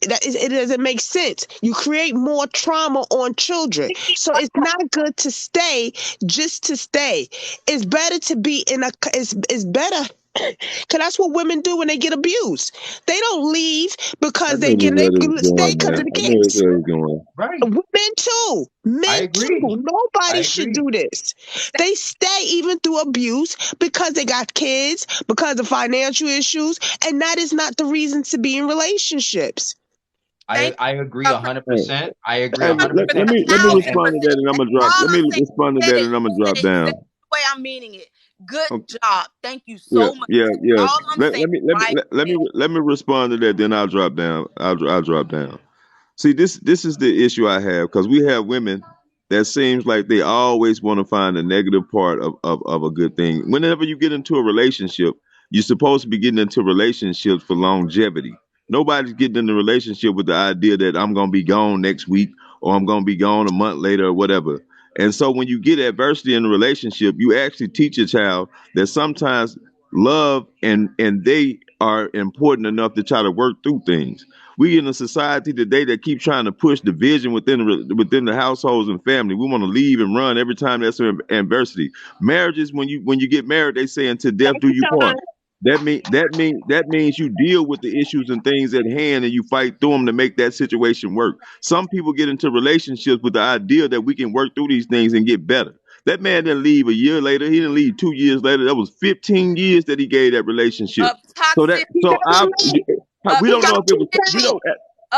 It doesn't make sense. You create more trauma on children. So it's not good to stay just to stay. It's better to be in a, it's better. Because that's what women do when they get abused. They don't leave because they where this stay going, because of man. the I know where kids. this is going. Right. Women too. I Men agree. too. Nobody I should agree. do this. They stay even through abuse because they got kids, because of financial issues, and that is not the reason to be in relationships. I agree 100%. I agree Let 100%. me And respond to that, and I'm gonna drop. All Let me I'm saying respond to is that, that and I'm gonna you said drop it down. exactly the way I'm meaning it. Good Okay. job. Thank you Yeah, so much. yeah, yeah. All I'm saying right Let me respond to that. Then I'll drop down. I'll drop down. See, this is the issue I have, because we have women that seems like they always want to find the negative part of a good thing. Whenever you get into a relationship, you're supposed to be getting into relationships for longevity. Nobody's getting in a relationship with the idea that I'm gonna be gone next week or I'm gonna be gone a month later or whatever. And so when you get adversity in a relationship, you actually teach a child that sometimes love and they are important enough to try to work through things. We in a society today that keep trying to push division within the households and family. We want to leave and run every time there's an adversity. Marriages, when you get married, they say until death do you part. That means you deal with the issues and things at hand and you fight through them to make that situation work. Some people get into relationships with the idea that we can work through these things and get better. That man didn't leave a year later. He didn't leave 2 years later. That was 15 years that he gave that relationship. of So toxicity. we don't know if it was we don't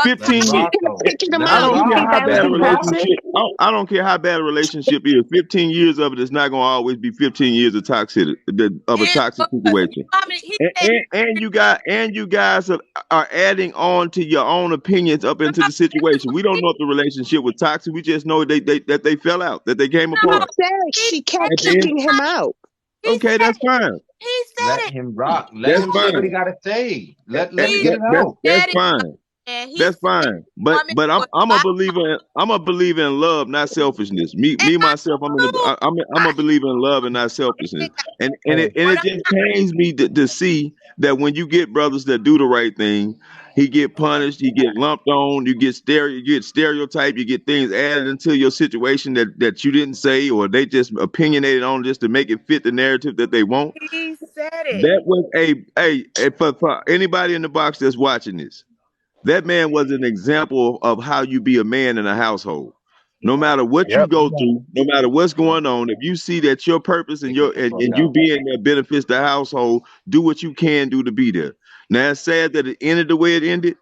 15 years. I don't care how bad a relationship. I don't care how bad a relationship is. 15 years of it is not going to always be 15 years of toxic of a toxic situation. And you guys are adding on to your own opinions up into the situation. We don't know if the relationship was toxic. We just know that they fell out, that they came apart. She kept kicking him out. Okay, that's fine. He said let it. him rock. Let him say what he gotta say. Let him get it out. That's fine. That's fine. But I'm a believer. I'm a believer in love, not selfishness. Me myself. I'm a believer in love and not selfishness. And it just pains me to see that when you get brothers that do the right thing, he get punished, he get lumped on, you get stereotyped, you get things added into your situation that you didn't say, or they just opinionated on just to make it fit the narrative that they want. He said it. That was for anybody in the box that's watching this. That man was an example of how you be a man in a household. No matter what you go through, no matter what's going on, if you see that your purpose and you being there benefits the household, do what you can do to be there. Now it's sad that it ended the way it ended,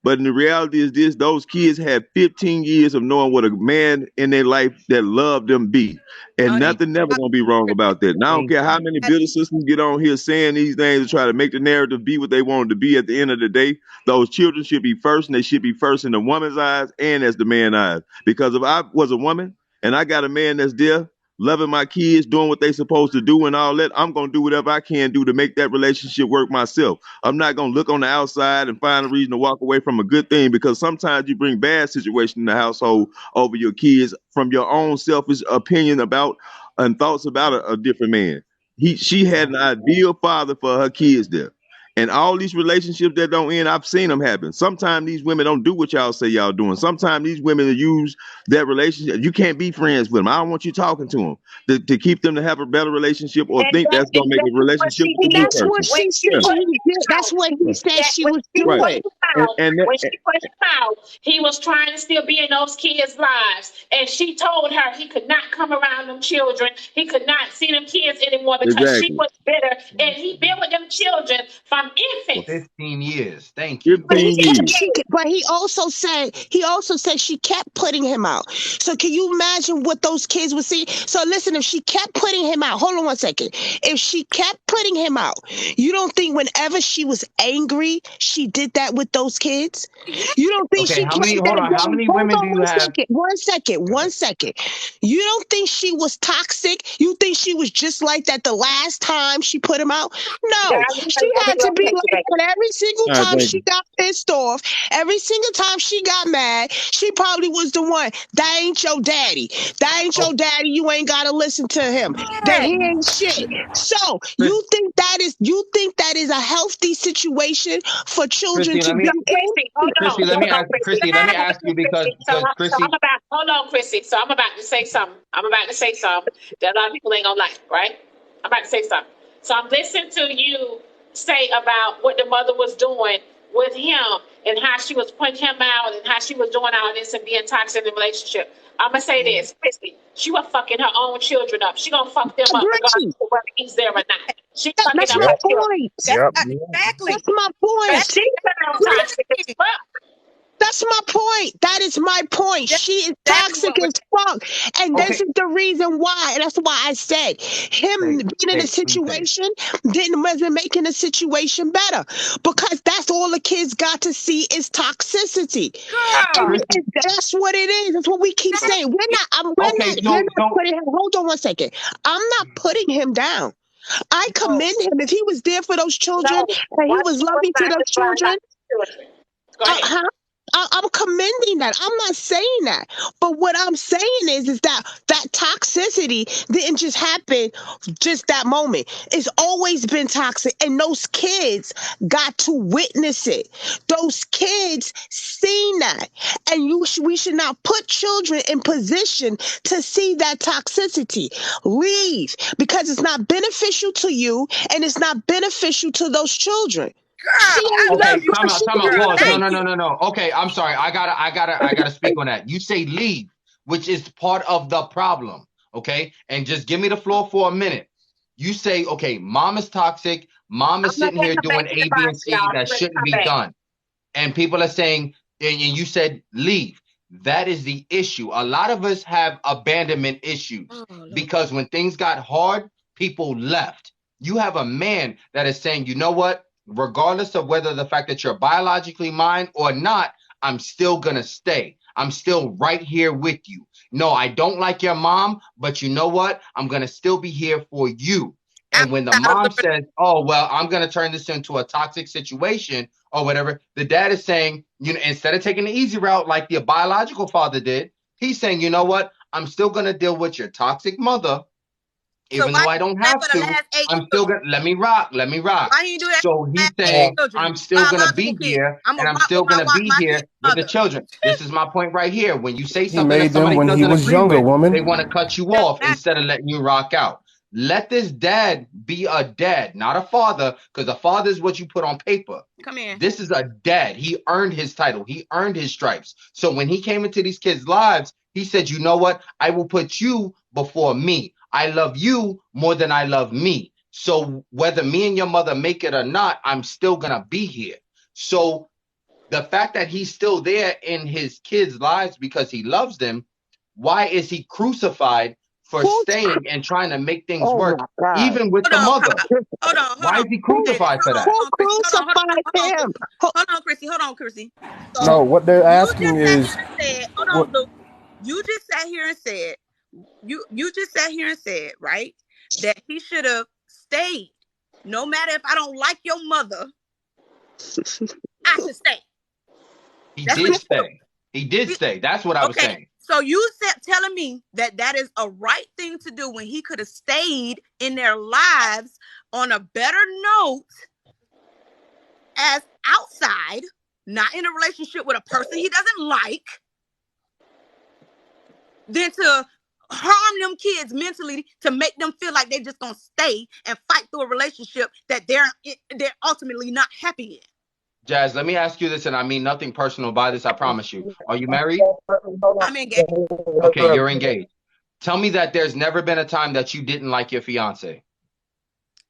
but the reality is this: those kids had 15 years of knowing what a man in their life that loved them be. And nothing never gonna be wrong about that. And I don't care how many bitter sisters get on here saying these things to try to make the narrative be what they wanted to be. At the end of the day, those children should be first, and they should be first in the woman's eyes and as the man's eyes. Because if I was a woman and I got a man that's there, loving my kids, doing what they supposed to do and all that, I'm going to do whatever I can do to make that relationship work myself. I'm not going to look on the outside and find a reason to walk away from a good thing, because sometimes you bring bad situation in the household over your kids from your own selfish opinion about and thoughts about a different man. She had an ideal father for her kids there. And all these relationships that don't end, I've seen them happen. Sometimes these women don't do what y'all say y'all doing. Sometimes these women use that relationship. You can't be friends with them. I don't want you talking to them to keep them to have a better relationship or think that's going to make a relationship with a good person. That's what he said she was doing. and when she pushed him out, he was trying to still be in those kids' lives. And she told her he could not come around them children. He could not see them kids anymore because she exactly was bitter. And he been with them children from infants. 15 years. Thank you. 15 years. But he also said she kept putting him out. So can you imagine what those kids would see? So listen, if she kept putting him out, hold on one second. If she kept putting him out, you don't think whenever she was angry, she did that with those kids? You don't think Okay, she how many? kept Hold that on. How going? many Hold women on do you one have? second. One second. You don't think she was toxic? You think she was just like that the last time she put him out? No, she had to be like that every single All right, time thank she you. got pissed off. Every single time she got mad, she probably was the one. That ain't your daddy. That ain't your daddy. You ain't gotta listen to him. That he ain't shit. So you think that is a healthy situation for children Chrissy, to be in? Chrissy, let me ask you because Chrissy, Hold on, Chrissy. So I'm about to say something. That a lot of people ain't gonna like, right? I'm about to say something. So I'm listening to you say about what the mother was doing with him and how she was putting him out and how she was doing all this and being toxic in the relationship. I'm gonna say this, Chrissy. She was fucking her own children up. She gonna fuck them up regardless of whether he's there or not. She fucking That's up my her children. point. Exactly. That's my point. And she's toxic as fuck. That's my point. That is my point. That's She is exactly toxic what as fuck. And this okay, is the reason why. And that's why I said him being in a situation wasn't making the situation better. Because that's all the kids got to see is toxicity. girl. And that's what it is. That's what we keep saying. okay. You're not putting him. Hold on one second. I'm not putting him down. I commend him. If he was there for those children and he was loving to those children, Go ahead. I'm commending that. I'm not saying that. But what I'm saying is that toxicity didn't just happen just that moment. It's always been toxic. And those kids got to witness it. Those kids seen that. And we should not put children in position to see that toxicity. Leave. Because it's not beneficial to you and it's not beneficial to those children. She ain't okay, love you, time but out, she time out, can pause. thank No. Okay, I'm sorry. I gotta speak on that. You say leave, which is part of the problem. Okay, and just give me the floor for a minute. You say, okay, mom is toxic. Mom is sitting here doing A, B, and C that shouldn't be done, and people are saying, and you said leave. That is the issue. A lot of us have abandonment issues because when things got hard, people left. You have a man that is saying, you know what? Regardless of whether the fact that you're biologically mine or not, I'm still gonna stay. I'm still right here with you. No, I don't like your mom, but you know what? I'm gonna still be here for you. And when the mom says, oh, well, I'm gonna turn this into a toxic situation or whatever, the dad is saying, you know, instead of taking the easy route like your biological father did, he's saying, you know what? I'm still gonna deal with your toxic mother. Even though I don't have to, I'm still gonna let me rock. Why you do that? So he's saying I'm still gonna be here, and I'm still gonna be here with the children. This is my point right here. When you say something that somebody doesn't agree with, they want to cut you off instead of letting you rock out. Let this dad be a dad, not a father, because a father is what you put on paper. Come in. This is a dad. He earned his title. He earned his stripes. So when he came into these kids' lives, he said, you know what? I will put you before me. I love you more than I love me. So whether me and your mother make it or not, I'm still going to be here. So the fact that he's still there in his kids' lives because he loves them, why is he crucified for staying and trying to make things work, even with the mother? Hold on. Why is he crucified for that? Who crucified him? Hold on, Chrissy. So No, what they're asking is, hold on, Luke. You just sat here and said, you just sat here and said, right, that he should have stayed. No matter if I don't like your mother, I should stay. He did stay. He did stay. That's what I was saying. So you said telling me that is a right thing to do when he could have stayed in their lives on a better note as outside, not in a relationship with a person he doesn't like, than to harm them kids mentally to make them feel like they're just gonna stay and fight through a relationship that they're ultimately not happy in. Jazz, let me ask you this, and I mean nothing personal by this, I promise you. Are you married? I'm engaged. Okay, you're engaged. Tell me that there's never been a time that you didn't like your fiance.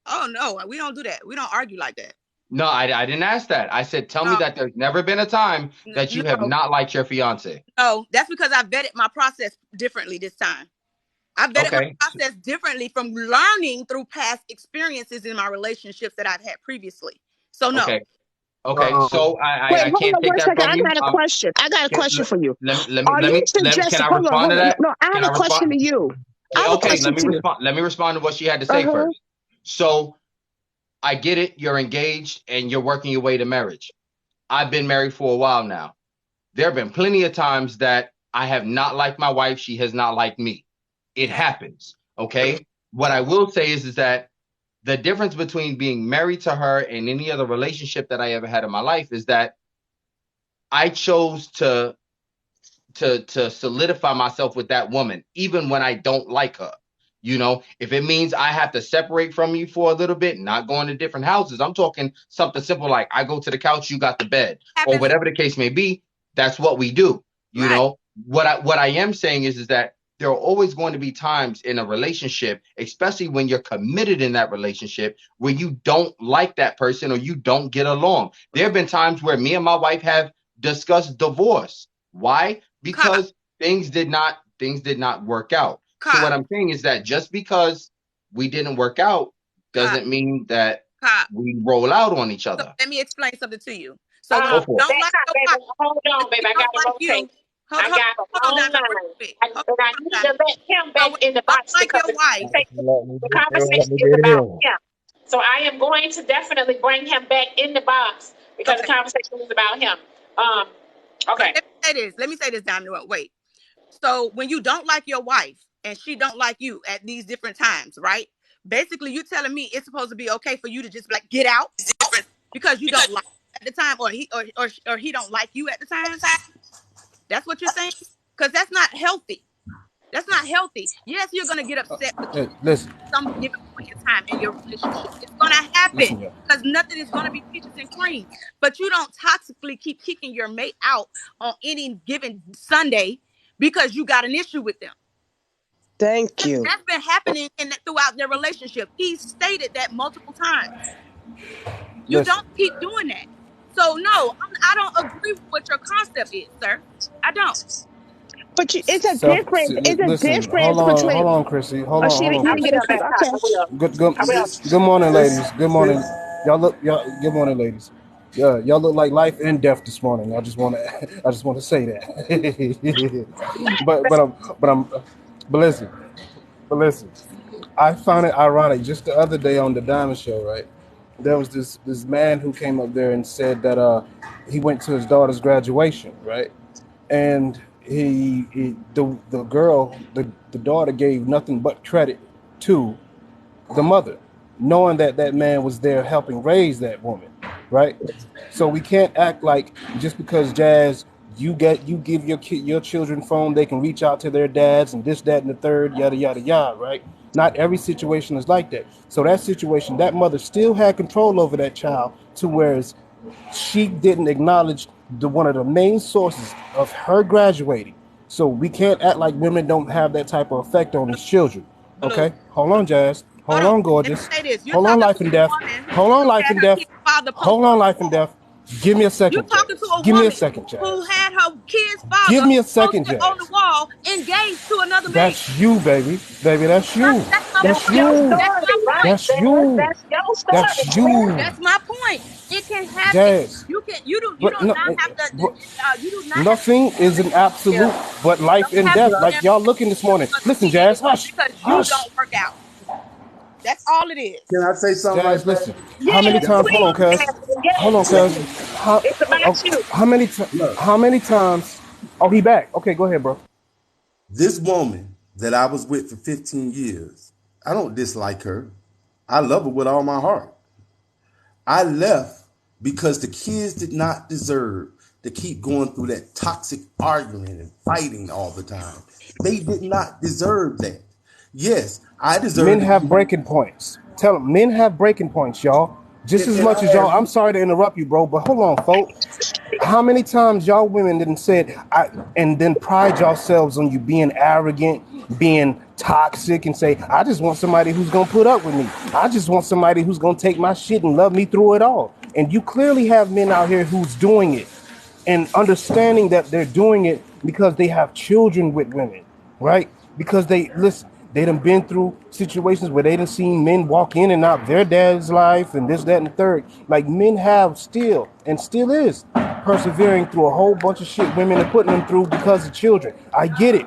Oh no, we don't do that. We don't argue like that. No, I didn't ask that. I said, tell me that there's never been a time that you have not liked your fiance. No, that's because I vetted my process differently this time. I vetted my process differently from learning through past experiences in my relationships that I've had previously. So no. Okay, so I can't take that from you. I got a question. I got a question for you. Can I respond to that? No, I have a question to you. Okay, let me respond to what she had to say first. So I get it. You're engaged and you're working your way to marriage. I've been married for a while now. There have been plenty of times that I have not liked my wife. She has not liked me. It happens. Okay. What I will say is that the difference between being married to her and any other relationship that I ever had in my life is that I chose to solidify myself with that woman, even when I don't like her. You know, if it means I have to separate from you for a little bit, not going to different houses, I'm talking something simple like I go to the couch, you got the bed, or whatever the case may be. That's what we do. You know, what I am saying is that there are always going to be times in a relationship, especially when you're committed in that relationship, where you don't like that person or you don't get along. There have been times where me and my wife have discussed divorce. Why? Because things did not work out. So what I'm saying is that just because we didn't work out doesn't mean that we roll out on each other. So let me explain something to you. So hold on, baby. I got to rotate. I got on mind. I need to let him back in the box because the conversation is about him. So I am going to definitely bring him back in the box because the conversation is about him. Okay. Let me say this down the road. Wait. So when you don't like your wife and she don't like you at these different times, right? Basically, you telling me it's supposed to be okay for you to just like get out because you don't like at the time, or he don't like you at the time. That's what you're saying? Because that's not healthy. That's not healthy. Yes, you're gonna get upset with some given point in time in your relationship. It's gonna happen because nothing is gonna be peaches and cream. But you don't toxically keep kicking your mate out on any given Sunday because you got an issue with them. Thank you. That's been happening throughout their relationship. He stated that multiple times. You don't keep doing that. So no, I don't agree with what your concept is, sir. I don't. But it's a difference. It's a difference between. Hold on, Chrissy. Hold on. Okay. Good morning, ladies. Good morning. Good morning, ladies. Yeah, y'all look like life and death this morning. I just want to say that. but listen. I found it ironic. Just the other day on the Diamond Show, right? There was this man who came up there and said that he went to his daughter's graduation, right? And the daughter gave nothing but credit to the mother, knowing that man was there helping raise that woman, right? So we can't act like just because Jazz, you give your children phone, they can reach out to their dads and this, that, and the third, yada yada yada, right? Not every situation is like that. So that situation, that mother still had control over that child to whereas she didn't acknowledge one of the main sources of her graduating. So we can't act like women don't have that type of effect on these children. Okay? Hold on, Jazz. Hold on, gorgeous. Hold on, life and death. Hold on, life and death. Hold on, life and death. Give me a second. You're talking to a Give woman me a second, Jazz. who had her kid's father Give me a second, Jazz. on the wall, engaged to another man. That's you, baby. Baby, that's you. That's you. That's you. That's you. That's my point. It can happen. Jazz. You do not have to. Nothing is an absolute, but life and death. Like y'all looking this morning. Listen, Jazz, hush. Because you don't work out. That's all it is. Can I say something? Jazz, listen. How many times? Hold on, cuz. Hold on, cuz. How many times? Oh, he back. Okay, go ahead, bro. This woman that I was with for 15 years, I don't dislike her. I love her with all my heart. I left because the kids did not deserve to keep going through that toxic arguing and fighting all the time. They did not deserve that. Yes, I deserve. Men have breaking points. Tell them men have breaking points, y'all. just as much as y'all, I'm sorry to interrupt you, bro, but hold on, folks. How many times y'all women didn't said and then pride yourselves on you being arrogant, being toxic, and say, I just want somebody who's gonna put up with me. I just want somebody who's gonna take my shit and love me through it all. And you clearly have men out here who's doing it and understanding that they're doing it because they have children with women, right? Because they done been through situations where they done seen men walk in and out their dad's life and this, that, and the third. Like, men have still is persevering through a whole bunch of shit women are putting them through because of children. I get it.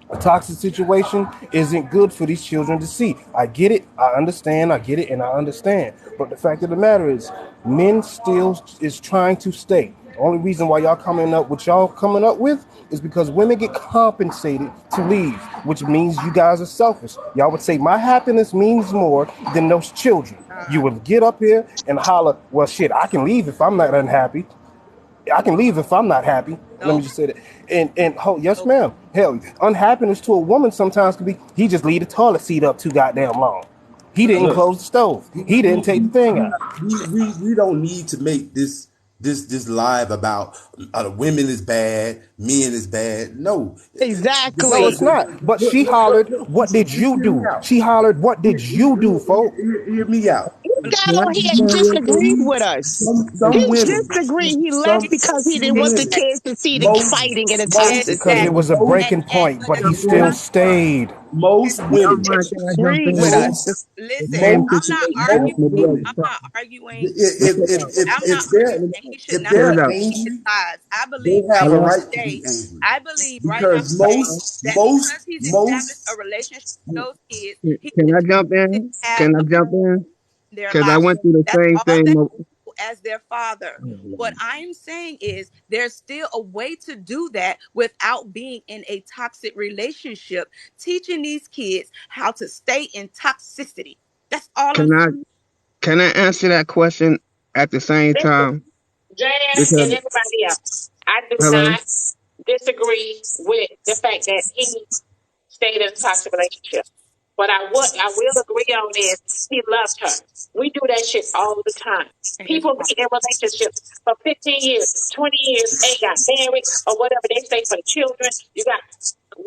A toxic situation isn't good for these children to see. I get it. I understand. I get it. And I understand. But the fact of the matter is, men still is trying to stay. The only reason why y'all coming up with is because women get compensated to leave, which means you guys are selfish. Y'all would say my happiness means more than those children. You would get up here and holler, well, shit, I can leave if I'm not unhappy. I can leave if I'm not happy. Let me just say that. And yes, ma'am. Hell, unhappiness to a woman sometimes could be he just leave the toilet seat up too goddamn long. He didn't close the stove. He didn't take the thing out. We don't need to make this live about women is bad, men is bad. No. Exactly. No, it's not. But she hollered, what did you do? She hollered, what did you do, folks? Hear me out. Got on here and disagreed with us. He disagreed. He left because he didn't want the kids to see the fighting and the toxic. Because it was a breaking point, but he still stayed. Most women agreed with us. Listen, I'm not arguing. If they're angry, I believe right now today. I believe right now that because he's established a relationship with those kids. Can I jump in? Because I went through the same thing as their father. What I'm saying is there's still a way to do that without being in a toxic relationship, teaching these kids how to stay in toxicity. That's all. Can I answer that question at the same time? Jazz and everybody else, I do not disagree with the fact that he stayed in a toxic relationship. But I will agree on is he loved her. We do that shit all the time. People be in relationships for 15 years, 20 years, ain't got married or whatever they say for the children. You got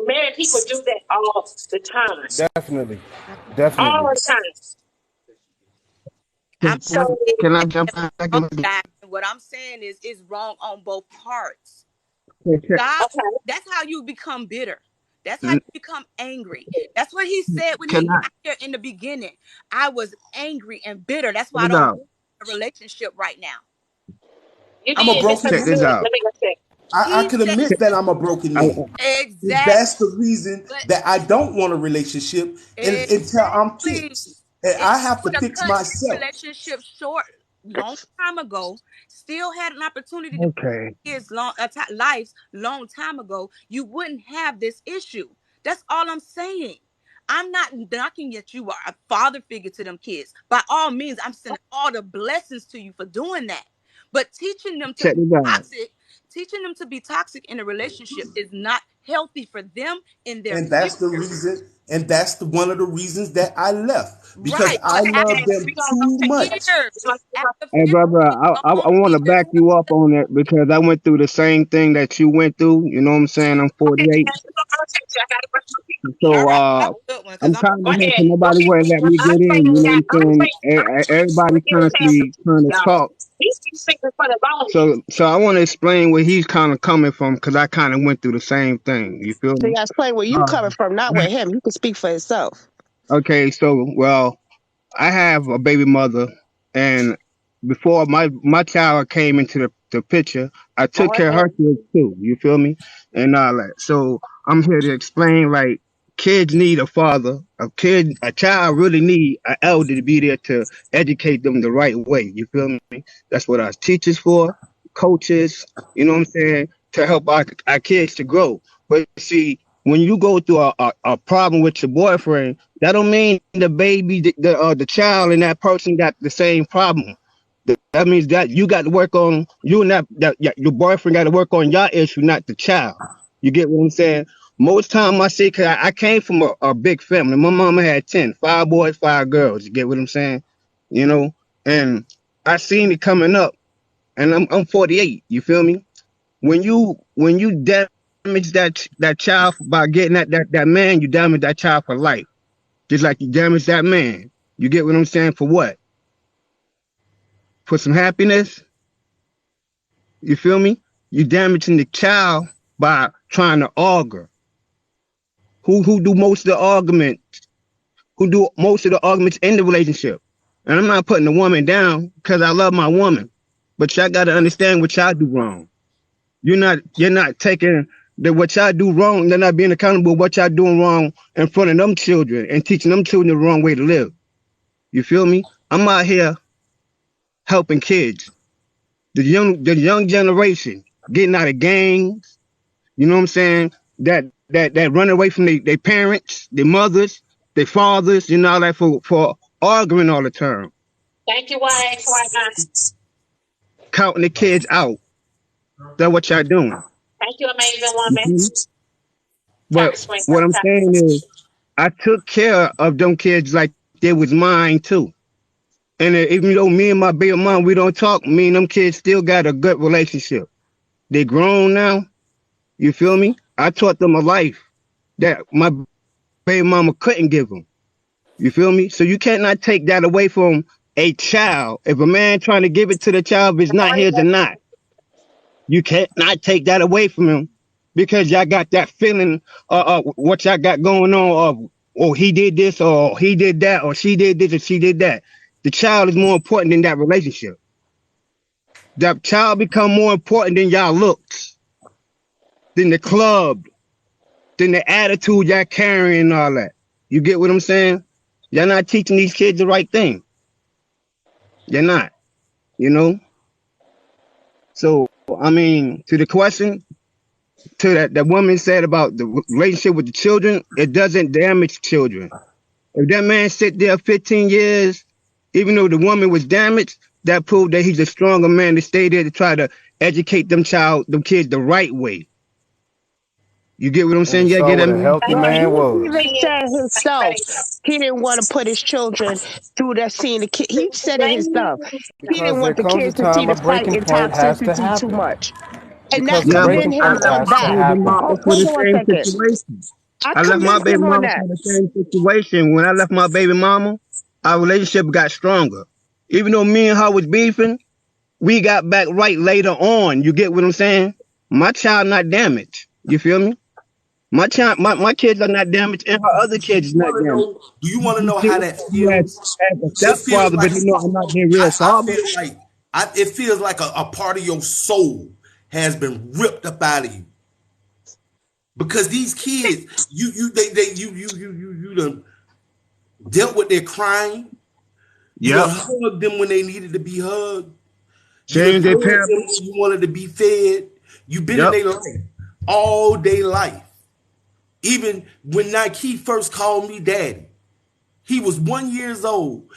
married people do that all the time. Definitely. All the time. Can I jump back? What I'm saying is wrong on both parts. God, that's how you become bitter. That's how you become angry. That's what he said when he got here in the beginning. I was angry and bitter. That's why I don't have a relationship right now. I'm a broken man. I can admit that I'm a broken man. Exactly. That's the reason that I don't want a relationship until I'm fixed. And I have to fix myself. Relationship short long time ago, still had an opportunity to his lives long time ago, you wouldn't have this issue. That's all I'm saying. I'm not knocking that you are a father figure to them kids. By all means, I'm sending all the blessings to you for doing that. But teaching them to be toxic in a relationship is not healthy for them in their and that's future. The reason. And that's one of the reasons that I left, because I love them too much. Hey, brother, I want to back you up on that because I went through the same thing that you went through. You know what I'm saying? I'm 48. So I'm trying to hear from nobody wouldn't let me get in. You know what I'm saying? Everybody constantly trying to talk. So I want to explain where he's kind of coming from because I kind of went through the same thing. You feel me? So you gotta explain where you coming from, not with him. You can speak for yourself. Okay, so I have a baby mother, and before my child came into the picture, I took care of her kids too. You feel me? And all that. So I'm here to explain, like, kids need a father. A child really need an elder to be there to educate them the right way. You feel me? That's what our teachers for, coaches. You know what I'm saying? To help our kids to grow. But see, when you go through a problem with your boyfriend, that don't mean the baby, the child, and that person got the same problem. That means that you got to work on you and your boyfriend got to work on your issue, not the child. You get what I'm saying? Most time I see, cause I came from a big family. My mama had 5 boys, 5 girls. You get what I'm saying? You know, and I seen it coming up, and I'm 48. You feel me? When you damage that child by getting that man, you damage that child for life. Just like you damage that man. You get what I'm saying? For what? For some happiness? You feel me? You damaging the child by trying to argue. Who do most of the arguments? Who do most of the arguments in the relationship? And I'm not putting the woman down because I love my woman, but y'all got to understand what y'all do wrong. You're not taking what y'all do wrong. They're not being accountable for what y'all doing wrong in front of them children and teaching them children the wrong way to live. You feel me? I'm out here helping kids, the young generation, getting out of gangs. You know what I'm saying? That run away from their parents, their mothers, their fathers, you know, all that for arguing all the time. Thank you, Wyatt. Counting the kids out. That's what y'all doing. Thank you, amazing woman. But what I'm saying is, I took care of them kids like they was mine too. And even though me and my baby mom, we don't talk, me and them kids still got a good relationship. They grown now. You feel me? I taught them a life that my baby mama couldn't give them. You feel me? So you cannot take that away from a child. If a man trying to give it to the child, if it's not his or not, you can't not take that away from him because y'all got that feeling what y'all got going on of, he did this or he did that or she did this or she did that. The child is more important than that relationship. That child become more important than y'all looks, than the club, than the attitude y'all carrying and all that. You get what I'm saying? Y'all not teaching these kids the right thing. You're not, you know? So, I mean, to the question, to that woman said about the relationship with the children, it doesn't damage children. If that man sit there 15 years, even though the woman was damaged, that proved that he's a stronger man to stay there to try to educate them kids the right way. You get what I'm saying? Yeah, get a healthy man was. He even said himself he didn't want to put his children through that seeing the kid. He said it himself. He didn't want the kids to see the fight and toxicity too much. And that comes in him on that. For the same situation. I left my baby mama for the same situation. When I left my baby mama, our relationship got stronger. Even though me and her was beefing, we got back right later on. You get what I'm saying? My child not damaged. You feel me? My kids are not damaged, and her other kids is not damaged. Do you want to know how that feels? As a stepfather, but you know I'm not being real father. It feels like a part of your soul has been ripped up out of you. Because these kids, you done dealt with their crying. You done hugged them when they needed to be hugged. Change their parents. You wanted to be fed. You've been in their life all day life. Even when Nike first called me daddy, he was 1 year old,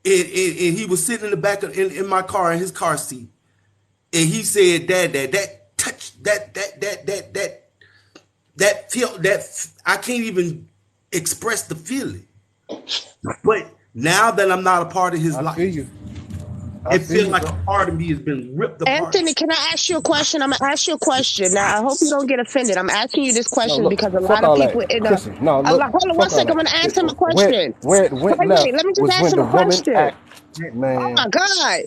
and he was sitting in the back in my car in his car seat, and he said, "Dad, that touch, that feel that I can't even express the feeling." But now that I'm not a part of his life, it feels like a part of me has been ripped apart. Anthony, can I ask you a question? I'm gonna ask you a question. Now, I hope you don't get offended. I'm asking you this question because a lot of people in the hold on one second. I'm gonna ask him a question. Wait, let me just ask him a question. Oh my God.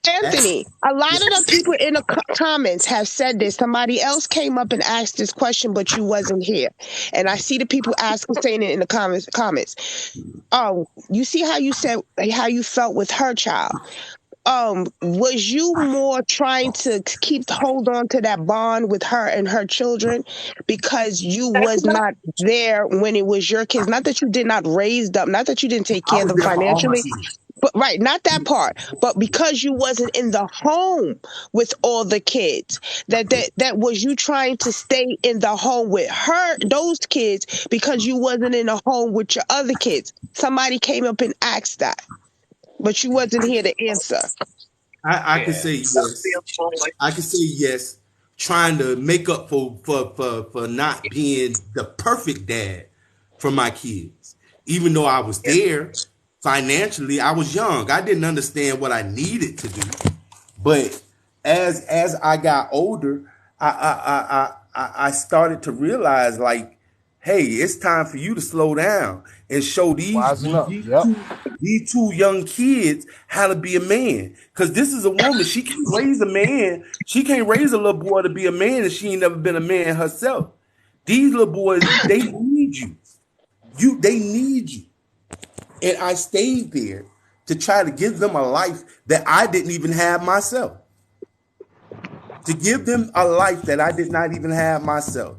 Anthony, a lot of the people in the comments have said this. Somebody else came up and asked this question, but you wasn't here. And I see the people saying it in the comments. Oh, you see how you said how you felt with her child. Was you more trying to hold on to that bond with her and her children because you was not there when it was your kids? Not that you did not raise them, not that you didn't take care of them financially. But right, not that part, but because you wasn't in the home with all the kids, that was you trying to stay in the home with those kids because you wasn't in the home with your other kids. Somebody came up and asked that, but you wasn't here to answer. I can say yes. I can say yes. Trying to make up for not being the perfect dad for my kids, even though I was there financially. I was young. I didn't understand what I needed to do. But as I got older, I started to realize, like, hey, it's time for you to slow down and show these two young kids how to be a man. Because this is a woman. She can raise a man. She can't raise a little boy to be a man if she ain't never been a man herself. These little boys, they need you. They need you. And I stayed there to try to give them a life that I didn't even have myself. To give them a life that I did not even have myself.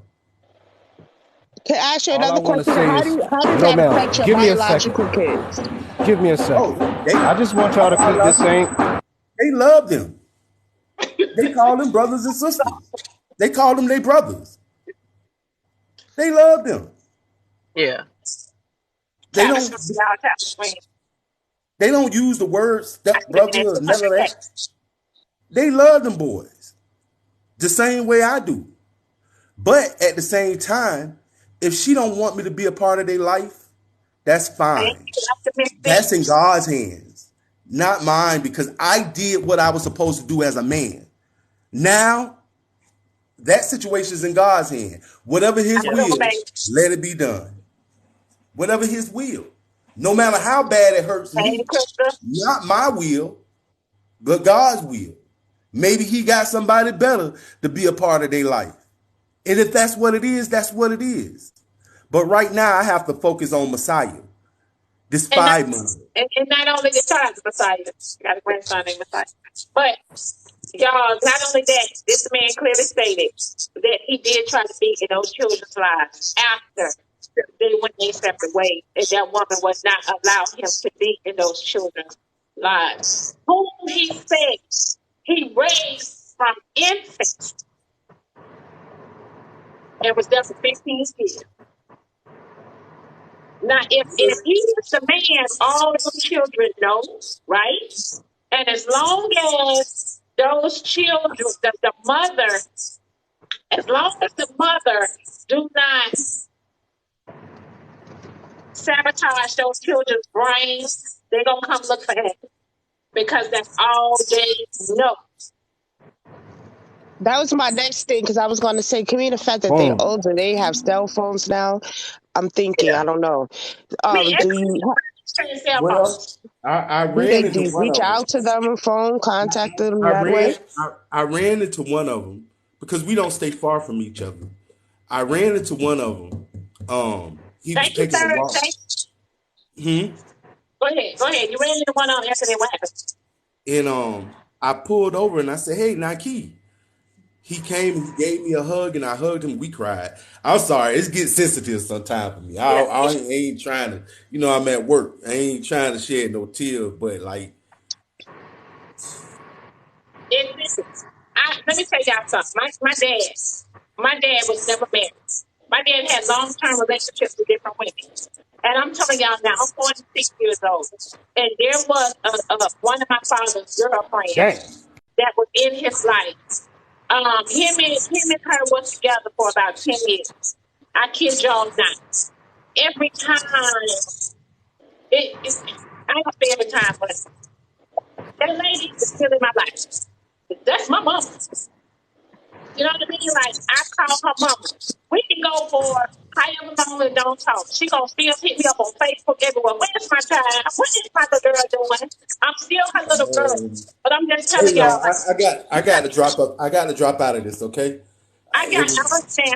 To ask you another question, how does that affect your biological kids? Give me a second. Oh, I just want y'all to put this thing. They love them. They call them brothers and sisters. They call them their brothers. They love them. Yeah. They don't use the word stepbrother or none of that. They love them boys the same way I do. But at the same time, if she don't want me to be a part of their life, that's fine. That's in God's hands, not mine, because I did what I was supposed to do as a man. Now, that situation is in God's hand. Whatever his will, let it be done. Whatever his will. No matter how bad it hurts me, not my will, but God's will. Maybe he got somebody better to be a part of their life. And if that's what it is, that's what it is. But right now, I have to focus on Messiah. This 5 months. And not only the child Messiah, I got a grandson named Messiah. But y'all, not only that, this man clearly stated that he did try to be in those children's lives after they went their separate ways, and that woman would not allow him to be in those children's lives, whom he said he raised from infants and was there for 15 years. Now, if he is the man, all those children know, right? And as long as those children, the mother, as long as the mother do not sabotage those children's brains, they're going to come look for him because that's all they know. That was my next thing, because I was going to say, can we the fact that they're older, they have cell phones now. I'm thinking, I don't know. Well, I ran into one reach of out to them on phone, contact them that way? I ran into one of them because we don't stay far from each other. I ran into one of them. He was taking a walk. Go ahead. You ran into one of them yesterday. What happened? And I pulled over and I said, "Hey, Nike." He came and he gave me a hug and I hugged him. We cried. I'm sorry, it gets sensitive sometimes for me. I ain't trying to, I'm at work. I ain't trying to shed no tears, but like. Let me tell y'all something. My dad was never married. My dad had long-term relationships with different women. And I'm telling y'all now, I'm 46 years old. And there was one of my father's girlfriends that was in his life. Him and her was together for about 10 years. I kid y'all not. Every time, I don't say every time, but that lady is still in my life. That's my mama. You know what I mean? Like, I call her mama. We can go for however long and don't talk. She gonna still hit me up on Facebook everywhere. Where's my child? What is my little girl doing? I'm still her little girl. But I'm just telling y'all. I got to drop up. I got to drop out of this, okay? I understand.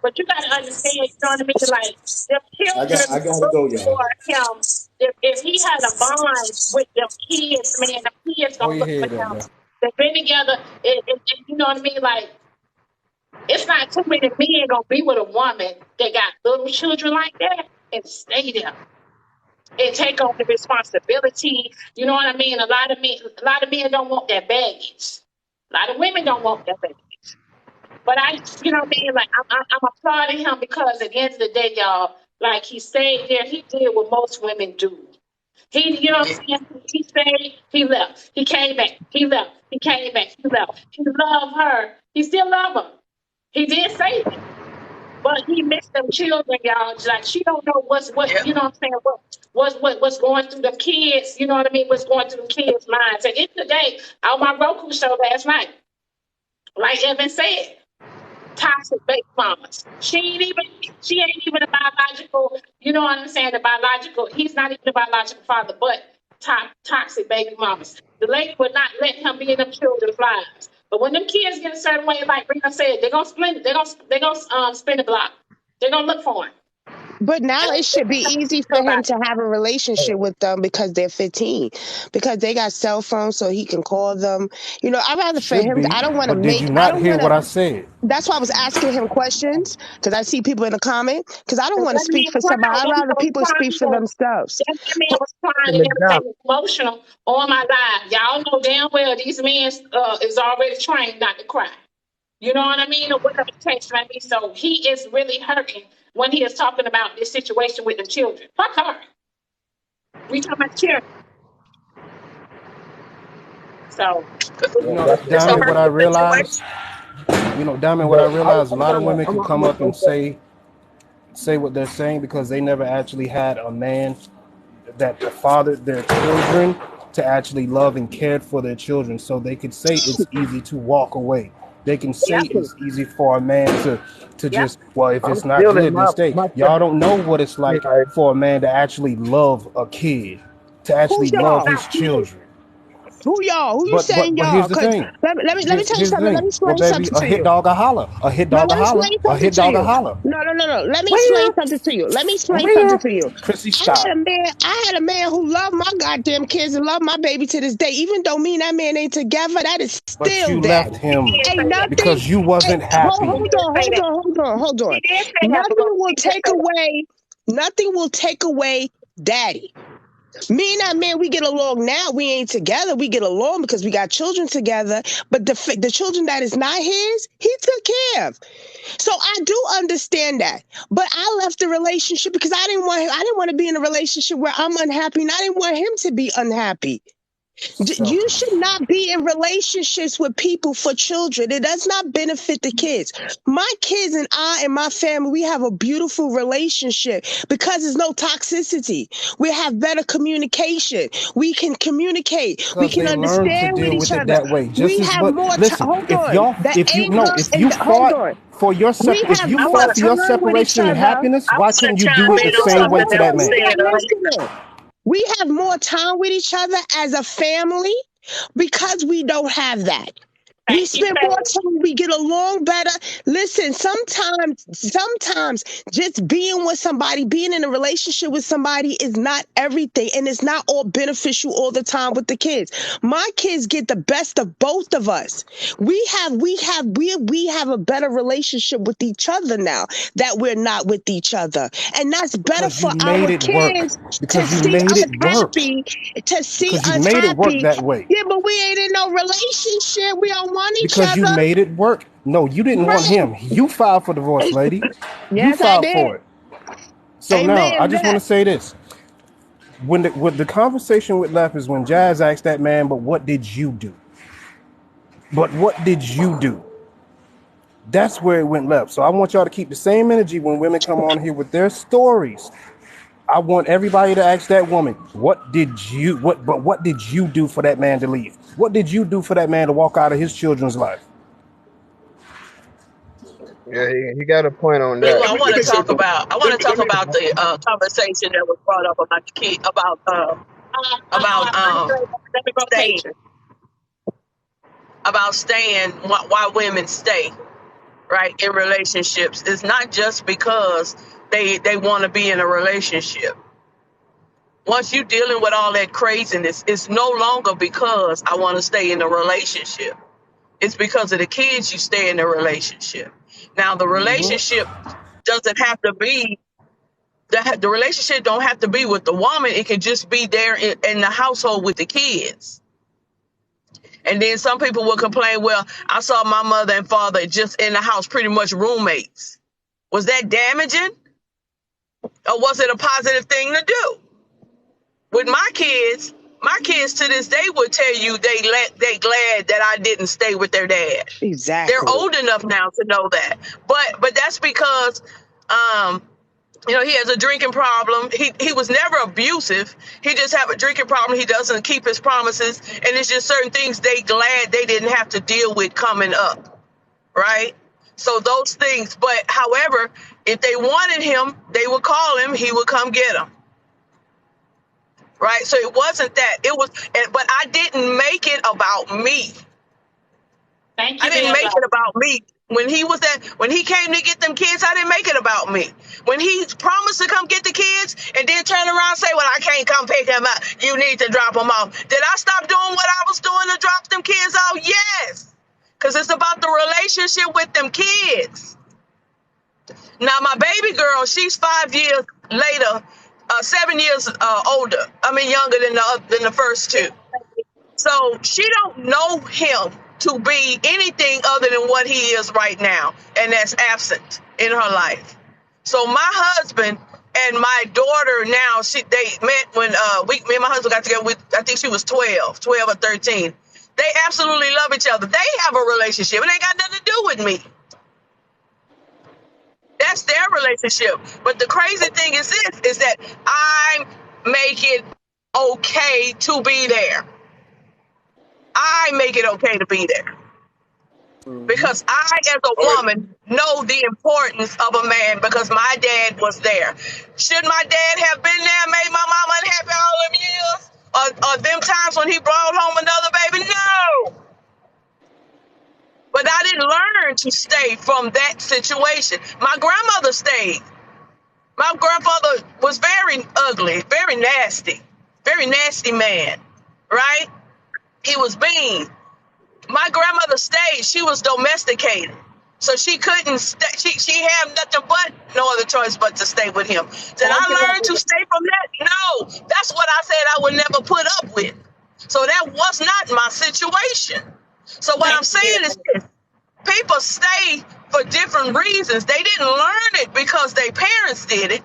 But you got to understand, you know what I mean? Like, the children I gotta go, y'all. for him, if he had a bond with them kids, man, the kids gonna look for him. They've been together, and you know what I mean? Like, it's not too many men gonna be with a woman that got little children like that and stay there and take on the responsibility. You know what I mean? A lot of men don't want that baggage. A lot of women don't want that baggage. But you know what I mean? Like, I'm applauding him because at the end of the day, y'all, like, he stayed there. He did what most women do. You know what I'm saying? He stayed, he left. He came back, he left. He came back, he left. He loved her. He still loved her. He did say that. But he missed them children, y'all. Like she don't know what you know what I'm saying, what's going through the kids, you know what I mean, what's going through the kids' minds. And it's today on my Roku show last night, like Evan said, toxic baby mamas. She ain't even a biological, you know what I'm saying, he's not even a biological father, but toxic baby mamas. The lady would not let him be in them children's lives. But when them kids get a certain way, like Rena said, they're gonna spin it. They're gonna spin the block. They're gonna look for him. But now it should be easy for him to have a relationship with them because they're 15, because they got cell phones so he can call them. You know, I'd rather for him. I don't want to But make. did you not hear what I said? That's why I was asking him questions, because I see people in the comment. Because I don't want to speak for somebody. I'd rather people speak for themselves. That man was crying and everything, emotional on my live. Y'all know damn well these men is already trained not to cry. You know what I mean? Or whatever the case might be. So he is really hurting when he is talking about this situation with the children. Fuck her. We talking about children. So, Diamond, what I realized, a lot of women can come up and say what they're saying because they never actually had a man that fathered their children to actually love and cared for their children. So they could say it's easy to walk away. They can say it's easy for a man to just, well, if it's not good, then stay. Y'all don't know what it's like for a man to actually love a kid, to actually love his children. Who y'all? Who you saying y'all? Here's the thing. Let me tell you something. Let me explain something to you. A hit dog a holler. A hit dog a holler. A hit dog a holler. No. Let me explain something to you. Chrissy, stop. I had a man who loved my goddamn kids and loved my baby to this day. Even though me and that man ain't together, that is still But you there. left him because you wasn't happy. Hold on. Nothing will take away daddy. Me and that man, we get along now. We ain't together. We get along because we got children together. But the children that is not his, he took care of. So I do understand that. But I left the relationship because I didn't want to be in a relationship where I'm unhappy, and I didn't want him to be unhappy. You should not be in relationships with people for children. It does not benefit the kids. My kids and I and my family, we have a beautiful relationship because there's no toxicity. We have better communication. We can communicate. We can understand with each other. We have more time. If you fought for your separation and happiness, why couldn't you do it the same way to that man? We have more time with each other as a family because we don't have that. We spend more time, we get along better. Listen, sometimes just being with somebody, being in a relationship with somebody is not everything, and it's not all beneficial all the time with the kids. My kids get the best of both of us. We have a better relationship with each other now that we're not with each other. And that's better for our kids to see us happy, to see us happy. That way. Yeah, but we ain't in no relationship. We don't want each because other. You made it work. No, you didn't want him. You filed for divorce, lady. Yes, you filed I did. for it. So Amen, now I just want to say this. When the conversation with Left is when Jazz asked that man, but what did you do? But what did you do? That's where it went left. So I want y'all to keep the same energy when women come on here with their stories. I want everybody to ask that woman, what did you do for that man to leave? What did you do for that man to walk out of his children's life? Yeah, he got a point on that. I want to talk about the conversation that was brought up about the kid staying, why women stay right in relationships. It's not just because they want to be in a relationship. Once you're dealing with all that craziness, it's no longer because I want to stay in a relationship. It's because of the kids you stay in a relationship. Now, the relationship doesn't have to be, the relationship don't have to be with the woman. It can just be there in the household with the kids. And then some people will complain, well, I saw my mother and father just in the house, pretty much roommates. Was that damaging? Or was it a positive thing to do? With my kids, My kids to this day would tell you they glad that I didn't stay with their dad. Exactly. They're old enough now to know that. But that's because you know, he has a drinking problem. He was never abusive. He just have a drinking problem. He doesn't keep his promises. And it's just certain things they glad they didn't have to deal with coming up. Right? So those things. But however, if they wanted him, they would call him. He would come get them. Right? So it wasn't that. It was, but I didn't make it about me. Thank you. I didn't make it about me. When he came to get them kids, I didn't make it about me. When he promised to come get the kids and then turn around and say, well, I can't come pick them up. You need to drop them off. Did I stop doing what I was doing to drop them kids off? Yes. Because it's about the relationship with them kids. Now, my baby girl, she's 5 years later, 7 years older. I mean, younger than the first two. So she don't know him to be anything other than what he is right now, and that's absent in her life. So my husband and my daughter now, they met when me and my husband got together with, I think she was 12 or 13. They absolutely love each other. They have a relationship. It ain't got nothing to do with me. That's their relationship. But the crazy thing is this, is that I make it okay to be there. I make it okay to be there. Because I, as a woman, know the importance of a man because my dad was there. Should my dad have been there, made my mama unhappy all them years? Or them times when he brought home another baby? No. But I didn't learn to stay from that situation. My grandmother stayed. My grandfather was very ugly, very nasty man, right? He was mean. My grandmother stayed. She was domesticated. So she couldn't stay. She had nothing but no other choice but to stay with him. Did I learn to stay from that? No. That's what I said I would never put up with. So that was not my situation. So what I'm saying is this. People stay for different reasons. They didn't learn it because their parents did it.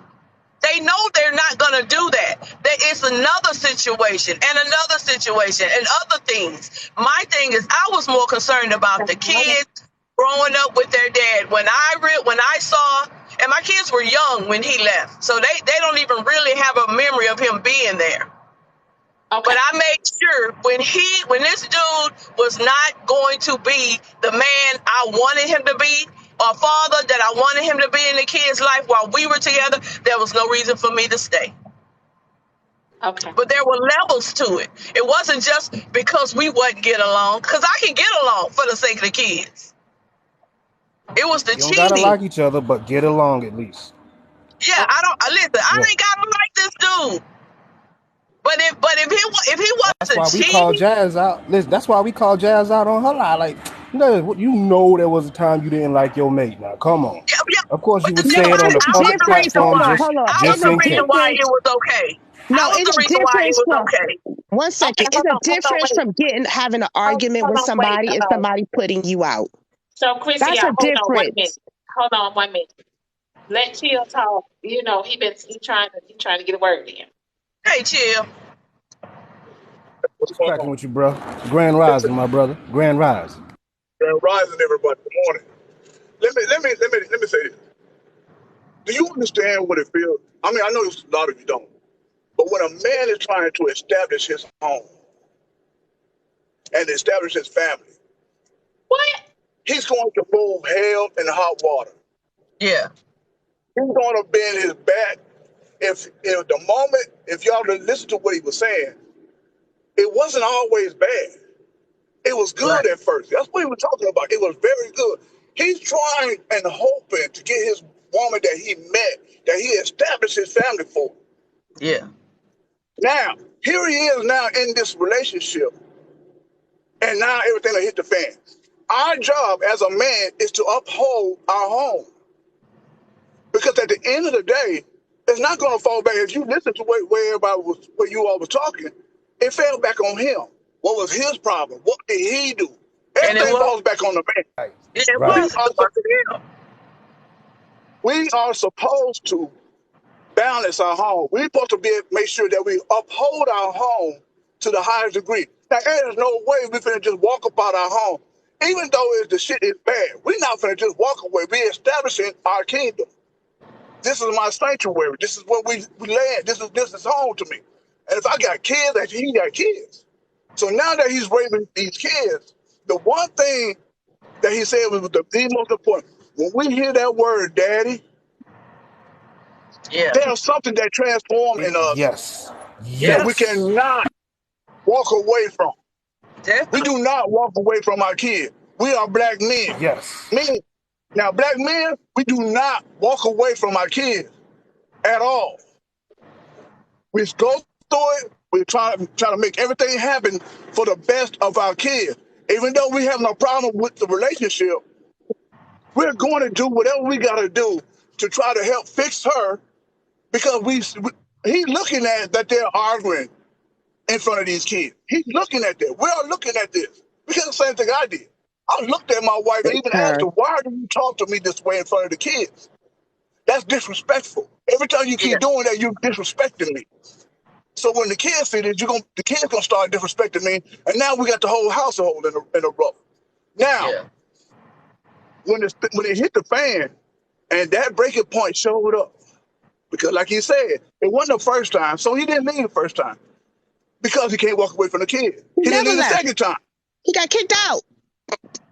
They know they're not going to do that. It's another situation and another situation and other things. My thing is I was more concerned about the kids growing up with their dad. When I saw, and my kids were young when he left, so they don't even really have a memory of him being there. Okay. But I made sure when this dude was not going to be the man I wanted him to be, or father that I wanted him to be in the kid's life while we were together, there was no reason for me to stay. Okay. But there were levels to it. It wasn't just because we wouldn't get along, because I can get along for the sake of the kids. It was the cheating. You don't gotta like each other, but get along at least. Yeah, I ain't gotta like this dude. But if he wasn't that's why we call Jazz out. Listen, that's why we call Jazz out on her lie. Like, you know, there was a time you didn't like your mate. Now, come on. Yeah. Of course, you would say it on the public platform just in case. Why it was okay. No, it's a difference from. Okay. One second, it's a difference from having an argument with somebody and somebody putting you out. So, Chrissy, that's a difference. Hold on 1 minute. Let Chill talk. You know, he trying to get a word in. Hey, Chill. What's cracking with you, bro? Grand Rising, my brother. Grand Rising. Grand Rising, everybody. Good morning. Let me say this. Do you understand what it feels? I mean, I know a lot of you don't. But when a man is trying to establish his home and establish his family, what? He's going to move hell and hot water. Yeah. He's going to bend his back. If y'all listen to what he was saying, it wasn't always bad. It was good at first. That's what he was talking about. It was very good. He's trying and hoping to get his woman that he met, that he established his family for. Yeah. Now, here he is now in this relationship, and now everything will hit the fan. Our job as a man is to uphold our home. Because at the end of the day, it's not going to fall back. If you listen to where you all was talking, it fell back on him. What was his problem? What did he do? Everything falls back on the man. We are supposed to balance our home. We're supposed to make sure that we uphold our home to the highest degree. Now, there's no way we finna just walk up out our home. Even though the shit is bad, we're not finna just walk away. We're establishing our kingdom. This is my sanctuary. This is where we land. This is home to me. And if I got kids, he got kids. So now that he's raising these kids, the one thing that he said was the most important. When we hear that word, daddy, there's something that transforms in us Yes. that we cannot walk away from. We do not walk away from our kids. We are black men. Yes. Now, black men, we do not walk away from our kids at all. We go through it. We try to make everything happen for the best of our kids. Even though we have no problem with the relationship, we're going to do whatever we got to do to try to help fix her, because he's looking at that they're arguing in front of these kids. He's looking at that. We're looking at this. Because the same thing I did. I looked at my wife and even asked her, why do you talk to me this way in front of the kids? That's disrespectful. Every time you keep doing that, you're disrespecting me. So when the kids see this, the kids gonna start disrespecting me, and now we got the whole household in a row. Now, when it hit the fan, and that breaking point showed up, because like he said, it wasn't the first time, so he didn't leave the first time because he can't walk away from the kid. He didn't leave the second time. He got kicked out.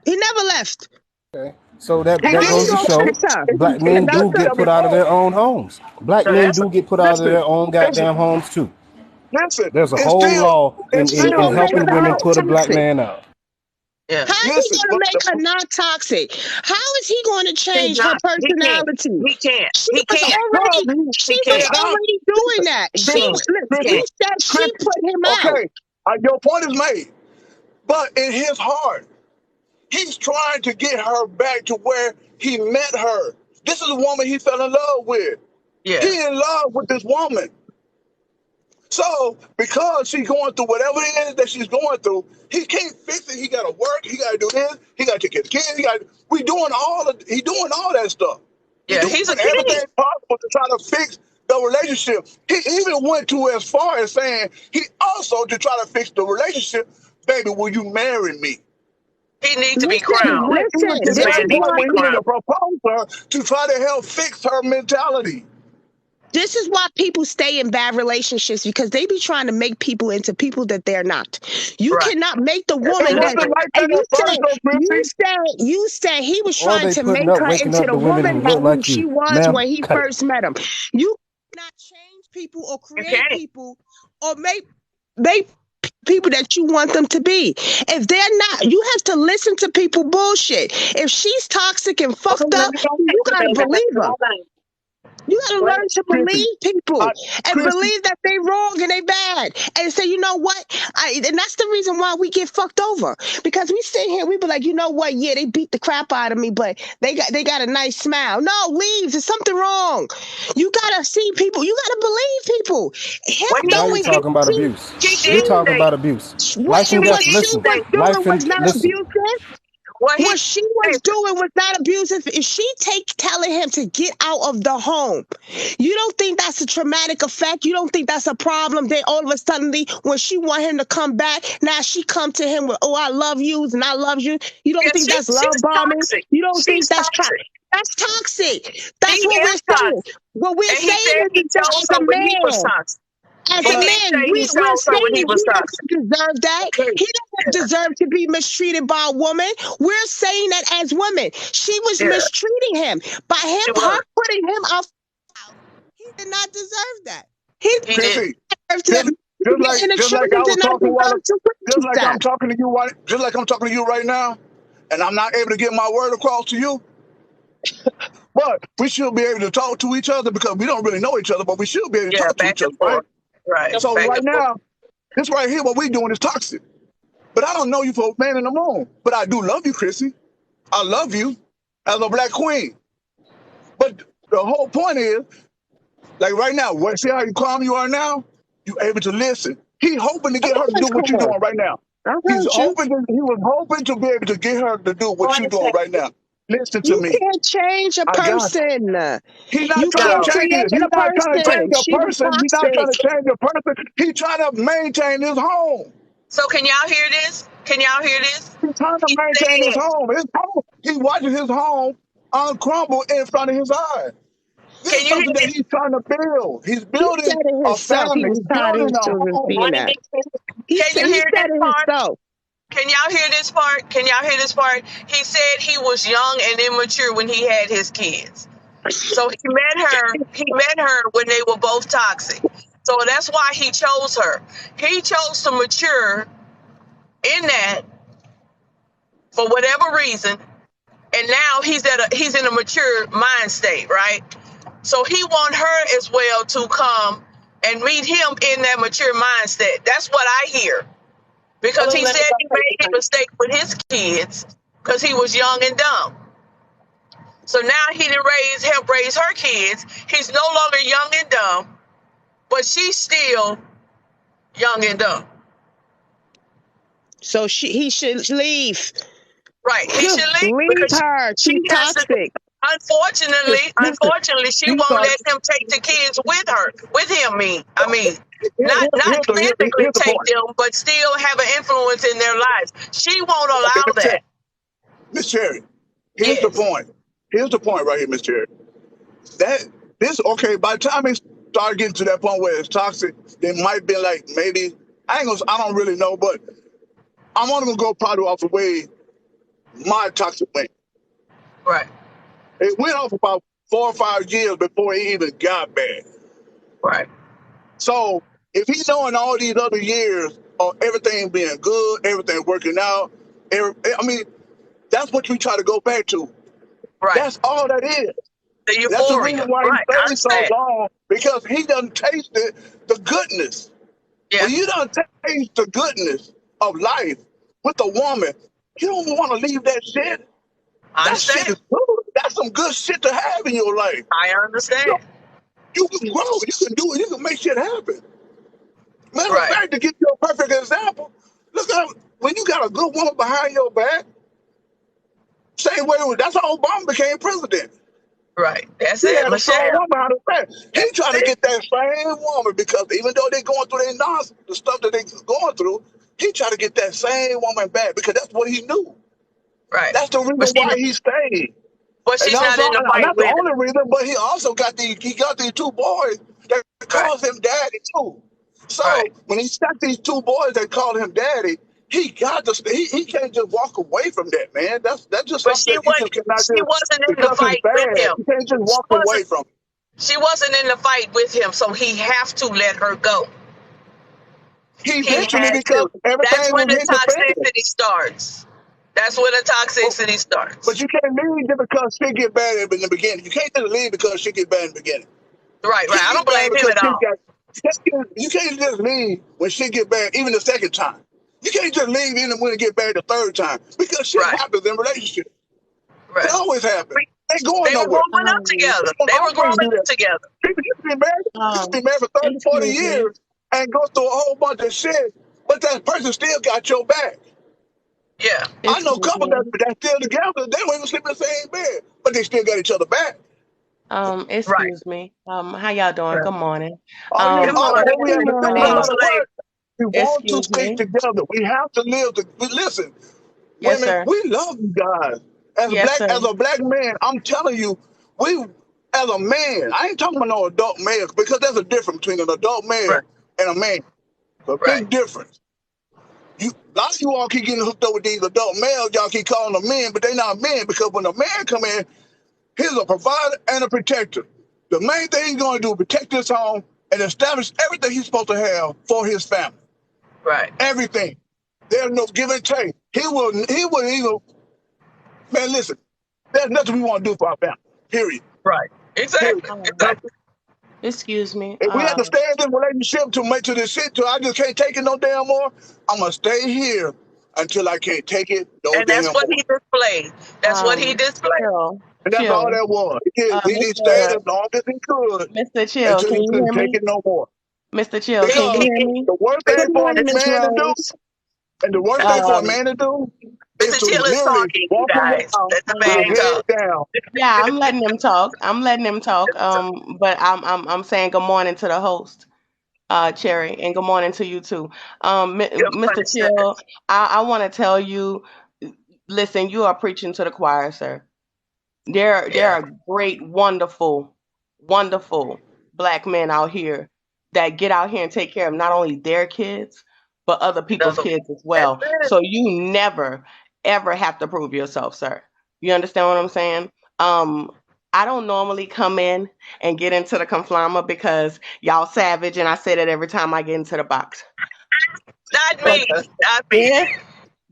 He never left. Okay. So that goes to show black men do get put out of their own homes. Black men do get put out of their own goddamn homes too. There's a whole law in helping women put a black man out. How is he going to make her not toxic? How is he going to change her personality? He can't. She was already doing that. She put him out. Okay, your point is made. But in his heart, he's trying to get her back to where he met her. This is a woman he fell in love with. Yeah. He in love with this woman. So, because she's going through whatever it is that she's going through, he can't fix it. He got to work. He got to do this. He got to take care of the kids. He doing all that stuff. Yeah, he's doing everything possible to try to fix the relationship. He even went to as far as saying he also to try to fix the relationship. Baby, will you marry me? He needs to be crowned. This is why we need to propose her to try to help fix her mentality. This is why people stay in bad relationships, because they be trying to make people into people that they're not. You cannot make the woman you said he was trying to make her into the woman that she was when he first met him. You cannot change people or create people or make people that you want them to be. If they're not, you have to listen to people bullshit. If she's toxic and fucked up, you gotta believe her. You gotta learn to believe people and believe that they wrong and they bad, and say, you know what? And that's the reason why we get fucked over, because we sit here, we be like, you know what? Yeah, they beat the crap out of me, but they got a nice smile. No, leave. There's something wrong. You gotta see people. You gotta believe people. Now you're talking about abuse. You're talking about abuse. Life and death. Listen. Life and listen. What she was doing was not abusive. If she telling him to get out of the home, you don't think that's a traumatic effect? You don't think that's a problem? Then all of a sudden, when she want him to come back, now she come to him with, oh, I love you and I love you. You don't think that's love bombing? You don't think that's toxic? That's toxic. That's what we're saying. What we're saying is that as a man. As a man, we're saying he doesn't deserve that. He doesn't deserve to be mistreated by a woman. We're saying that as women, she was mistreating him. By her putting him out, he did not deserve that. He deserved to. Just like I'm talking to you right now, and I'm not able to get my word across to you. But we should be able to talk to each other, because we don't really know each other, but we should be able to talk to each other, right? Right. So right now, this right here, what we're doing is toxic. But I don't know you for a man in the moon. But I do love you, Chrissy. I love you as a black queen. But the whole point is, like right now, see how calm you are now? You're able to listen. He's hoping to get her to do what you're doing right now. He was hoping to be able to get her to do what you're doing right now. Listen to You me. can't change a I got person. He's not You trying can't to change it. create He's a not trying to change person. a She was person. He's not trying toxic. to change a person. He's trying to maintain his home. So can y'all hear this? Can y'all hear this? He's trying to He maintain his said, home. His home. He's watching his home crumble in front of his eyes. This can is you hear something that this? he's trying to build. He's He said building it a himself. He family. was He's tired of building his a children home. seeing that. He Can you hear said this it part? himself. Can y'all hear this part? Can y'all hear this part? He said he was young and immature when he had his kids. So he met her when they were both toxic. So that's why he chose her. He chose to mature in that for whatever reason. And now he's in a mature mind state, right? So he want her as well to come and meet him in that mature mind state. That's what I hear. Because he said he made a mistake with his kids because he was young and dumb. So now he didn't help raise her kids. He's no longer young and dumb, but she's still young and dumb. So he should leave. Right. He should leave Leave because her. She's toxic. Unfortunately, she won't let him take the kids with her. With him, not physically here's the take point. them, but still have an influence in their lives. She won't allow that. Miss Cherry, here's the point. Here's the point right here, Miss Cherry. By the time it started getting to that point where it's toxic, they might be like maybe I don't really know, but I'm only gonna go probably off the way my toxic went. Right. It went off about 4 or 5 years before it even got bad. Right. So if he's knowing all these other years of everything being good, everything working out, that's what you try to go back to. Right. That's all that is. The euphoria. That's the reason why Right. he stays so long, because he done tasted the goodness. Yeah. When you done taste the goodness of life with a woman, you don't want to leave that shit. That shit is good. That's some good shit to have in your life. I understand. You can grow. You can do it. You can make shit happen. Matter of fact, to give you a perfect example, look at when you got a good woman behind your back. Same way that's how Obama became president. Right. That's he it. had a strong woman behind his back. He trying to get that same woman because even though they're going through their nonsense, the stuff that they're going through, he trying to get that same woman back because that's what he knew. Right. That's the reason why he stayed. But she's not in the fight not with the him. only reason, but he also got these 2 boys that calls him daddy too. So when he got these 2 boys that called him daddy, he got to he can't just walk away from that, man. That's just But something she that you cannot wasn't in the because fight it's bad. with him. You can't just walk away from it. She wasn't in the fight with him, so he have to let her go. He eventually, because everything that's when was the his defense. toxicity starts. That's when the toxicity starts. But you can't leave just because shit get bad in the beginning. You can't just leave because shit get bad in the beginning. Right. I don't blame him at all. You can't just leave when shit get bad, even the second time. You can't just leave even when it get bad the third time, because shit happens in relationships. It always happens. They going They were nowhere. growing up together. They were growing up together. People used to be married for 30, 40 years and go through a whole bunch of shit, but that person still got your back. Yeah. I know couples that still together, they don't even sleep in the same bed, but they still got each other back. Excuse me. How y'all doing? Good morning. We want to stay together. We have to live. Listen, Yes, women, sir. we love you guys. As a black man, I'm telling you, as a man, I ain't talking about no adult male, because there's a difference between an adult male and a man. A big difference. A lot of you all keep getting hooked up with these adult males. Y'all keep calling them men, but they're not men, because when a man come in, he's a provider and a protector. The main thing he's going to do is protect his home and establish everything he's supposed to have for his family. Right. Everything. There's no give and take. He will even, man, listen, there's nothing we want to do for our family. Period. Right. Exactly. Excuse me. If we have to stay in this relationship to make to this shit till I just can't take it no damn more, I'm gonna stay here until I can't take it no damn more. And that's what he displayed. That's what he displayed. And that's all that was. He stayed as long as he could. Mr. Chill, until can he you couldn't hear me? take it no more. Mr. Chill, can you hear me? The worst thing for a man to do, and the worst thing for a man to do, is to Mr. Chill is literally talking, you walk guys. around Let the with man your head talk. down. Yeah, I'm letting them talk. But I'm saying good morning to the host, Cherry, and good morning to you too. Good Mr. morning, sir. Chill, I want to tell you, listen, you are preaching to the choir, sir. There Yeah. are great, wonderful Black men out here that get out here and take care of not only their kids, but other people's Another. kids as That's well. it. So you never, ever have to prove yourself, sir. You understand what I'm saying? I don't normally come in and get into the conflama because y'all savage, and I say that every time I get into the box. Not But me. Not me.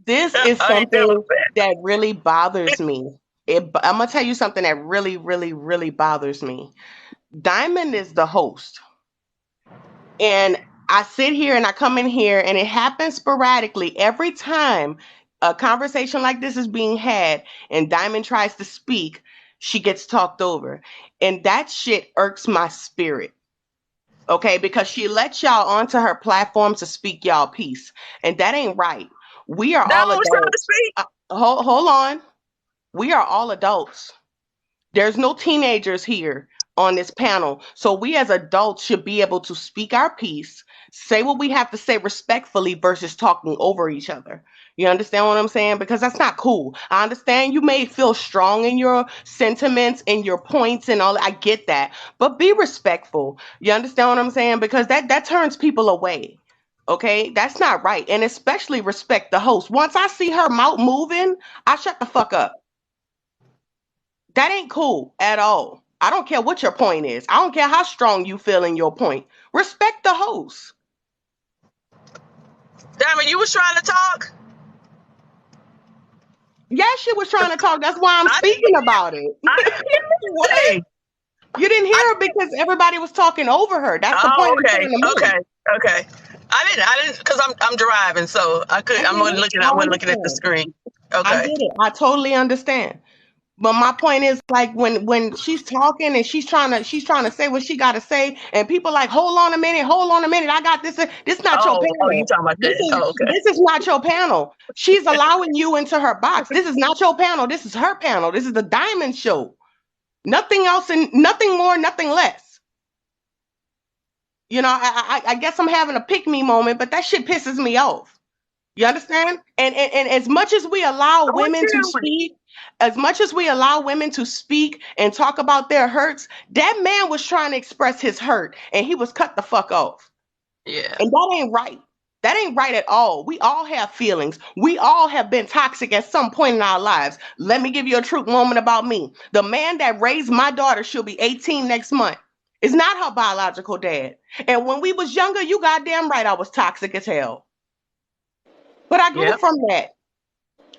this is I ain't never something said. that really bothers me. I'm gonna tell you something that really, really, really bothers me. Diamond is the host, and I sit here and I come in here, and it happens sporadically every time a conversation like this is being had, and Diamond tries to speak, she gets talked over, and that shit irks my spirit. Okay, because she lets y'all onto her platform to speak y'all piece, and that ain't right. We are all Diamond was trying to adults. speak. Hold on. We are all adults. There's no teenagers here on this panel. So we as adults should be able to speak our piece, say what we have to say respectfully versus talking over each other. You understand what I'm saying? Because that's not cool. I understand you may feel strong in your sentiments and your points and all. I get that. But be respectful. You understand what I'm saying? Because that turns people away. Okay? That's not right. And especially respect the host. Once I see her mouth moving, I shut the fuck up. That ain't cool at all. I don't care what your point is. I don't care how strong you feel in your point. Respect the host. Diamond, you was trying to talk? Yes, she was trying to talk. That's why I'm I didn't speaking about it. I didn't hear anything. You didn't hear her because everybody was talking over her. That's the Oh, point I'm okay. trying to make. Okay. I didn't because I'm driving, so I wasn't looking at the screen. I Okay. get it. I totally understand. But my point is, like, when she's talking and she's trying to say what she got to say, and people like, hold on a minute, I got this. This is not your Oh, you panel. talking about that? Okay. This is not your panel. She's allowing you into her box. This is not your panel. This is her panel. This is the Diamond Show. Nothing else and nothing more, nothing less. You know, I guess I'm having a pick me moment, but that shit pisses me off. You understand? And as much as we allow women to speak, and talk about their hurts, that man was trying to express his hurt and he was cut the fuck off. Yeah. And that ain't right. That ain't right at all. We all have feelings. We all have been toxic at some point in our lives. Let me give you a truth moment about me. The man that raised my daughter, she'll be 18 next month, is not her biological dad. And when we was younger, you goddamn right I was toxic as hell. But I grew from that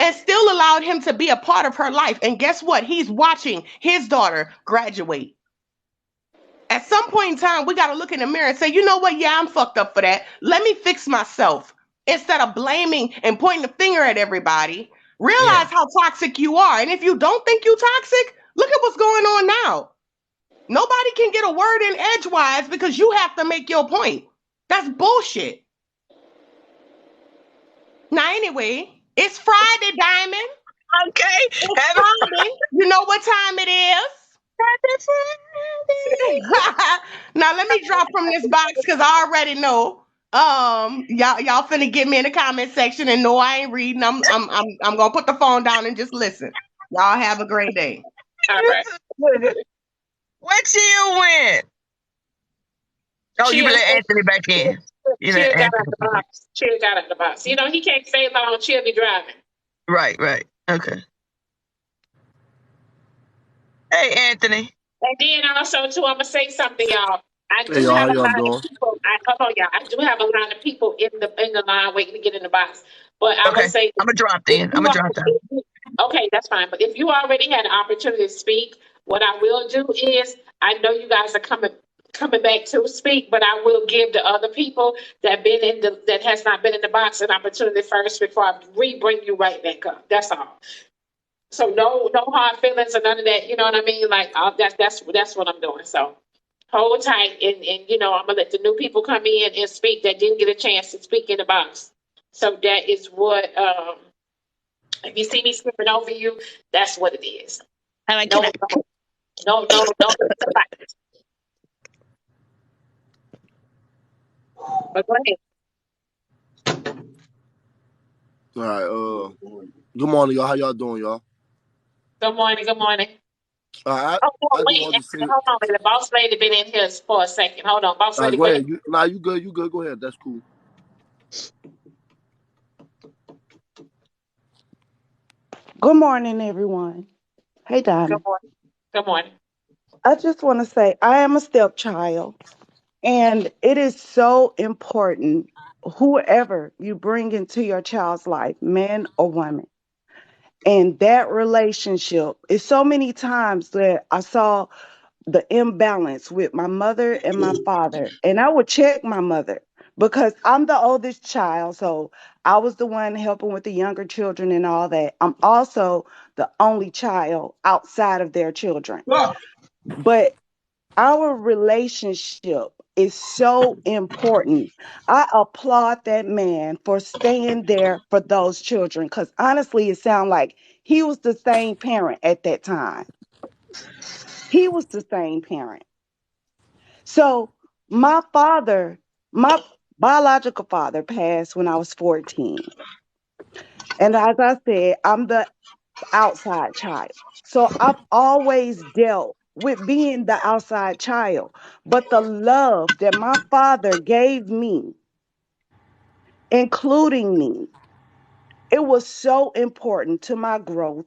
and still allowed him to be a part of her life. And guess what? He's watching his daughter graduate. At some point in time, we got to look in the mirror and say, you know what? Yeah, I'm fucked up for that. Let me fix myself. Instead of blaming and pointing the finger at everybody, realize how toxic you are. And if you don't think you're toxic, look at what's going on now. Nobody can get a word in edgewise because you have to make your point. That's bullshit. Now, anyway, it's Friday, Diamond. Okay. It's Friday. You know what time it is? Now, let me drop from this box because I already know. Y'all finna get me in the comment section and know I ain't reading. I'm gonna put the phone down and just listen. Y'all have a great day. All right. Where Chill went? Oh, you let Anthony back in. Chill got out the box. Chill got out the box. You know, he can't stay long. Chill be driving. Right. Okay. Hey, Anthony. And then also, too, I'm going to say something, y'all. I do Hey, y'all, have how a y'all lot doing? of people. I do have a lot of people in the line waiting to get in the box. But I'm going to say, I'm going to drop in. I'm going to drop down. Okay, that's fine. But if you already had an opportunity to speak, what I will do is, I know you guys are coming back to speak, but I will give the other people that has not been in the box an opportunity first before I bring you right back up. That's all. So no hard feelings or none of that. You know what I mean? Like that's what I'm doing. So hold tight, and you know I'm gonna let the new people come in and speak that didn't get a chance to speak in the box. So that is what If you see me skipping over you, that's what it is. And I No, can. no, don't. But go ahead. All right. Good morning, y'all. How y'all doing, y'all? Good morning. Good morning. I Oh, just wait, wanted to say. hold on. The boss lady been in here for a second. Hold on, boss lady. Go ahead. You good? You good? Go ahead. That's cool. Good morning, everyone. Hey, Diamond. Good morning. Good morning. I just want to say I am a stepchild, and it is so important, whoever you bring into your child's life, man or woman, and that relationship is so many times that I saw the imbalance with my mother and my father, and I would check my mother because I'm the oldest child, so I was the one helping with the younger children and all that. I'm also the only child outside of their children. But our relationship is so important. I applaud that man for staying there for those children because honestly, it sounds like he was the same parent at that time. He was the same parent. So my father, my biological father passed when I was 14. And as I said, I'm the outside child. So I've always dealt with being the outside child. But the love that my father gave me, including me, it was so important to my growth.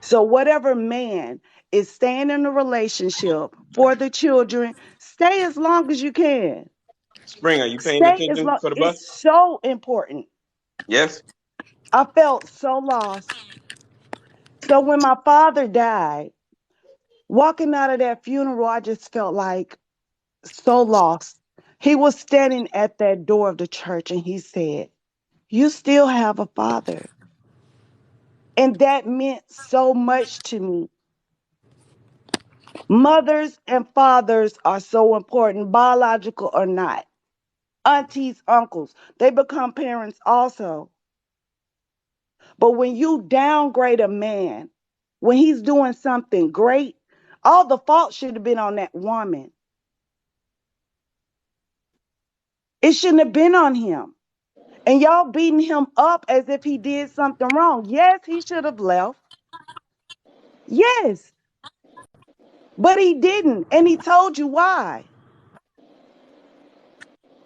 So whatever man is staying in a relationship for the children, stay as long as you can. Spring, are you paying Stay as attention long. for the bus? It's so important. Yes. I felt so lost. So when my father died, walking out of that funeral, I just felt like so lost. He was standing at that door of the church and he said, "You still have a father." And that meant so much to me. Mothers and fathers are so important, biological or not. Aunties, uncles, they become parents also. But when you downgrade a man, when he's doing something great, all the fault should have been on that woman. It shouldn't have been on him. And y'all beating him up as if he did something wrong. Yes, he should have left. Yes. But he didn't. And he told you why.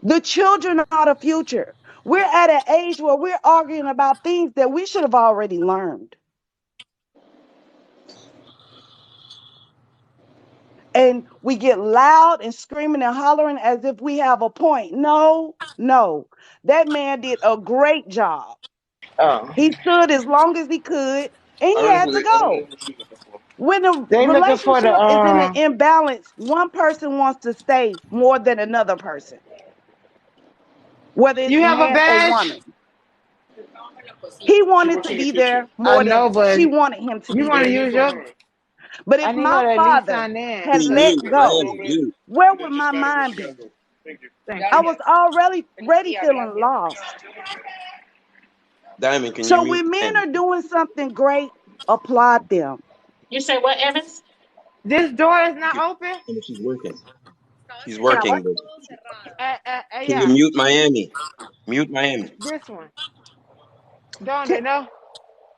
The children are the future. We're at an age where we're arguing about things that we should have already learned. And we get loud and screaming and hollering as if we have a point. No. That man did a great job. Oh, He stood as long as he could, and he had to go. When a they looking for the relationship is in an imbalance, one person wants to stay more than another person, whether it's You have a man or badge? woman. He wanted to be there I more than know, but she wanted him to you be want to there. use your? But I if need my her to at least father sign in. had let go, where would my mind be? Thank I you. was already feeling lost. Diamond, can you So mute when men Miami? are doing something great, applaud them. You say what, Evans? This door is not open. She's working. She's Can I what? working, but can you Yeah, mute Miami? Mute Miami. this one. Don't Can, they know?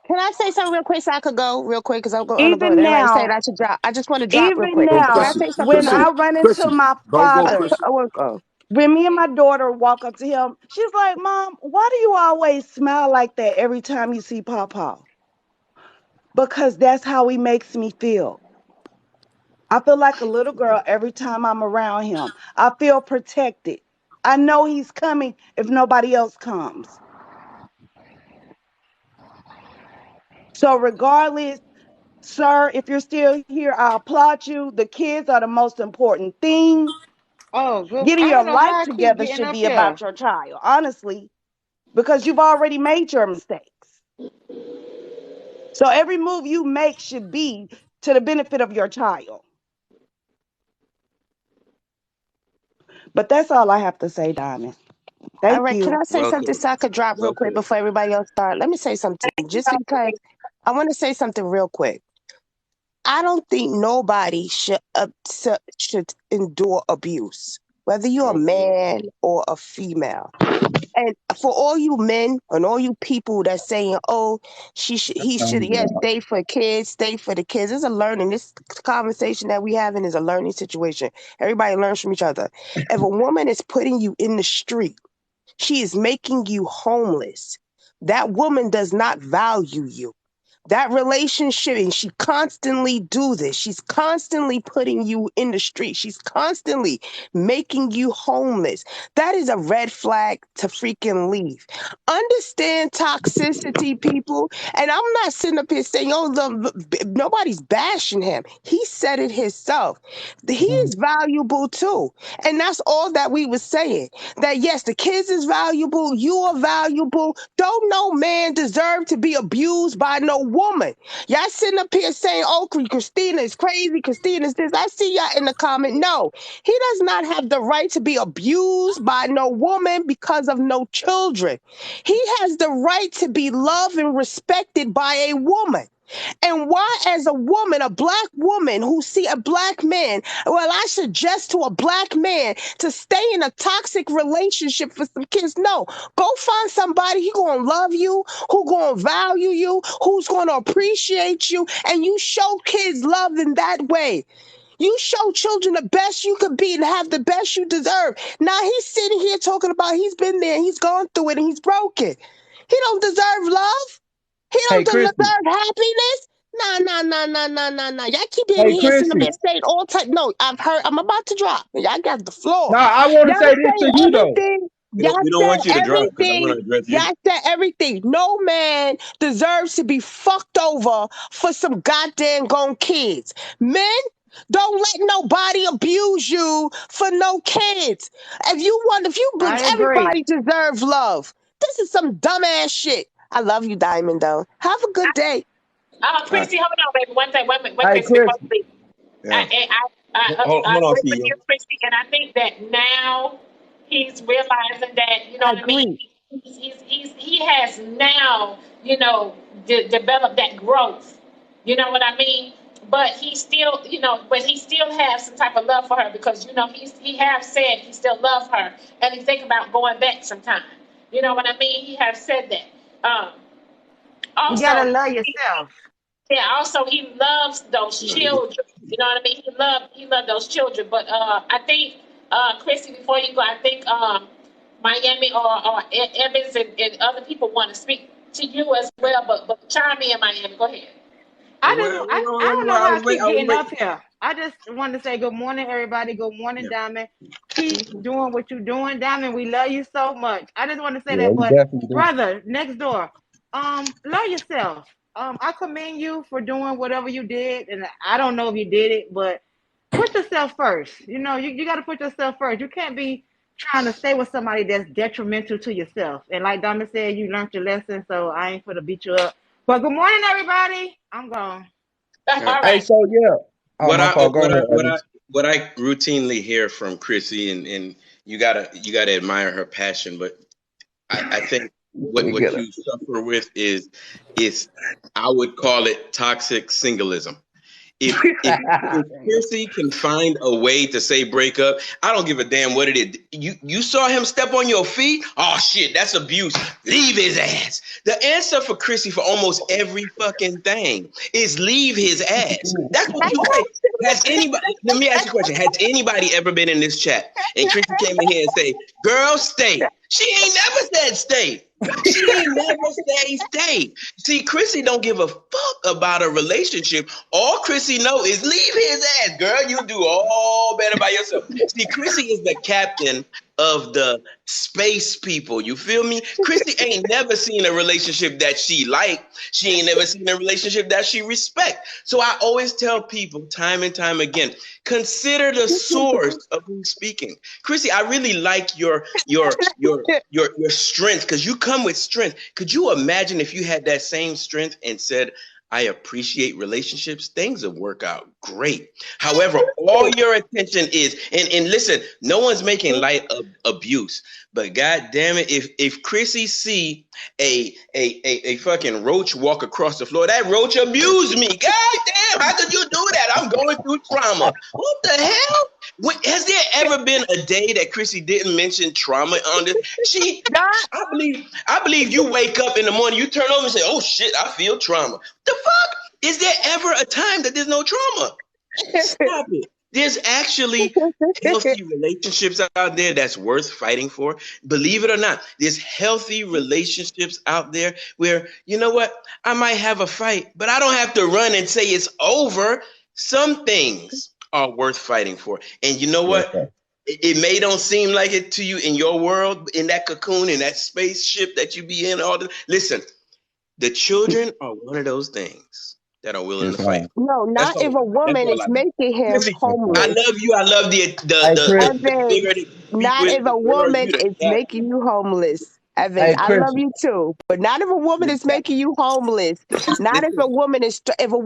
can I say something real quick so I could go real quick because I'm going to go. Even Everybody saying now, I should drop. I just want to drop real even quick. Hey, Can I now, say something when now? I run into my Don't go, father, Chrissy. I want to go. when me and my daughter walk up to him, she's like, "Mom, why do you always smile like that every time you see Papa?" Because that's how he makes me feel. I feel like a little girl every time I'm around him. I feel protected. I know he's coming if nobody else comes. So regardless, sir, if you're still here, I applaud you. The kids are the most important thing. Oh, good. Getting I your don't know life how I keep together getting should up be here. about your child, honestly, because you've already made your mistakes. So every move you make should be to the benefit of your child. But that's all I have to say, Diamond. Thank All right, can you. I say something Welcome. so I could drop real quick Welcome. before everybody else start? Let me say something, just because I want to say something real quick. I don't think nobody should endure abuse, whether you're a man or a female. And for all you men and all you people that's saying, "Oh, he should, yes, stay for kids, stay for the kids." It's a learning. This conversation that we having is a learning situation. Everybody learns from each other. If a woman is putting you in the street, she is making you homeless. That woman does not value you. That relationship, and she constantly do this. She's constantly putting you in the street. She's constantly making you homeless. That is a red flag to freaking leave. Understand toxicity, people. And I'm not sitting up here saying, "Oh, nobody's bashing him." He said it himself. He is valuable too. And that's all that we were saying. That yes, the kids is valuable. You are valuable. Don't no man deserve to be abused by no woman. Y'all sitting up here saying, "Oh, Christina is crazy. Christina is this." I see y'all in the comment. No, he does not have the right to be abused by no woman because of no children. He has the right to be loved and respected by a woman. And why, as a woman, a black woman who see a black man, well, I suggest to a black man to stay in a toxic relationship for some kids. No, go find somebody who gonna love you, who gonna value you, who's gonna appreciate you, and you show kids love in that way. You show children the best you could be and have the best you deserve. Now he's sitting here talking about he's been there, he's gone through it, and he's broken. He don't deserve love. He don't deserve happiness. Nah. Y'all keep hearing here sitting up there saying all type. No, I'm about to drop. Y'all got the floor. I want to say this to you though. We don't want you to drop because I want to address you. Y'all said everything. No man deserves to be fucked over for some goddamn gone kids. Men, don't let nobody abuse you for no kids. If you believe everybody deserves love. This is some dumbass shit. I love you, Diamond, though. Have a good day. Chrissy, hold on, baby. One thing. Wait, Hey, Chrissy. Chris. I Hold on, agree with CEO. you, Chrissy, and I think that now he's realizing that, you know what I mean? He has now, developed that growth. You know what I mean? But he still, he still has some type of love for her because, he have said he still loves her and he think about going back sometime. You know what I mean? He have said that. Also, You gotta love yourself. Also he loves those children. You know what I mean? He loved those children. But I think, Chrissy, before you go, I think Miami or Evans and other people want to speak to you as well. But chime in, Miami. Go ahead. I don't know why I keep getting up here. I just wanted to say good morning, everybody. Good morning, Diamond. Keep doing what you're doing, Diamond. We love you so much. I just want to say that, but brother, next door, love yourself. I commend you for doing whatever you did, and I don't know if you did it, but put yourself first. You got to put yourself first. You can't be trying to stay with somebody that's detrimental to yourself. And like Diamond said, you learned your lesson, so I ain't for to beat you up. But good morning, everybody. I'm gone. Hey, so yeah. What I routinely hear from Chrissy, and you gotta admire her passion, but I think what you suffer with is I would call it toxic singleism. If Chrissy can find a way to say break up, I don't give a damn what it is. You saw him step on your feet? Oh shit, that's abuse. Leave his ass. The answer for Chrissy for almost every fucking thing is leave his ass. That's what you say. Let me ask you a question. Has anybody ever been in this chat and Chrissy came in here and say, "Girl, stay"? She ain't never said stay. She ain't never say stay. See, Chrissy don't give a fuck about a relationship. All Chrissy know is leave his ass. Girl, you do all better by yourself. See, Chrissy is the captain of the space people. You feel me? Chrissy ain't never seen a relationship that she like. She ain't never seen a relationship that she respect. So I always tell people time and time again, consider the source of who's speaking. Chrissy, I really like your strength because you come with strength. Could you imagine if you had that same strength and said, I appreciate relationships, things will work out great. However, all your attention is, and listen, no one's making light of abuse, but God damn it, if Chrissy see a fucking roach walk across the floor, that roach abused me. God damn, how could you do that? I'm going through trauma. What the hell? Has there ever been a day that Chrissy didn't mention trauma on this? I believe you wake up in the morning, you turn over and say, oh shit, I feel trauma. The fuck? Is there ever a time that there's no trauma? Stop it. There's actually healthy relationships out there that's worth fighting for. Believe it or not, there's healthy relationships out there where, you know what, I might have a fight, but I don't have to run and say it's over. Some things are worth fighting for. And you know what? It may don't seem like it to you in your world, in that cocoon, in that spaceship that you be in. Listen, the children are one of those things that are willing to fight. No, not if a woman is making him homeless. I love you. I love the not if a woman is making you homeless. Evan, I love you too, but not if a woman is making you homeless. Not if a woman is. If a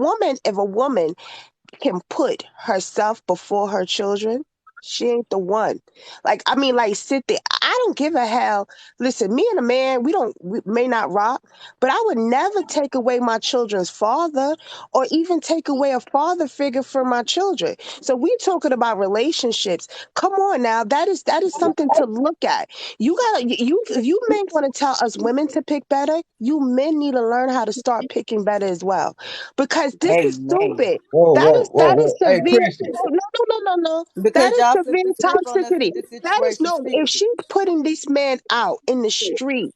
woman can put herself before her children, she ain't the one. Sit there. I don't give a hell. Listen, me and a man, we may not rock, but I would never take away my children's father or even take away a father figure from my children. So we talking about relationships. Come on now. That is something to look at. If you men want to tell us women to pick better, you men need to learn how to start picking better as well. Because this is stupid. That is severe. No. Because that is y'all severe flip the script on us toxicity. in this That is situation. if she's putting this man out in the street,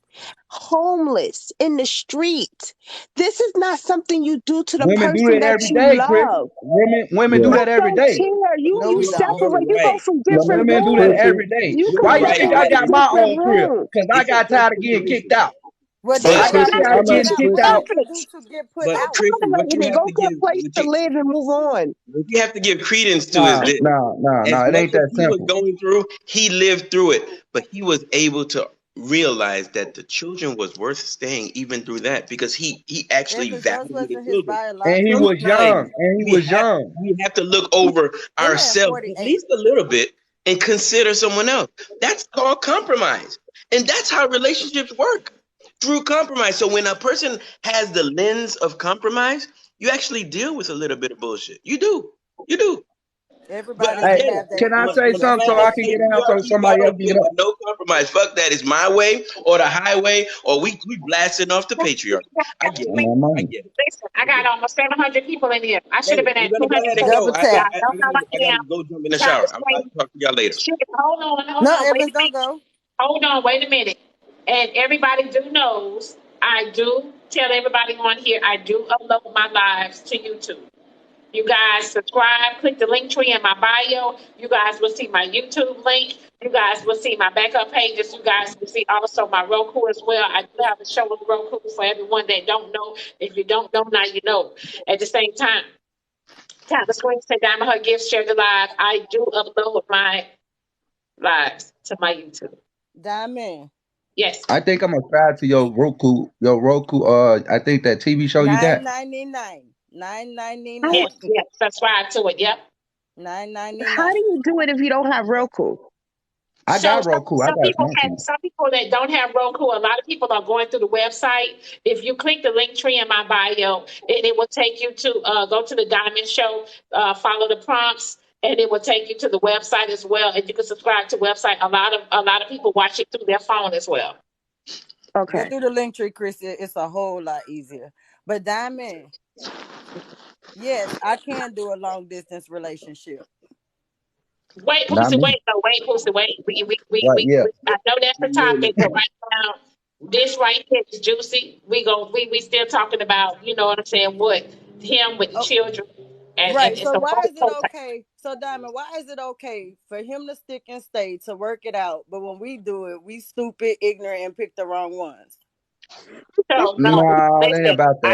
homeless in the street, this is not something you do to the Women do person that that every you day, Chris. love. Women do that every day. You separate. You go from different Women do that every day. Why you think I got my own crib? Because I got tired of getting kicked out. What I got tired of getting kicked out. But Chrissy, what you have to give, place to live and move on. what you have to give credence to is this. No, it ain't that He was simple. going through, he lived through it, but he was able to realize that the children was worth staying even through that because he actually valued the children. And he was young. We have to look over ourselves at least a little bit and consider someone else. That's called compromise. And that's how relationships work, through compromise. So when a person has the lens of compromise, you actually deal with a little bit of bullshit. You do. Everybody can I say something so I can get out so somebody else can get up? No compromise. Fuck that. It's my way or the highway, or we blasting off the patriarchy. I get it. Listen, I got almost 700 people in here. I should have been at 200. I gotta go jump in the shower. I'll talk to y'all later. Hold on, wait a minute. And everybody knows I do tell everybody on here, I do upload my lives to YouTube. You guys subscribe, click the link tree in my bio. You guys will see my YouTube link. You guys will see my backup pages. You guys will see also my Roku as well. I do have a show on Roku for everyone that don't know. If you don't know, now you know. At the same time, tap the screen, say Diamond Her Gifts, share the live. I do upload my lives to my YouTube. Diamond. Yes. I think I'm gonna subscribe to your Roku. I think that TV show you got. $9.99. Yes, subscribe to it. Yep. $9.99. How do you do it if you don't have Roku? I got Roku. Some people that don't have Roku, a lot of people are going through the website. If you click the link tree in my bio, it will take you to go to the Diamond Show, follow the prompts, and it will take you to the website as well. And you can subscribe to the website. A lot of people watch it through their phone as well. Okay. Go through the link tree, Chris. It's a whole lot easier. But Diamond, yes, I can do a long distance relationship. Wait, Pussy, wait. I know that's the topic, but right now, this right here is juicy. We still talking about, you know what I'm saying, what him with the children. Right. So why is it okay? So Diamond, why is it okay for him to stick and stay to work it out, but when we do it, we stupid, ignorant, and pick the wrong ones? So no, it ain't about that.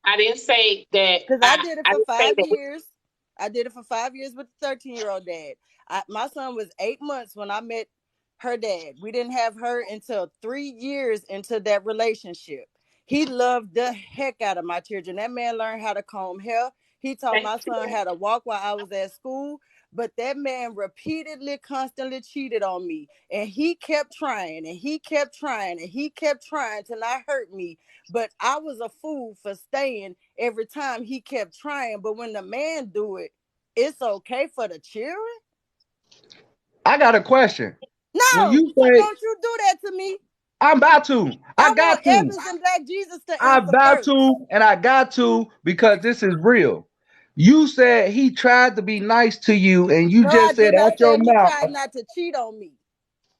I didn't say that. Because I did it for 5 years. I did it for 5 years with the 13-year-old dad. My son was 8 months when I met her dad. We didn't have her until 3 years into that relationship. He loved the heck out of my children. That man learned how to comb hair. He taught my son how to walk while I was at school. But that man repeatedly, constantly cheated on me. And he kept trying, and he kept trying, and he kept trying till it hurt me. But I was a fool for staying every time he kept trying. But when the man do it, it's okay for the children? I got a question. No, you say, don't you do that to me. I'm about to. I got to. Evans and Black Jesus to I'm about first. to, and I got to, because this is real. You said he tried to be nice to you, and you just said out your mouth. He tried not to cheat on me.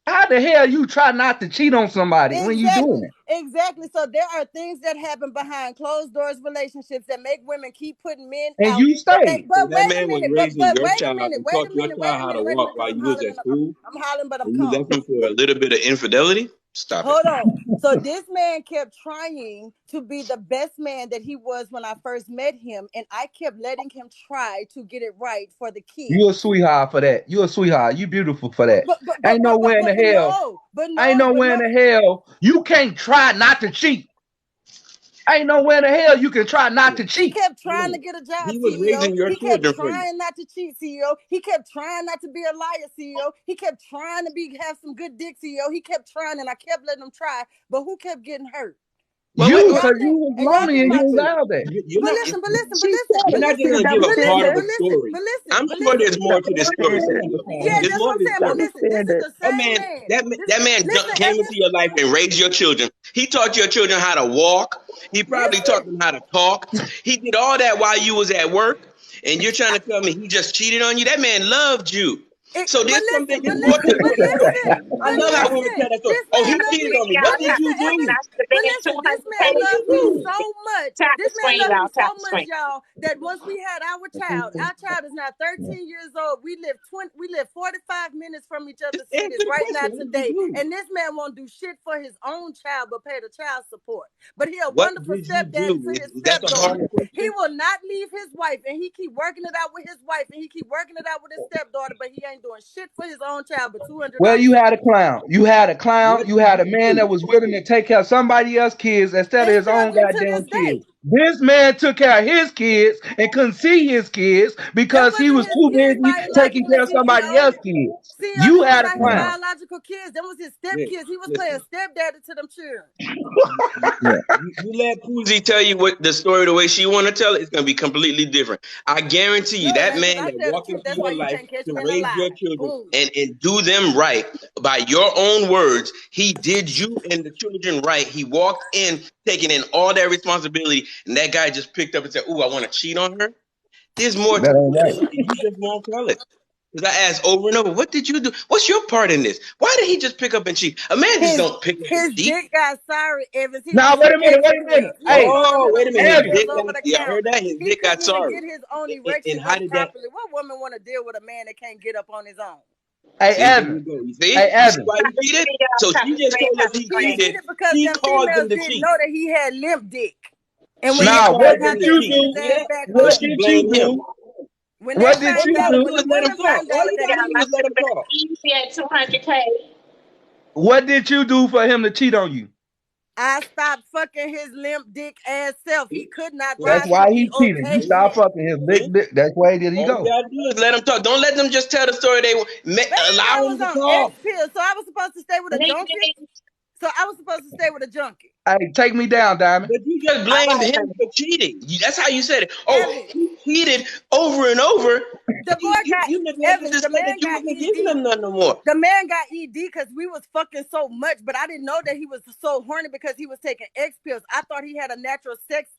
How the hell you try not to cheat on somebody when you doing it? Exactly. So there are things that happen behind closed doors relationships that make women keep putting men and out. you stay. But that man was raising your child and taught your child how to walk while you was at school. I'm hollering, but I'm calm. You left him for a little bit of infidelity? Stop it. Hold on. So this man kept trying to be the best man that he was when I first met him, and I kept letting him try to get it right for the kids. You a sweetheart for that. You a sweetheart. You beautiful for that. Ain't nowhere in the hell. Ain't nowhere in the hell. You can't try not to cheat. Ain't nowhere in the hell you can try not to cheat. He kept trying to get a job, he was raising your he children kept for you. trying not to cheat, CEO. He kept trying not to be a liar, CEO. He kept trying to have some good dick, CEO. He kept trying, and I kept letting him try. But who kept getting hurt? You, because you was lonely and you allowed that. But listen. You're not just gonna give a part of a story. I'm sure there's more to this story. Yeah, that's what I'm saying. But listen, this is the same man. That man came into your life and raised your children. He taught your children how to walk. He probably taught them how to talk. He did all that while you was at work, and you're trying to tell me he just cheated on you? That man loved you. So there's something important. I love how women tell that story. Oh, he cheated on me. What did you do? But listen, this man loved me so much. This man loved me so much, y'all, that once we had our child is now 13 years old. We live 45 minutes from each other's cities right now today. And this man won't do shit for his own child but pay the child support. But he a wonderful stepdad to his stepdaughter. He will not leave his wife, and he keep working it out with his wife, and he keep working it out with his stepdaughter, but he ain't doing shit for his own child but $200. Well, you had a clown. You had a man that was willing to take care of somebody else's kids instead of his own goddamn kids. This man took care of his kids and couldn't see his kids because he was too busy taking care of somebody else's kids. See, you had a clown. Biological kids. Them was his stepkids. He was playing stepdaddy to them children. You let Poozie tell you what the story the way she want to tell it, it's gonna be completely different. I guarantee you that man that walked into your life to raise your children and do them right by your own words, he did you and the children right. He walked in taking in all that responsibility, and that guy just picked up and said, "Ooh, I want to cheat on her." There's more to it. You just won't tell it. Because I asked over and over, what did you do? What's your part in this? Why did he just pick up and cheat? A man just don't pick up his dick got sorry, Evans. Now, wait a minute. Hey, wait a minute. I heard that. His dick got sorry. Get his own erection properly. What woman want to deal with a man that can't get up on his own? Hey, Evan. Hey, Evan. Why he cheated? So she just told us he cheated. Because he caused him to cheat. Know that he had limp dick. And now, what did you do? What did you do? What did you do? Let him talk. All you gotta do is let him talk. He had $200K. What did you do for him to cheat on you? I stopped fucking his limp dick ass self. He could not. That's why he cheated. You stopped fucking his big dick. That's why he go. All you gotta do is let him talk. Don't let them just tell the story. Allow him to talk. So I was supposed to stay with a junkie. So I was supposed to stay with a junkie. Hey, take me down, Diamond. But you just blamed him for cheating. That's how you said it. Oh, he cheated over and over. The boy got Evans, the man got ED. No more. The man got ED because we was fucking so much, but I didn't know that he was so horny because he was taking X pills. I thought he had a natural sex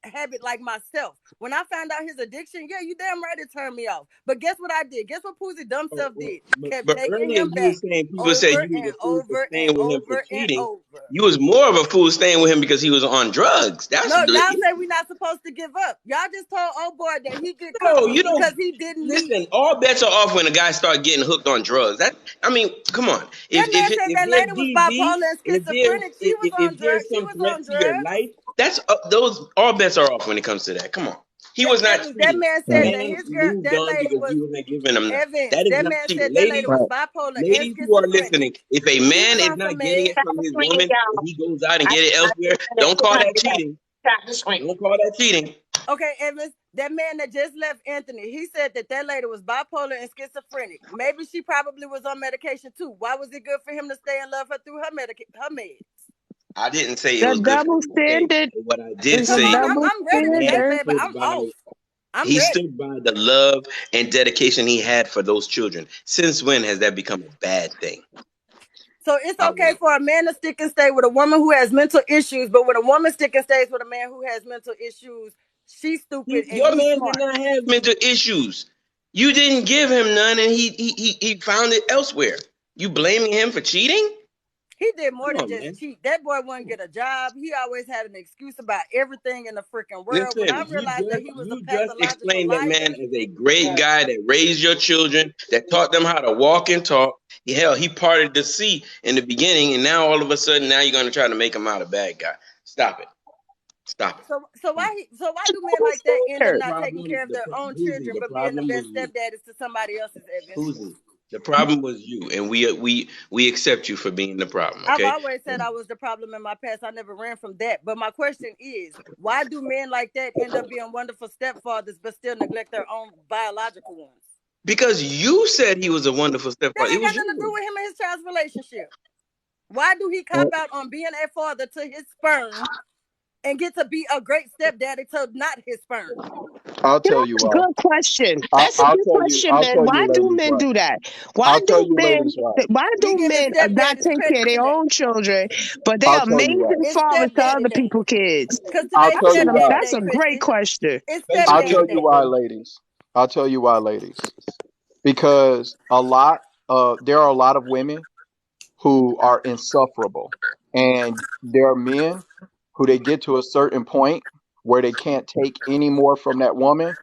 habit like myself. When I found out his addiction, yeah, you damn right it turned me off. But guess what I did? Guess what Poozie dumb self did? But earlier you were saying people said you was a fool for staying with him for cheating. You was more of a fool staying with him because he was on drugs. That's no, y'all say we're not supposed to give up. Y'all just told old boy that he get caught because he didn't. Listen, all bets are off when a guy start getting hooked on drugs. I mean, come on. That man said that lady was bipolar and schizophrenic. She was on drugs. She was on drugs. That's those all bets are off when it comes to that. Come on. He was not Evans, that cheating. man The said that man his girl, moved that on lady because was he wasn't giving him that. Evans. That is That not man cheating. said that lady Ladies, was bipolar and ladies who are schizophrenic. listening, if a She man was is on not some getting meds. it from his woman and he goes out and get it elsewhere, don't call that cheating. Don't call that cheating. Okay, Evans, that man that just left Anthony, he said that that lady was bipolar and schizophrenic. Maybe she probably was on medication too. Why was it good for him to stay and love her through her meds? I didn't say it The was good for double him to stay. standard What I did is a say is double I'm ready the today, man standard. baby. stood I'm by, off. I'm he ready. stood by the love and dedication he had for those children. Since when has that become a bad thing? So it's okay for a man to stick and stay with a woman who has mental issues, but when a woman stick and stays with a man who has mental issues, she's stupid and Your he's man smart. did not have mental issues. You didn't give him none, and he found it elsewhere. You blaming him for cheating? He did more Come than on, just man. cheat. That boy wouldn't get a job. He always had an excuse about everything in the freaking world. When I Listen, realized that he was a you just pathological explained that liar, man as a great guy that raised your children, that taught them how to walk and talk. Hell, he parted the sea in the beginning, and now all of a sudden, now you're going to try to make him out a bad guy. Stop it. Stop it. So why do men like that end up not taking care of their own children The but being the problem was best you. stepdaddies to somebody else's, Evans? Susie, the problem was you, and we accept you for being the problem. Okay. I've always said I was the problem in my past. I never ran from that. But my question is, why do men like that end up being wonderful stepfathers but still neglect their own biological ones? Because you said he was a wonderful stepfather. That ain't got nothing to do with him and his child's relationship. Why do he cop out on being a father to his sperm and get to be a great stepdaddy to not his sperm? I'll tell you why. Good question. That's a good question, man. Why do men do that? Why do men not take care of their own children, but they are amazing fathers to other people's kids? That's a great question. I'll tell you why, ladies. I'll tell you why, ladies. Because there are a lot of women who are insufferable, and there are men who they get to a certain point where they can't take any more from that woman,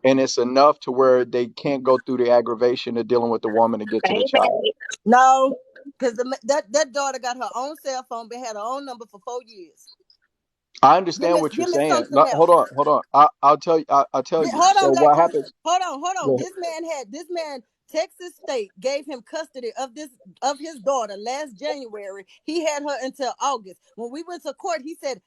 and it's enough to where they can't go through the aggravation of dealing with the woman to get to the child. No, because that daughter got her own cell phone, but had her own number for 4 years. I understand what you're saying. Hold on. I'll tell you. Hold on, so what happens? Hold on. This man, Texas State gave him custody of his daughter last January. He had her until August. When we went to court, he said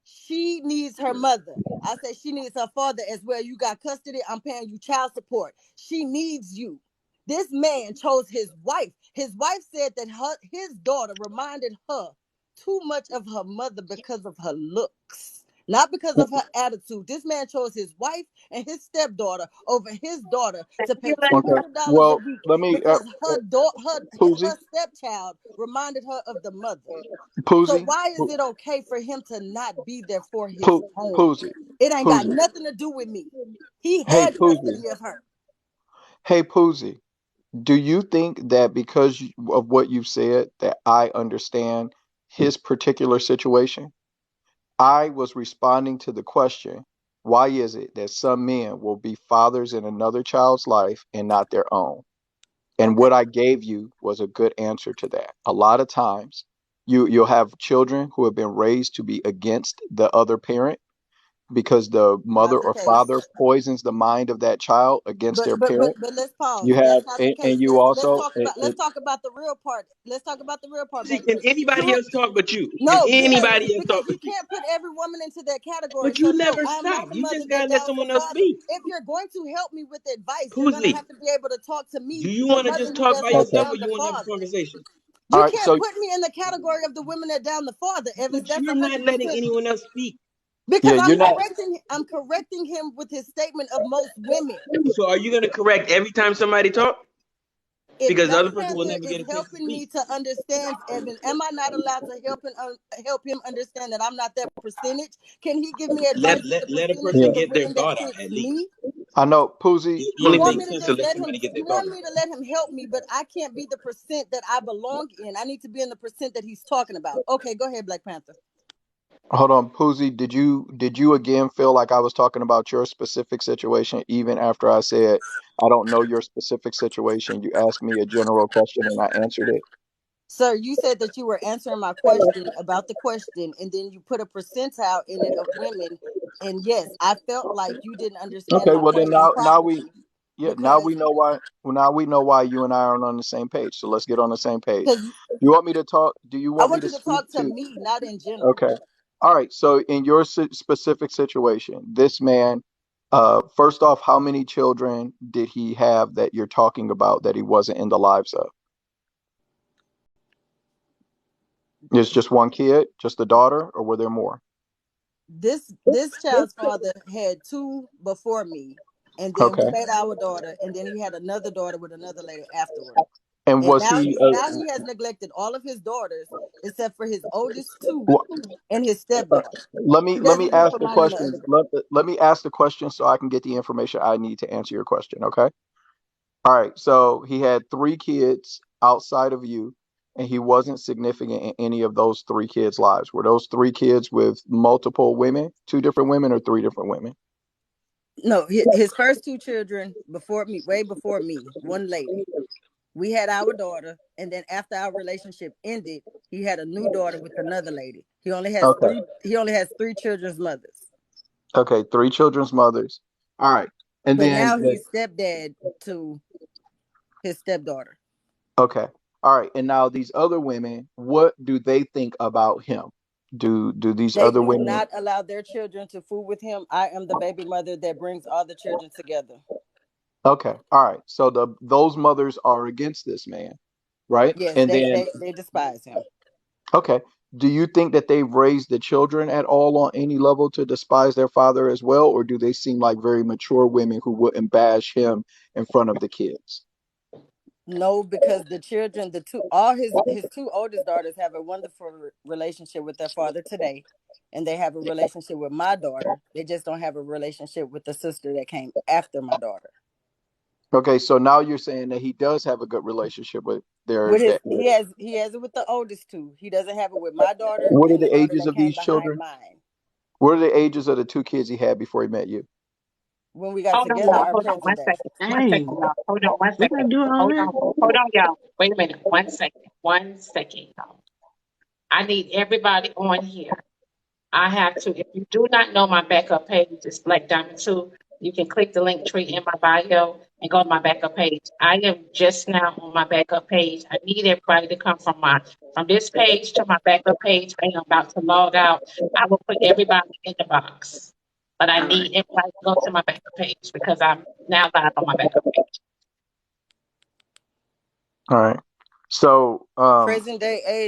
she needs her mother. I said she needs her father as well. You got custody. I'm paying you child support. She needs you. This man chose his wife. His wife said that his daughter reminded her too much of her mother because of her looks, not because of her attitude. This man chose his wife and his stepdaughter over his daughter to pay $200 a week because her stepchild reminded her of the mother. So why is it okay for him to not be there for his own? It ain't got nothing to do with me. He had custody of her. Hey, Poozie, do you think that because of what you've said that I understand his particular situation? I was responding to the question, why is it that some men will be fathers in another child's life and not their own? And what I gave you was a good answer to that. A lot of times you'll have children who have been raised to be against the other parent because the mother or father poisons the mind of that child against their parent. But let's pause. You have, and you also. Let's talk about the real part. Let's talk about the real part. Can anybody else talk but you? No, can anybody else because talk you can't put every woman into that category. But you never stop. You just gotta let someone else speak. If you're going to help me with advice, you're going to have to be able to talk to me. Do you want to just talk by yourself, or you want to have a conversation? You can't put me in the category of the women that down the father, Evans. But you're not letting anyone else speak. Because I'm correcting him with his statement of most women. So are you going to correct every time somebody talk? Because the other person will never get a chance to helping me to understand, Evan. Am I not allowed to help him understand that I'm not that percentage? Can he give me advice? Let a person get their thought out at least. I know, Poozie. You want me to let him help me, but I can't be the percent that I belong in. I need to be in the percent that he's talking about. Okay, go ahead, Black Panther. Hold on, Poozie, did you again feel like I was talking about your specific situation even after I said I don't know your specific situation? You asked me a general question and I answered it. Sir, you said that you were answering my question about the question, and then you put a percentile in it of women and yes, I felt like you didn't understand Okay, my well then question now properly now because we know why. Well, now we know why you and I aren't on the same page. So let's get on the same page. because You want me to talk? Do you I want me want to you to speak talk to to? me, not in general. Okay. All right. So in your specific situation, this man, first off, how many children did he have that you're talking about that he wasn't in the lives of? It's just one kid, just a daughter, or were there more? This child's father had two before me, and then we Okay. made our daughter, and then he had another daughter with another lady afterward. And And was now he? he has neglected all of his daughters except for his oldest two Wh- and his stepdaughter. let He me doesn't even ask put the money in the question. other. Let me ask the question so I can get the information I need to answer your question. Okay. All right. So he had three kids outside of you, and he wasn't significant in any of those three kids' lives. Were those three kids with multiple women, two different women, or three different women? No, his first two children before me, way before me, one lady. We had our daughter, and then after our relationship ended, he had a new daughter with another lady. He only has Okay. three. He only has three children's mothers. Okay. Three children's mothers. All right. And But then now he's stepdad to his stepdaughter. okay. All right. And now these other women, what do they think about him? Do these They other do women? not allow their children to fool with him. I am the baby mother that brings all the children together. Okay. All right. So those mothers are against this man, right? Yes, And then they despise him. okay. Do you think that they've raised the children at all on any level to despise their father as well, or do they seem like very mature women who wouldn't bash him in front of the kids? No, because the children, all his two oldest daughters have a wonderful relationship with their father today, and they have a relationship with my daughter. They just don't have a relationship with the sister that came after my daughter. Okay, so now you're saying that he does have a good relationship with their. He has it with the oldest two. He doesn't have it with my daughter What are and the the daughter ages that of came these behind children? mine. What are the ages of the two kids he had before he met you? When we got Hold on, together, y'all. our Hold on present one day. second. One second, y'all. Hold on one We gotta second. do all Hold that. on. Hold on, y'all. Wait a minute. 1 second. 1 second, y'all. I need everybody on here. I have to. If you do not know my backup page, it's Black Diamond 2. You can click the link tree in my bio and go to my backup page. I am just now on my backup page. I need everybody to come from this page to my backup page. I am about to log out. I will put everybody in the box. But I need everybody to go to my backup page because I'm now live on my backup page. All right. So Present day age.